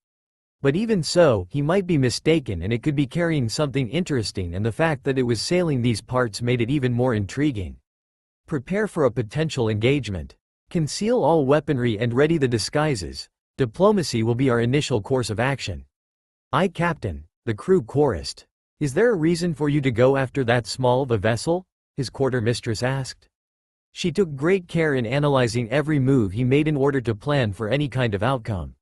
But even so, he might be mistaken, and it could be carrying something interesting, and the fact that it was sailing these parts made it even more intriguing. Prepare for a potential engagement. Conceal all weaponry and ready the disguises. Diplomacy will be our initial course of action. Aye, Captain, the crew chorused. Is there a reason for you to go after that small of a vessel? His quartermistress asked. She took great care in analyzing every move he made in order to plan for any kind of outcome.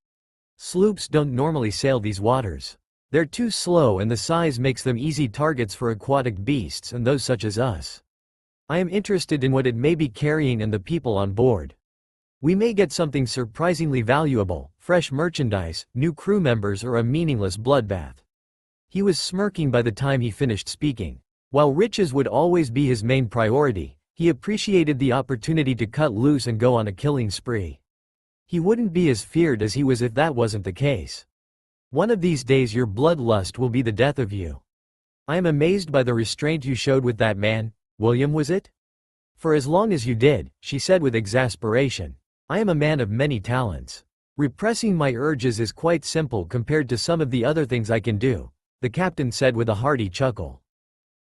Sloops don't normally sail these waters. They're too slow, and the size makes them easy targets for aquatic beasts and those such as us. I am interested in what it may be carrying and the people on board. We may get something surprisingly valuable, fresh merchandise, new crew members, or a meaningless bloodbath. He was smirking by the time he finished speaking. While riches would always be his main priority, he appreciated the opportunity to cut loose and go on a killing spree. He wouldn't be as feared as he was if that wasn't the case. One of these days your bloodlust will be the death of you. I am amazed by the restraint you showed with that man. William, was it? For as long as you did, she said with exasperation. I am a man of many talents. Repressing my urges is quite simple compared to some of the other things I can do, the captain said with a hearty chuckle.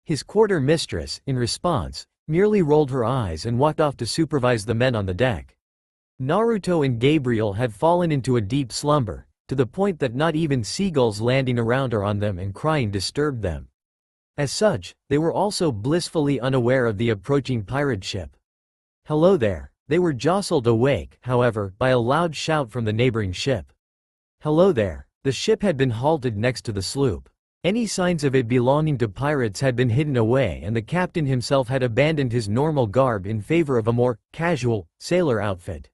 His quartermistress, in response, merely rolled her eyes and walked off to supervise the men on the deck. Naruto and Gabriel had fallen into a deep slumber, to the point that not even seagulls landing around or on them and crying disturbed them. As such, they were also blissfully unaware of the approaching pirate ship. Hello there. They were jostled awake, however, by a loud shout from the neighboring ship. Hello there. The ship had been halted next to the sloop. Any signs of it belonging to pirates had been hidden away, and the captain himself had abandoned his normal garb in favor of a more casual sailor outfit.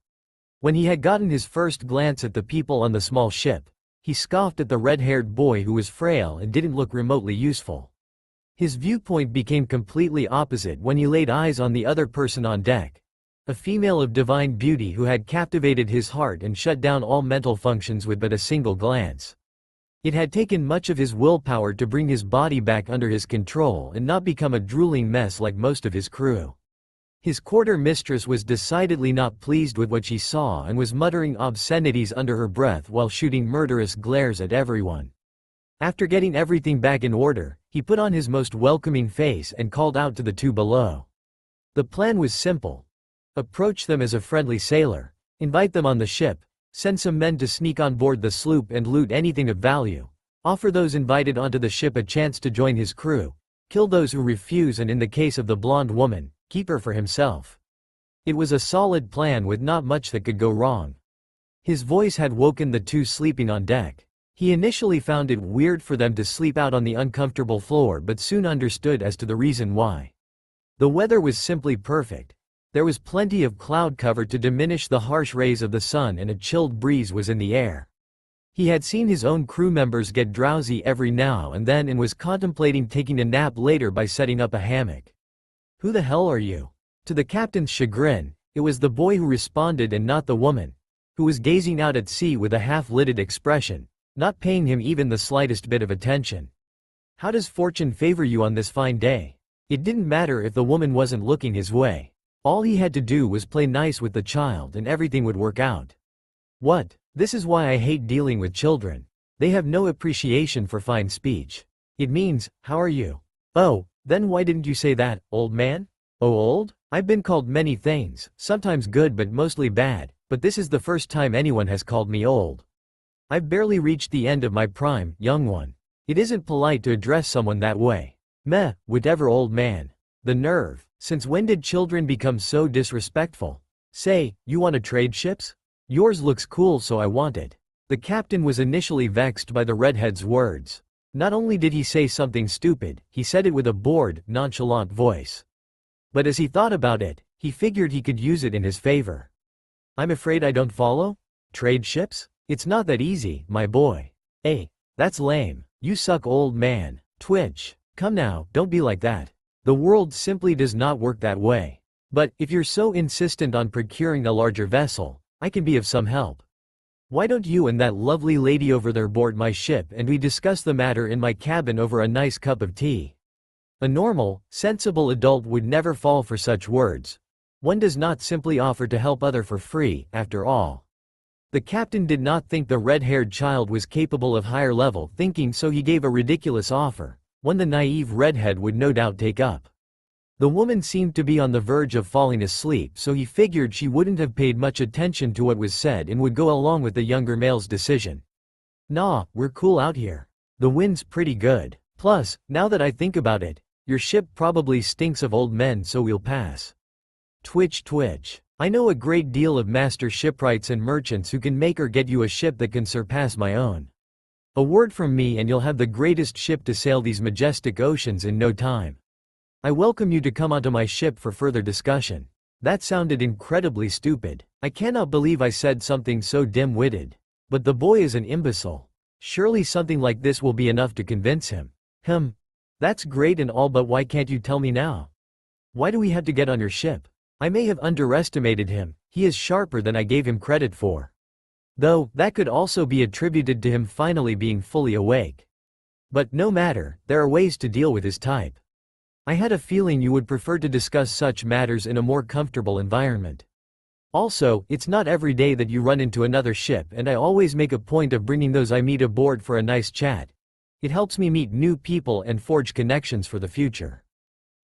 When he had gotten his first glance at the people on the small ship, he scoffed at the red-haired boy who was frail and didn't look remotely useful. His viewpoint became completely opposite when he laid eyes on the other person on deck. A female of divine beauty who had captivated his heart and shut down all mental functions with but a single glance. It had taken much of his willpower to bring his body back under his control and not become a drooling mess like most of his crew. His quarter mistress was decidedly not pleased with what she saw and was muttering obscenities under her breath while shooting murderous glares at everyone. After getting everything back in order, he put on his most welcoming face and called out to the two below. The plan was simple. Approach them as a friendly sailor, invite them on the ship, send some men to sneak on board the sloop and loot anything of value, offer those invited onto the ship a chance to join his crew, kill those who refuse, and in the case of the blonde woman, keep her for himself. It was a solid plan with not much that could go wrong. His voice had woken the two sleeping on deck. He initially found it weird for them to sleep out on the uncomfortable floor but soon understood as to the reason why. The weather was simply perfect. There was plenty of cloud cover to diminish the harsh rays of the sun and a chilled breeze was in the air. He had seen his own crew members get drowsy every now and then and was contemplating taking a nap later by setting up a hammock. "Who the hell are you?" To the captain's chagrin, it was the boy who responded and not the woman, who was gazing out at sea with a half-lidded expression, not paying him even the slightest bit of attention. How does fortune favor you on this fine day? It didn't matter if the woman wasn't looking his way. All he had to do was play nice with the child and everything would work out. What? This is why I hate dealing with children. They have no appreciation for fine speech. It means, how are you? Oh, then why didn't you say that, old man? Oh, old? I've been called many things, sometimes good but mostly bad, but this is the first time anyone has called me old. I've barely reached the end of my prime, young one. It isn't polite to address someone that way. Meh, whatever, old man. The nerve. Since when did children become so disrespectful? Say, you want to trade ships? Yours looks cool, so I want it. The captain was initially vexed by the redhead's words. Not only did he say something stupid, he said it with a bored, nonchalant voice. But as he thought about it, he figured he could use it in his favor. I'm afraid I don't follow? Trade ships? It's not that easy, my boy. Hey, that's lame. You suck, old man. Twitch. Come now, don't be like that. The world simply does not work that way. But, if you're so insistent on procuring a larger vessel, I can be of some help. Why don't you and that lovely lady over there board my ship and we discuss the matter in my cabin over a nice cup of tea? A normal, sensible adult would never fall for such words. One does not simply offer to help other for free, after all. The captain did not think the red-haired child was capable of higher-level thinking, so he gave a ridiculous offer, one the naive redhead would no doubt take up. The woman seemed to be on the verge of falling asleep, so he figured she wouldn't have paid much attention to what was said and would go along with the younger male's decision. Nah, we're cool out here. The wind's pretty good. Plus, now that I think about it, your ship probably stinks of old men, so we'll pass. Twitch twitch. I know a great deal of master shipwrights and merchants who can make or get you a ship that can surpass my own. A word from me and you'll have the greatest ship to sail these majestic oceans in no time. I welcome you to come onto my ship for further discussion. That sounded incredibly stupid. I cannot believe I said something so dim-witted. But the boy is an imbecile. Surely something like this will be enough to convince him. That's great and all, but why can't you tell me now? Why do we have to get on your ship? I may have underestimated him. He is sharper than I gave him credit for. Though, that could also be attributed to him finally being fully awake. But no matter, there are ways to deal with his type. I had a feeling you would prefer to discuss such matters in a more comfortable environment. Also, it's not every day that you run into another ship, and I always make a point of bringing those I meet aboard for a nice chat. It helps me meet new people and forge connections for the future.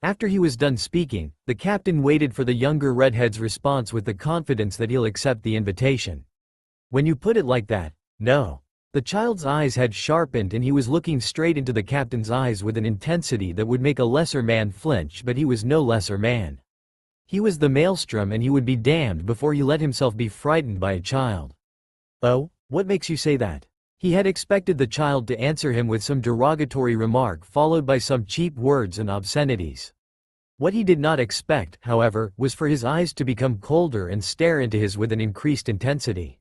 After he was done speaking, the captain waited for the younger redhead's response with the confidence that he'll accept the invitation. When you put it like that, no. The child's eyes had sharpened and he was looking straight into the captain's eyes with an intensity that would make a lesser man flinch, but he was no lesser man. He was the maelstrom and he would be damned before he let himself be frightened by a child. Oh, what makes you say that? He had expected the child to answer him with some derogatory remark followed by some cheap words and obscenities. What he did not expect, however, was for his eyes to become colder and stare into his with an increased intensity.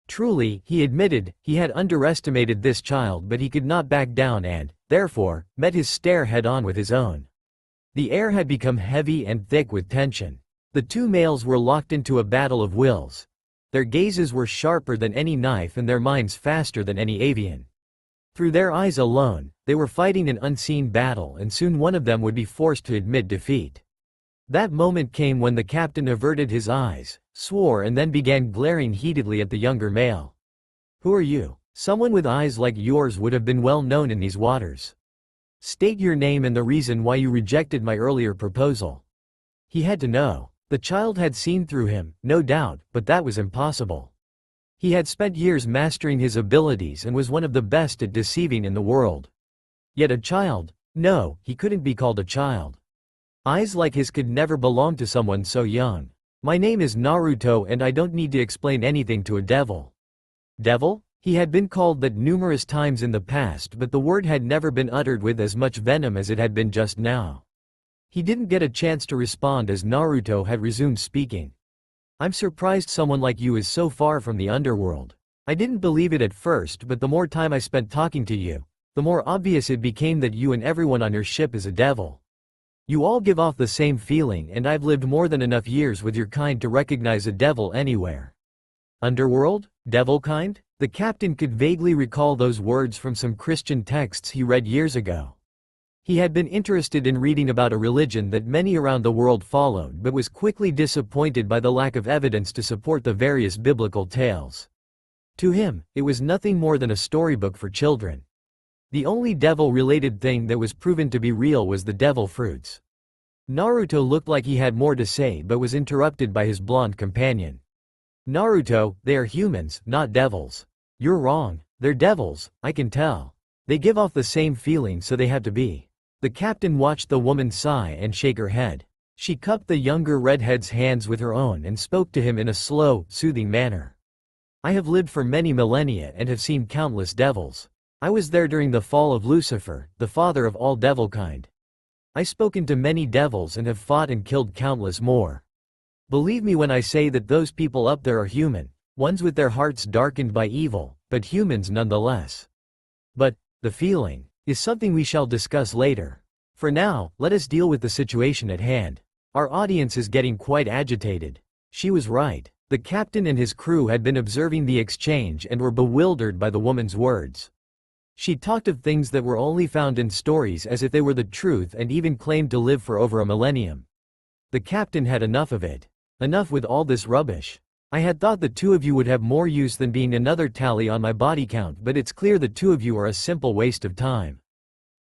Truly, he admitted, he had underestimated this child, but he could not back down and, therefore, met his stare head-on with his own. The air had become heavy and thick with tension. The two males were locked into a battle of wills. Their gazes were sharper than any knife and their minds faster than any avian. Through their eyes alone, they were fighting an unseen battle, and soon one of them would be forced to admit defeat. That moment came when the captain averted his eyes, swore, and then began glaring heatedly at the younger male. "Who are you? Someone with eyes like yours would have been well known in these waters. State your name and the reason why you rejected my earlier proposal." He had to know. The child had seen through him, no doubt, but that was impossible. He had spent years mastering his abilities and was one of the best at deceiving in the world. Yet a child? No, he couldn't be called a child. Eyes like his could never belong to someone so young. "My name is Naruto and I don't need to explain anything to a devil." Devil? He had been called that numerous times in the past, but the word had never been uttered with as much venom as it had been just now. He didn't get a chance to respond as Naruto had resumed speaking. "I'm surprised someone like you is so far from the underworld. I didn't believe it at first, but the more time I spent talking to you, the more obvious it became that you and everyone on your ship is a devil. You all give off the same feeling, and I've lived more than enough years with your kind to recognize a devil anywhere." Underworld? Devil kind? The captain could vaguely recall those words from some Christian texts he read years ago. He had been interested in reading about a religion that many around the world followed, but was quickly disappointed by the lack of evidence to support the various biblical tales. To him, it was nothing more than a storybook for children. The only devil-related thing that was proven to be real was the devil fruits. Naruto looked like he had more to say but was interrupted by his blonde companion. "Naruto, they are humans, not devils." "You're wrong. They're devils, I can tell. They give off the same feeling, so they have to be." The captain watched the woman sigh and shake her head. She cupped the younger redhead's hands with her own and spoke to him in a slow, soothing manner. "I have lived for many millennia and have seen countless devils. I was there during the fall of Lucifer, the father of all devilkind. I've spoken to many devils and have fought and killed countless more. Believe me when I say that those people up there are human, ones with their hearts darkened by evil, but humans nonetheless. But the feeling is something we shall discuss later. For now, let us deal with the situation at hand. Our audience is getting quite agitated." She was right. The captain and his crew had been observing the exchange and were bewildered by the woman's words. She talked of things that were only found in stories as if they were the truth, and even claimed to live for over a millennium. The captain had enough of it. "Enough with all this rubbish. I had thought the two of you would have more use than being another tally on my body count, but it's clear the two of you are a simple waste of time.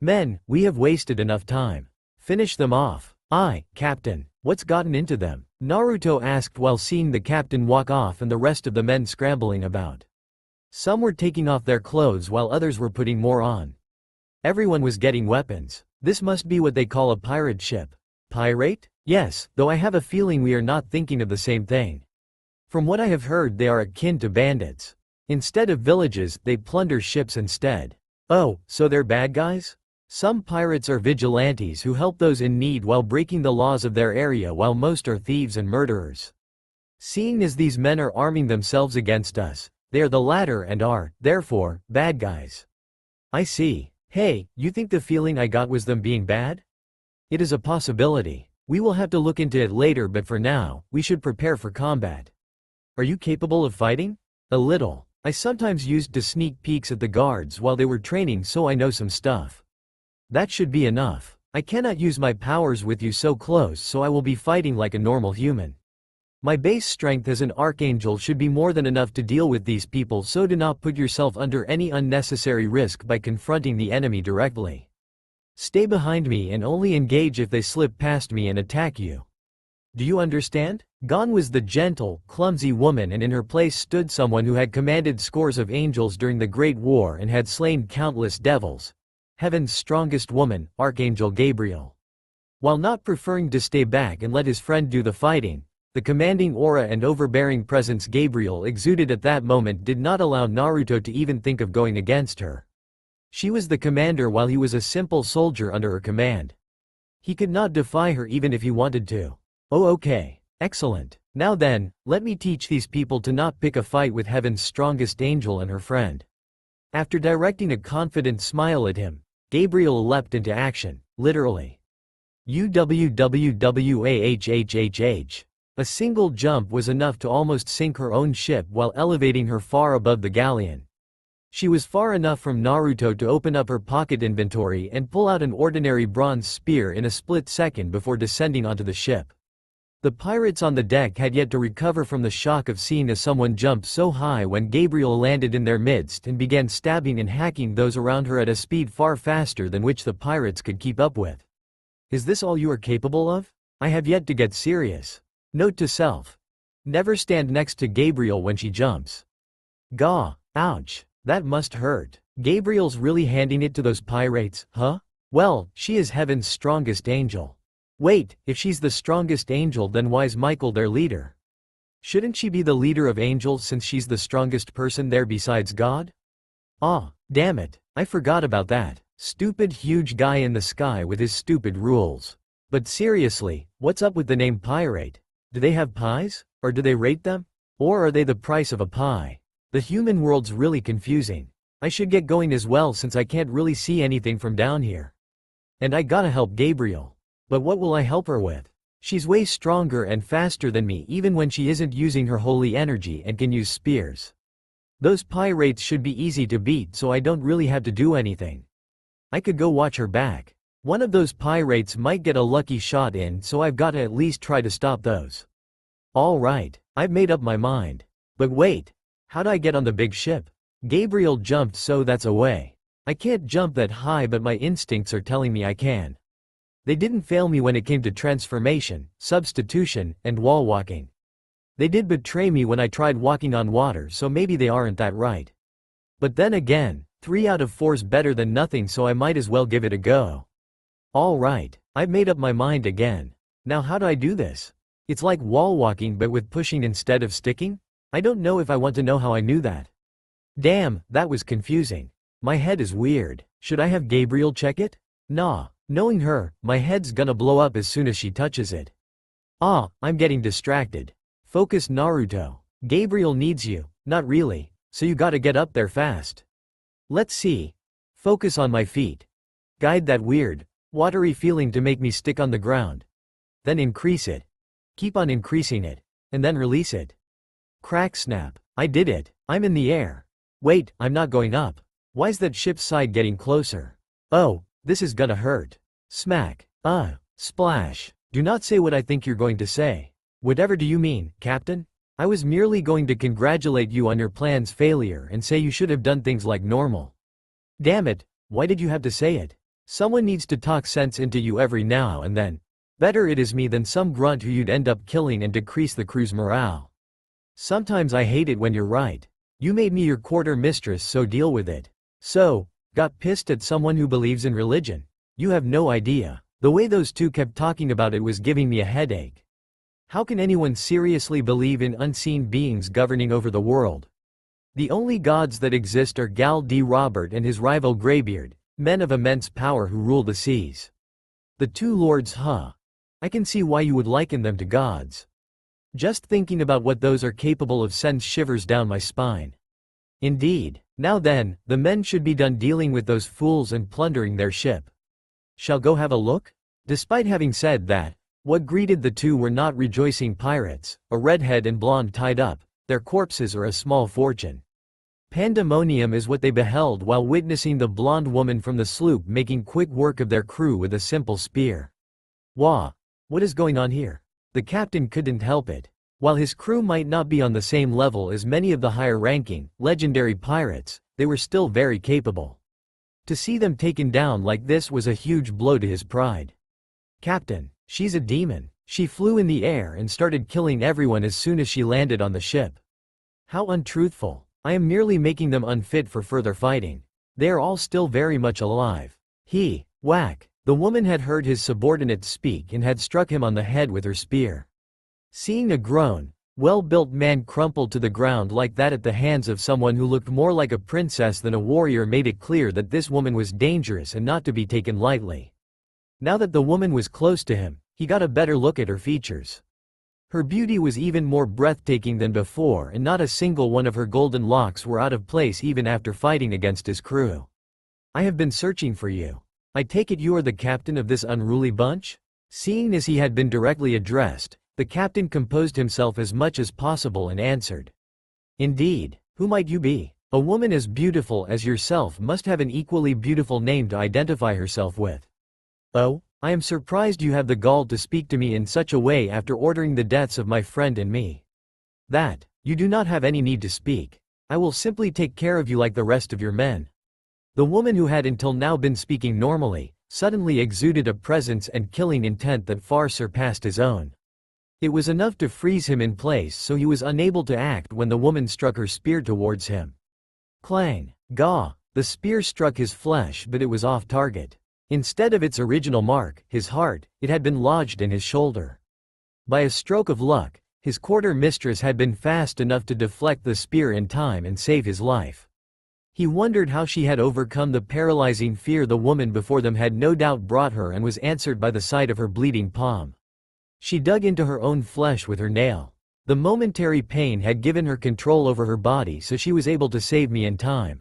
Men, we have wasted enough time. Finish them off." "Aye, Captain. What's gotten into them?" Naruto asked while seeing the captain walk off and the rest of the men scrambling about. Some were taking off their clothes while others were putting more on. Everyone was getting weapons. This must be what they call a pirate ship. Pirate? Yes, though I have a feeling we are not thinking of the same thing. From what I have heard, they are akin to bandits. Instead of villages, they plunder ships instead. Oh, so they're bad guys? Some pirates are vigilantes who help those in need while breaking the laws of their area, while most are thieves and murderers. Seeing as these men are arming themselves against us, they are the latter and are, therefore, bad guys. I see. Hey, you think the feeling I got was them being bad? It is a possibility. We will have to look into it later, but for now, we should prepare for combat. Are you capable of fighting? A little. I sometimes used to sneak peeks at the guards while they were training, so I know some stuff. That should be enough. I cannot use my powers with you so close, so I will be fighting like a normal human. My base strength as an archangel should be more than enough to deal with these people, so do not put yourself under any unnecessary risk by confronting the enemy directly. Stay behind me and only engage if they slip past me and attack you. Do you understand? Gone was the gentle, clumsy woman, and in her place stood someone who had commanded scores of angels during the Great War and had slain countless devils. Heaven's strongest woman, Archangel Gabriel. While not preferring to stay back and let his friend do the fighting, the commanding aura and overbearing presence Gabriel exuded at that moment did not allow Naruto to even think of going against her. She was the commander while he was a simple soldier under her command. He could not defy her even if he wanted to. Oh, okay. Excellent. Now then, let me teach these people to not pick a fight with Heaven's strongest angel and her friend. After directing a confident smile at him, Gabriel leapt into action, literally. UWWWAHHHH. A single jump was enough to almost sink her own ship while elevating her far above the galleon. She was far enough from Naruto to open up her pocket inventory and pull out an ordinary bronze spear in a split second before descending onto the ship. The pirates on the deck had yet to recover from the shock of seeing someone jump so high when Gabriel landed in their midst and began stabbing and hacking those around her at a speed far faster than which the pirates could keep up with. Is this all you are capable of? I have yet to get serious. Note to self. Never stand next to Gabriel when she jumps. Gah, ouch, that must hurt. Gabriel's really handing it to those pirates, huh? Well, she is heaven's strongest angel. Wait, if she's the strongest angel then why's Michael their leader? Shouldn't she be the leader of angels since she's the strongest person there besides God? Ah, damn it, I forgot about that. Stupid huge guy in the sky with his stupid rules. But seriously, what's up with the name pirate? Do they have pies? Or do they rate them? Or are they the price of a pie? The human world's really confusing. I should get going as well since I can't really see anything from down here. And I gotta help Gabriel. But what will I help her with? She's way stronger and faster than me even when she isn't using her holy energy and can use spears. Those pirates should be easy to beat so I don't really have to do anything. I could go watch her back. One of those pirates might get a lucky shot in so I've gotta at least try to stop those. Alright, I've made up my mind. But wait, how'd I get on the big ship? Gabriel jumped so that's a way. I can't jump that high but my instincts are telling me I can. They didn't fail me when it came to transformation, substitution, and wall walking. They did betray me when I tried walking on water so maybe they aren't that right. But then again, 3 out of 4's better than nothing so I might as well give it a go. Alright, I've made up my mind again. Now how do I do this? It's like wall walking but with pushing instead of sticking? I don't know if I want to know how I knew that. Damn, that was confusing. My head is weird. Should I have Gabriel check it? Nah, knowing her, my head's gonna blow up as soon as she touches it. Ah, I'm getting distracted. Focus Naruto. Gabriel needs you, not really, so you gotta get up there fast. Let's see. Focus on my feet. Guide that weird, watery feeling to make me stick on the ground. Then increase it. Keep on increasing it. And then release it. Crack snap. I did it. I'm in the air. Wait, I'm not going up. Why's that ship's side getting closer? Oh, this is gonna hurt. Smack. Splash. Do not say what I think you're going to say. Whatever do you mean, Captain? I was merely going to congratulate you on your plan's failure and say you should have done things like normal. Damn it, why did you have to say it? Someone needs to talk sense into you every now and then. Better it is me than some grunt who you'd end up killing and decrease the crew's morale. Sometimes I hate it when you're right. You made me your quarter mistress so deal with it. So, got pissed at someone who believes in religion. You have no idea. The way those two kept talking about it was giving me a headache. How can anyone seriously believe in unseen beings governing over the world? The only gods that exist are Gal D. Robert and his rival Greybeard, men of immense power who rule the seas. The two lords, huh? I can see why you would liken them to gods. Just thinking about what those are capable of sends shivers down my spine. Indeed. Now then, the men should be done dealing with those fools and plundering their ship. Shall go have a look? Despite having said that, what greeted the two were not rejoicing pirates, a redhead and blonde tied up, their corpses or a small fortune. Pandemonium is what they beheld while witnessing the blonde woman from the sloop making quick work of their crew with a simple spear. Wah! What is going on here? The captain couldn't help it. While his crew might not be on the same level as many of the higher-ranking, legendary pirates, they were still very capable. To see them taken down like this was a huge blow to his pride. Captain, she's a demon. She flew in the air and started killing everyone as soon as she landed on the ship. How untruthful. I am merely making them unfit for further fighting. They are all still very much alive. Whack. The woman had heard his subordinate speak and had struck him on the head with her spear. Seeing a grown, well-built man crumple to the ground like that at the hands of someone who looked more like a princess than a warrior made it clear that this woman was dangerous and not to be taken lightly. Now that the woman was close to him, he got a better look at her features. Her beauty was even more breathtaking than before and not a single one of her golden locks were out of place even after fighting against his crew. I have been searching for you. I take it you are the captain of this unruly bunch? Seeing as he had been directly addressed, the captain composed himself as much as possible and answered. Indeed, who might you be? A woman as beautiful as yourself must have an equally beautiful name to identify herself with. Oh, I am surprised you have the gall to speak to me in such a way after ordering the deaths of my friend and me. That, you do not have any need to speak. I will simply take care of you like the rest of your men. The woman who had until now been speaking normally, suddenly exuded a presence and killing intent that far surpassed his own. It was enough to freeze him in place so he was unable to act when the woman struck her spear towards him. Clang! Gaw! The spear struck his flesh but it was off target. Instead of its original mark, his heart, it had been lodged in his shoulder. By a stroke of luck, his quartermistress had been fast enough to deflect the spear in time and save his life. He wondered how she had overcome the paralyzing fear the woman before them had no doubt brought her and was answered by the sight of her bleeding palm. She dug into her own flesh with her nail. The momentary pain had given her control over her body so she was able to save me in time.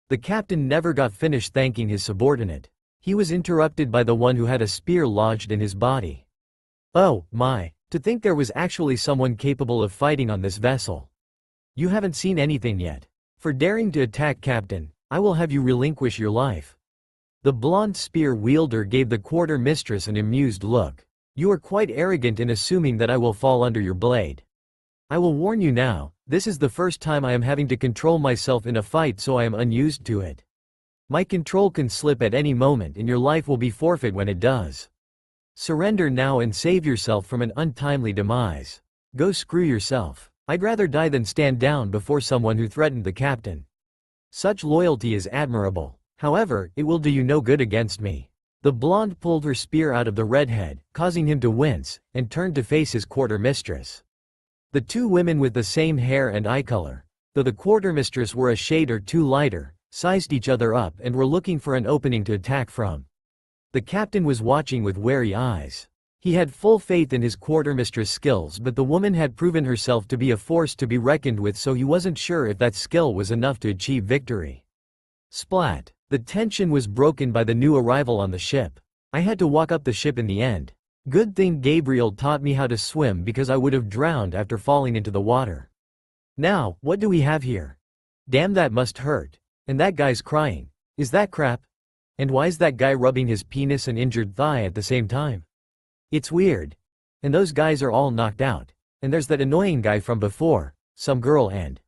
The captain never got finished thanking his subordinate. He was interrupted by the one who had a spear lodged in his body. Oh, my, to think there was actually someone capable of fighting on this vessel. You haven't seen anything yet. For daring to attack Captain, I will have you relinquish your life. The blonde spear wielder gave the quartermistress an amused look. You are quite arrogant in assuming that I will fall under your blade. I will warn you now, this is the first time I am having to control myself in a fight so I am unused to it. My control can slip at any moment and your life will be forfeit when it does. Surrender now and save yourself from an untimely demise. Go screw yourself. I'd rather die than stand down before someone who threatened the captain. Such loyalty is admirable. However, it will do you no good against me. The blonde pulled her spear out of the redhead, causing him to wince, and turned to face his quartermistress. The two women with the same hair and eye color, though the quartermistress were a shade or two lighter, sized each other up and were looking for an opening to attack from. The captain was watching with wary eyes. He had full faith in his quartermistress' skills but the woman had proven herself to be a force to be reckoned with so he wasn't sure if that skill was enough to achieve victory. Splat! The tension was broken by the new arrival on the ship. I had to walk up the ship in the end. Good thing Gabriel taught me how to swim because I would have drowned after falling into the water. Now, what do we have here? Damn, that must hurt. And that guy's crying. Is that crap? And why's that guy rubbing his penis and injured thigh at the same time? It's weird. And those guys are all knocked out. And there's that annoying guy from before, some girl and…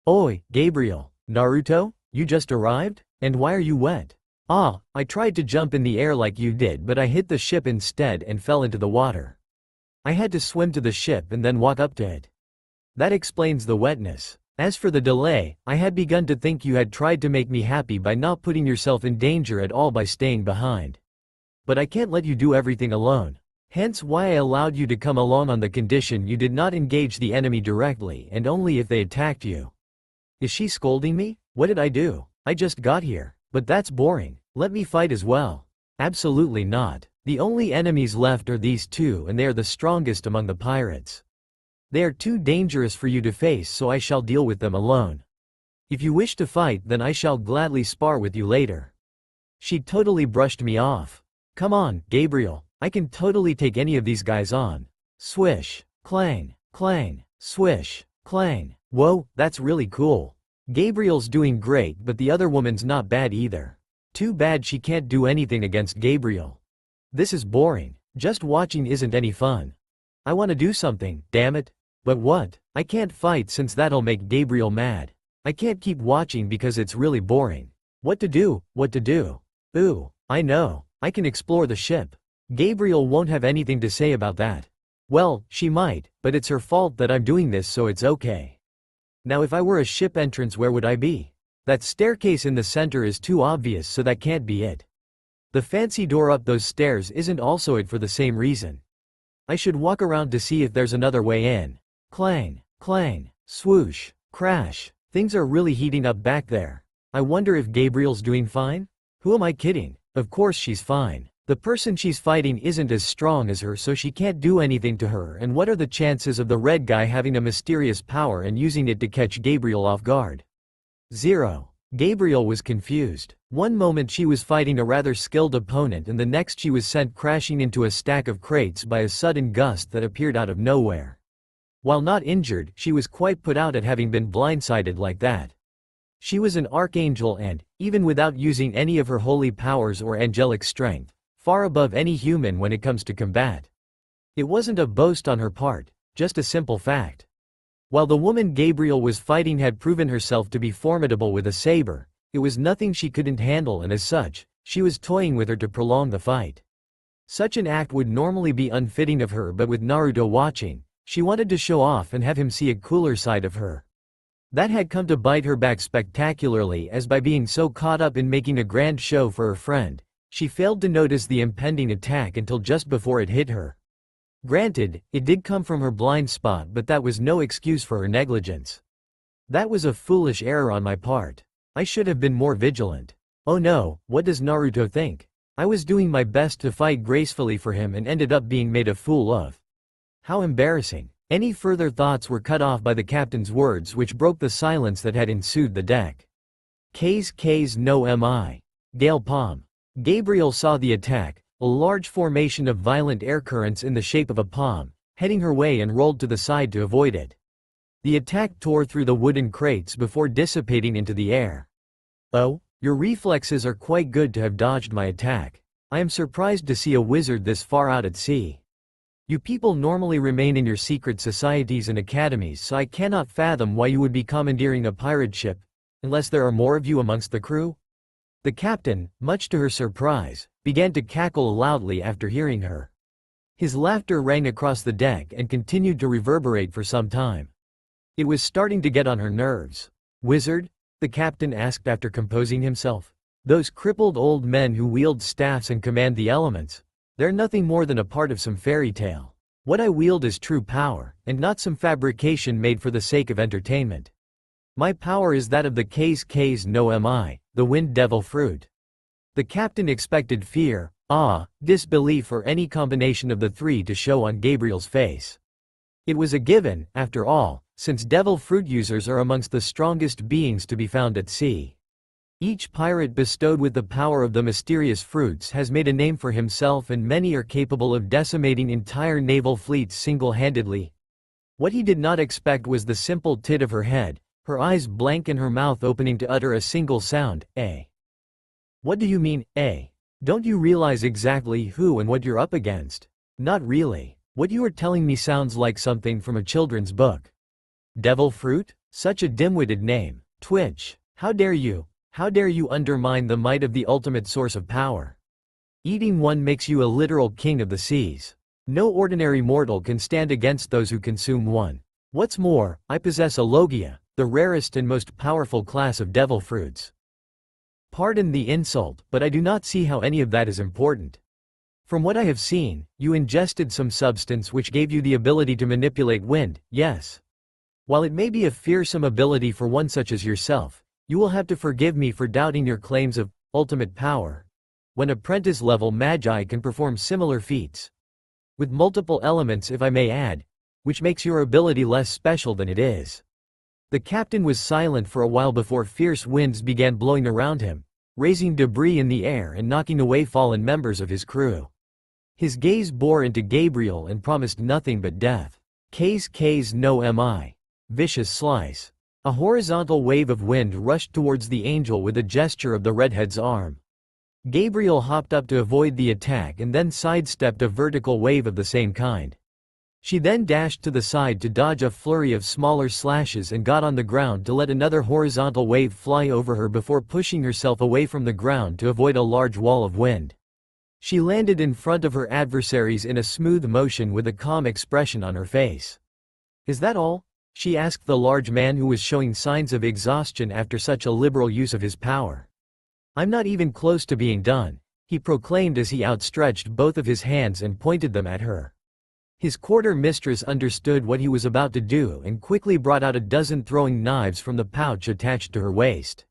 Oi, Gabriel, Naruto, you just arrived? And why are you wet? Ah, I tried to jump in the air like you did but I hit the ship instead and fell into the water. I had to swim to the ship and then walk up to it. That explains the wetness. As for the delay, I had begun to think you had tried to make me happy by not putting yourself in danger at all by staying behind. But I can't let you do everything alone. Hence why I allowed you to come along on the condition you did not engage the enemy directly and only if they attacked you. Is she scolding me? What did I do? I just got here. But that's boring. Let me fight as well. Absolutely not. The only enemies left are these two and they are the strongest among the pirates. They are too dangerous for you to face so I shall deal with them alone. If you wish to fight then I shall gladly spar with you later. She totally brushed me off. Come on, Gabriel. I can totally take any of these guys on. Swish, clang, clang, swish, clang. Whoa, that's really cool. Gabriel's doing great but the other woman's not bad either. Too bad she can't do anything against Gabriel. This is boring. Just watching isn't any fun. I want to do something, damn it. But what? I can't fight since that'll make Gabriel mad. I can't keep watching because it's really boring. What to do? What to do? Ooh, I know. I can explore the ship. Gabriel won't have anything to say about that. Well, she might, but it's her fault that I'm doing this so it's okay. Now if I were a ship entrance where would I be? That staircase in the center is too obvious so that can't be it. The fancy door up those stairs isn't also it for the same reason. I should walk around to see if there's another way in. Clang, clang, swoosh, crash. Things are really heating up back there. I wonder if Gabriel's doing fine? Who am I kidding? Of course she's fine. The person she's fighting isn't as strong as her so she can't do anything to her and what are the chances of the red guy having a mysterious power and using it to catch Gabriel off guard? 0. Gabriel was confused. One moment she was fighting a rather skilled opponent and the next she was sent crashing into a stack of crates by a sudden gust that appeared out of nowhere. While not injured, she was quite put out at having been blindsided like that. She was an archangel and, even without using any of her holy powers or angelic strength, far above any human when it comes to combat. It wasn't a boast on her part, just a simple fact. While the woman Gabriel was fighting had proven herself to be formidable with a saber, it was nothing she couldn't handle and as such, she was toying with her to prolong the fight. Such an act would normally be unfitting of her, but with Naruto watching, she wanted to show off and have him see a cooler side of her. That had come to bite her back spectacularly, as by being so caught up in making a grand show for her friend, she failed to notice the impending attack until just before it hit her. Granted, it did come from her blind spot, but that was no excuse for her negligence. That was a foolish error on my part. I should have been more vigilant. Oh no, what does Naruto think? I was doing my best to fight gracefully for him and ended up being made a fool of. How embarrassing. Any further thoughts were cut off by the captain's words, which broke the silence that had ensued the deck. K's no mi. Gale palm. Gabriel saw the attack, a large formation of violent air currents in the shape of a palm, heading her way and rolled to the side to avoid it. The attack tore through the wooden crates before dissipating into the air. Oh, your reflexes are quite good to have dodged my attack. I am surprised to see a wizard this far out at sea. You people normally remain in your secret societies and academies, so I cannot fathom why you would be commandeering a pirate ship, unless there are more of you amongst the crew? The captain, much to her surprise, began to cackle loudly after hearing her. His laughter rang across the deck and continued to reverberate for some time. It was starting to get on her nerves. Wizard? The captain asked after composing himself. Those crippled old men who wield staffs and command the elements. They're nothing more than a part of some fairy tale. What I wield is true power, and not some fabrication made for the sake of entertainment. My power is that of the K's no mi, the wind devil fruit. The captain expected fear, awe, disbelief or any combination of the three to show on Gabriel's face. It was a given, after all, since devil fruit users are amongst the strongest beings to be found at sea. Each pirate bestowed with the power of the mysterious fruits has made a name for himself, and many are capable of decimating entire naval fleets single-handedly. What he did not expect was the simple tit of her head, her eyes blank and her mouth opening to utter a single sound, "Eh." What do you mean, eh? Don't you realize exactly who and what you're up against? Not really. What you are telling me sounds like something from a children's book. Devil fruit? Such a dim-witted name. Twitch. How dare you? How dare you undermine the might of the ultimate source of power? Eating one makes you a literal king of the seas. No ordinary mortal can stand against those who consume one. What's more, I possess a logia, the rarest and most powerful class of devil fruits. Pardon the insult, but I do not see how any of that is important. From what I have seen, you ingested some substance which gave you the ability to manipulate wind, yes. While it may be a fearsome ability for one such as yourself, you will have to forgive me for doubting your claims of ultimate power. When apprentice-level magi can perform similar feats. With multiple elements, if I may add, which makes your ability less special than it is. The captain was silent for a while before fierce winds began blowing around him, raising debris in the air and knocking away fallen members of his crew. His gaze bore into Gabriel and promised nothing but death. K's no mi. Vicious slice. A horizontal wave of wind rushed towards the angel with a gesture of the redhead's arm. Gabriel hopped up to avoid the attack and then sidestepped a vertical wave of the same kind. She then dashed to the side to dodge a flurry of smaller slashes and got on the ground to let another horizontal wave fly over her before pushing herself away from the ground to avoid a large wall of wind. She landed in front of her adversaries in a smooth motion with a calm expression on her face. "Is that all?" she asked the large man who was showing signs of exhaustion after such a liberal use of his power. "I'm not even close to being done," he proclaimed as he outstretched both of his hands and pointed them at her. His quarter mistress understood what he was about to do and quickly brought out a dozen throwing knives from the pouch attached to her waist.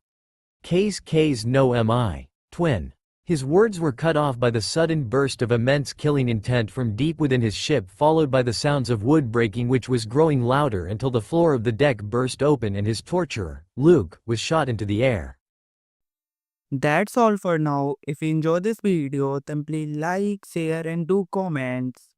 K's no mi. Twin. His words were cut off by the sudden burst of immense killing intent from deep within his ship, followed by the sounds of wood breaking, which was growing louder until the floor of the deck burst open and his torturer, Luke, was shot into the air. That's all for now. If you enjoy this video, then please like, share and do comments.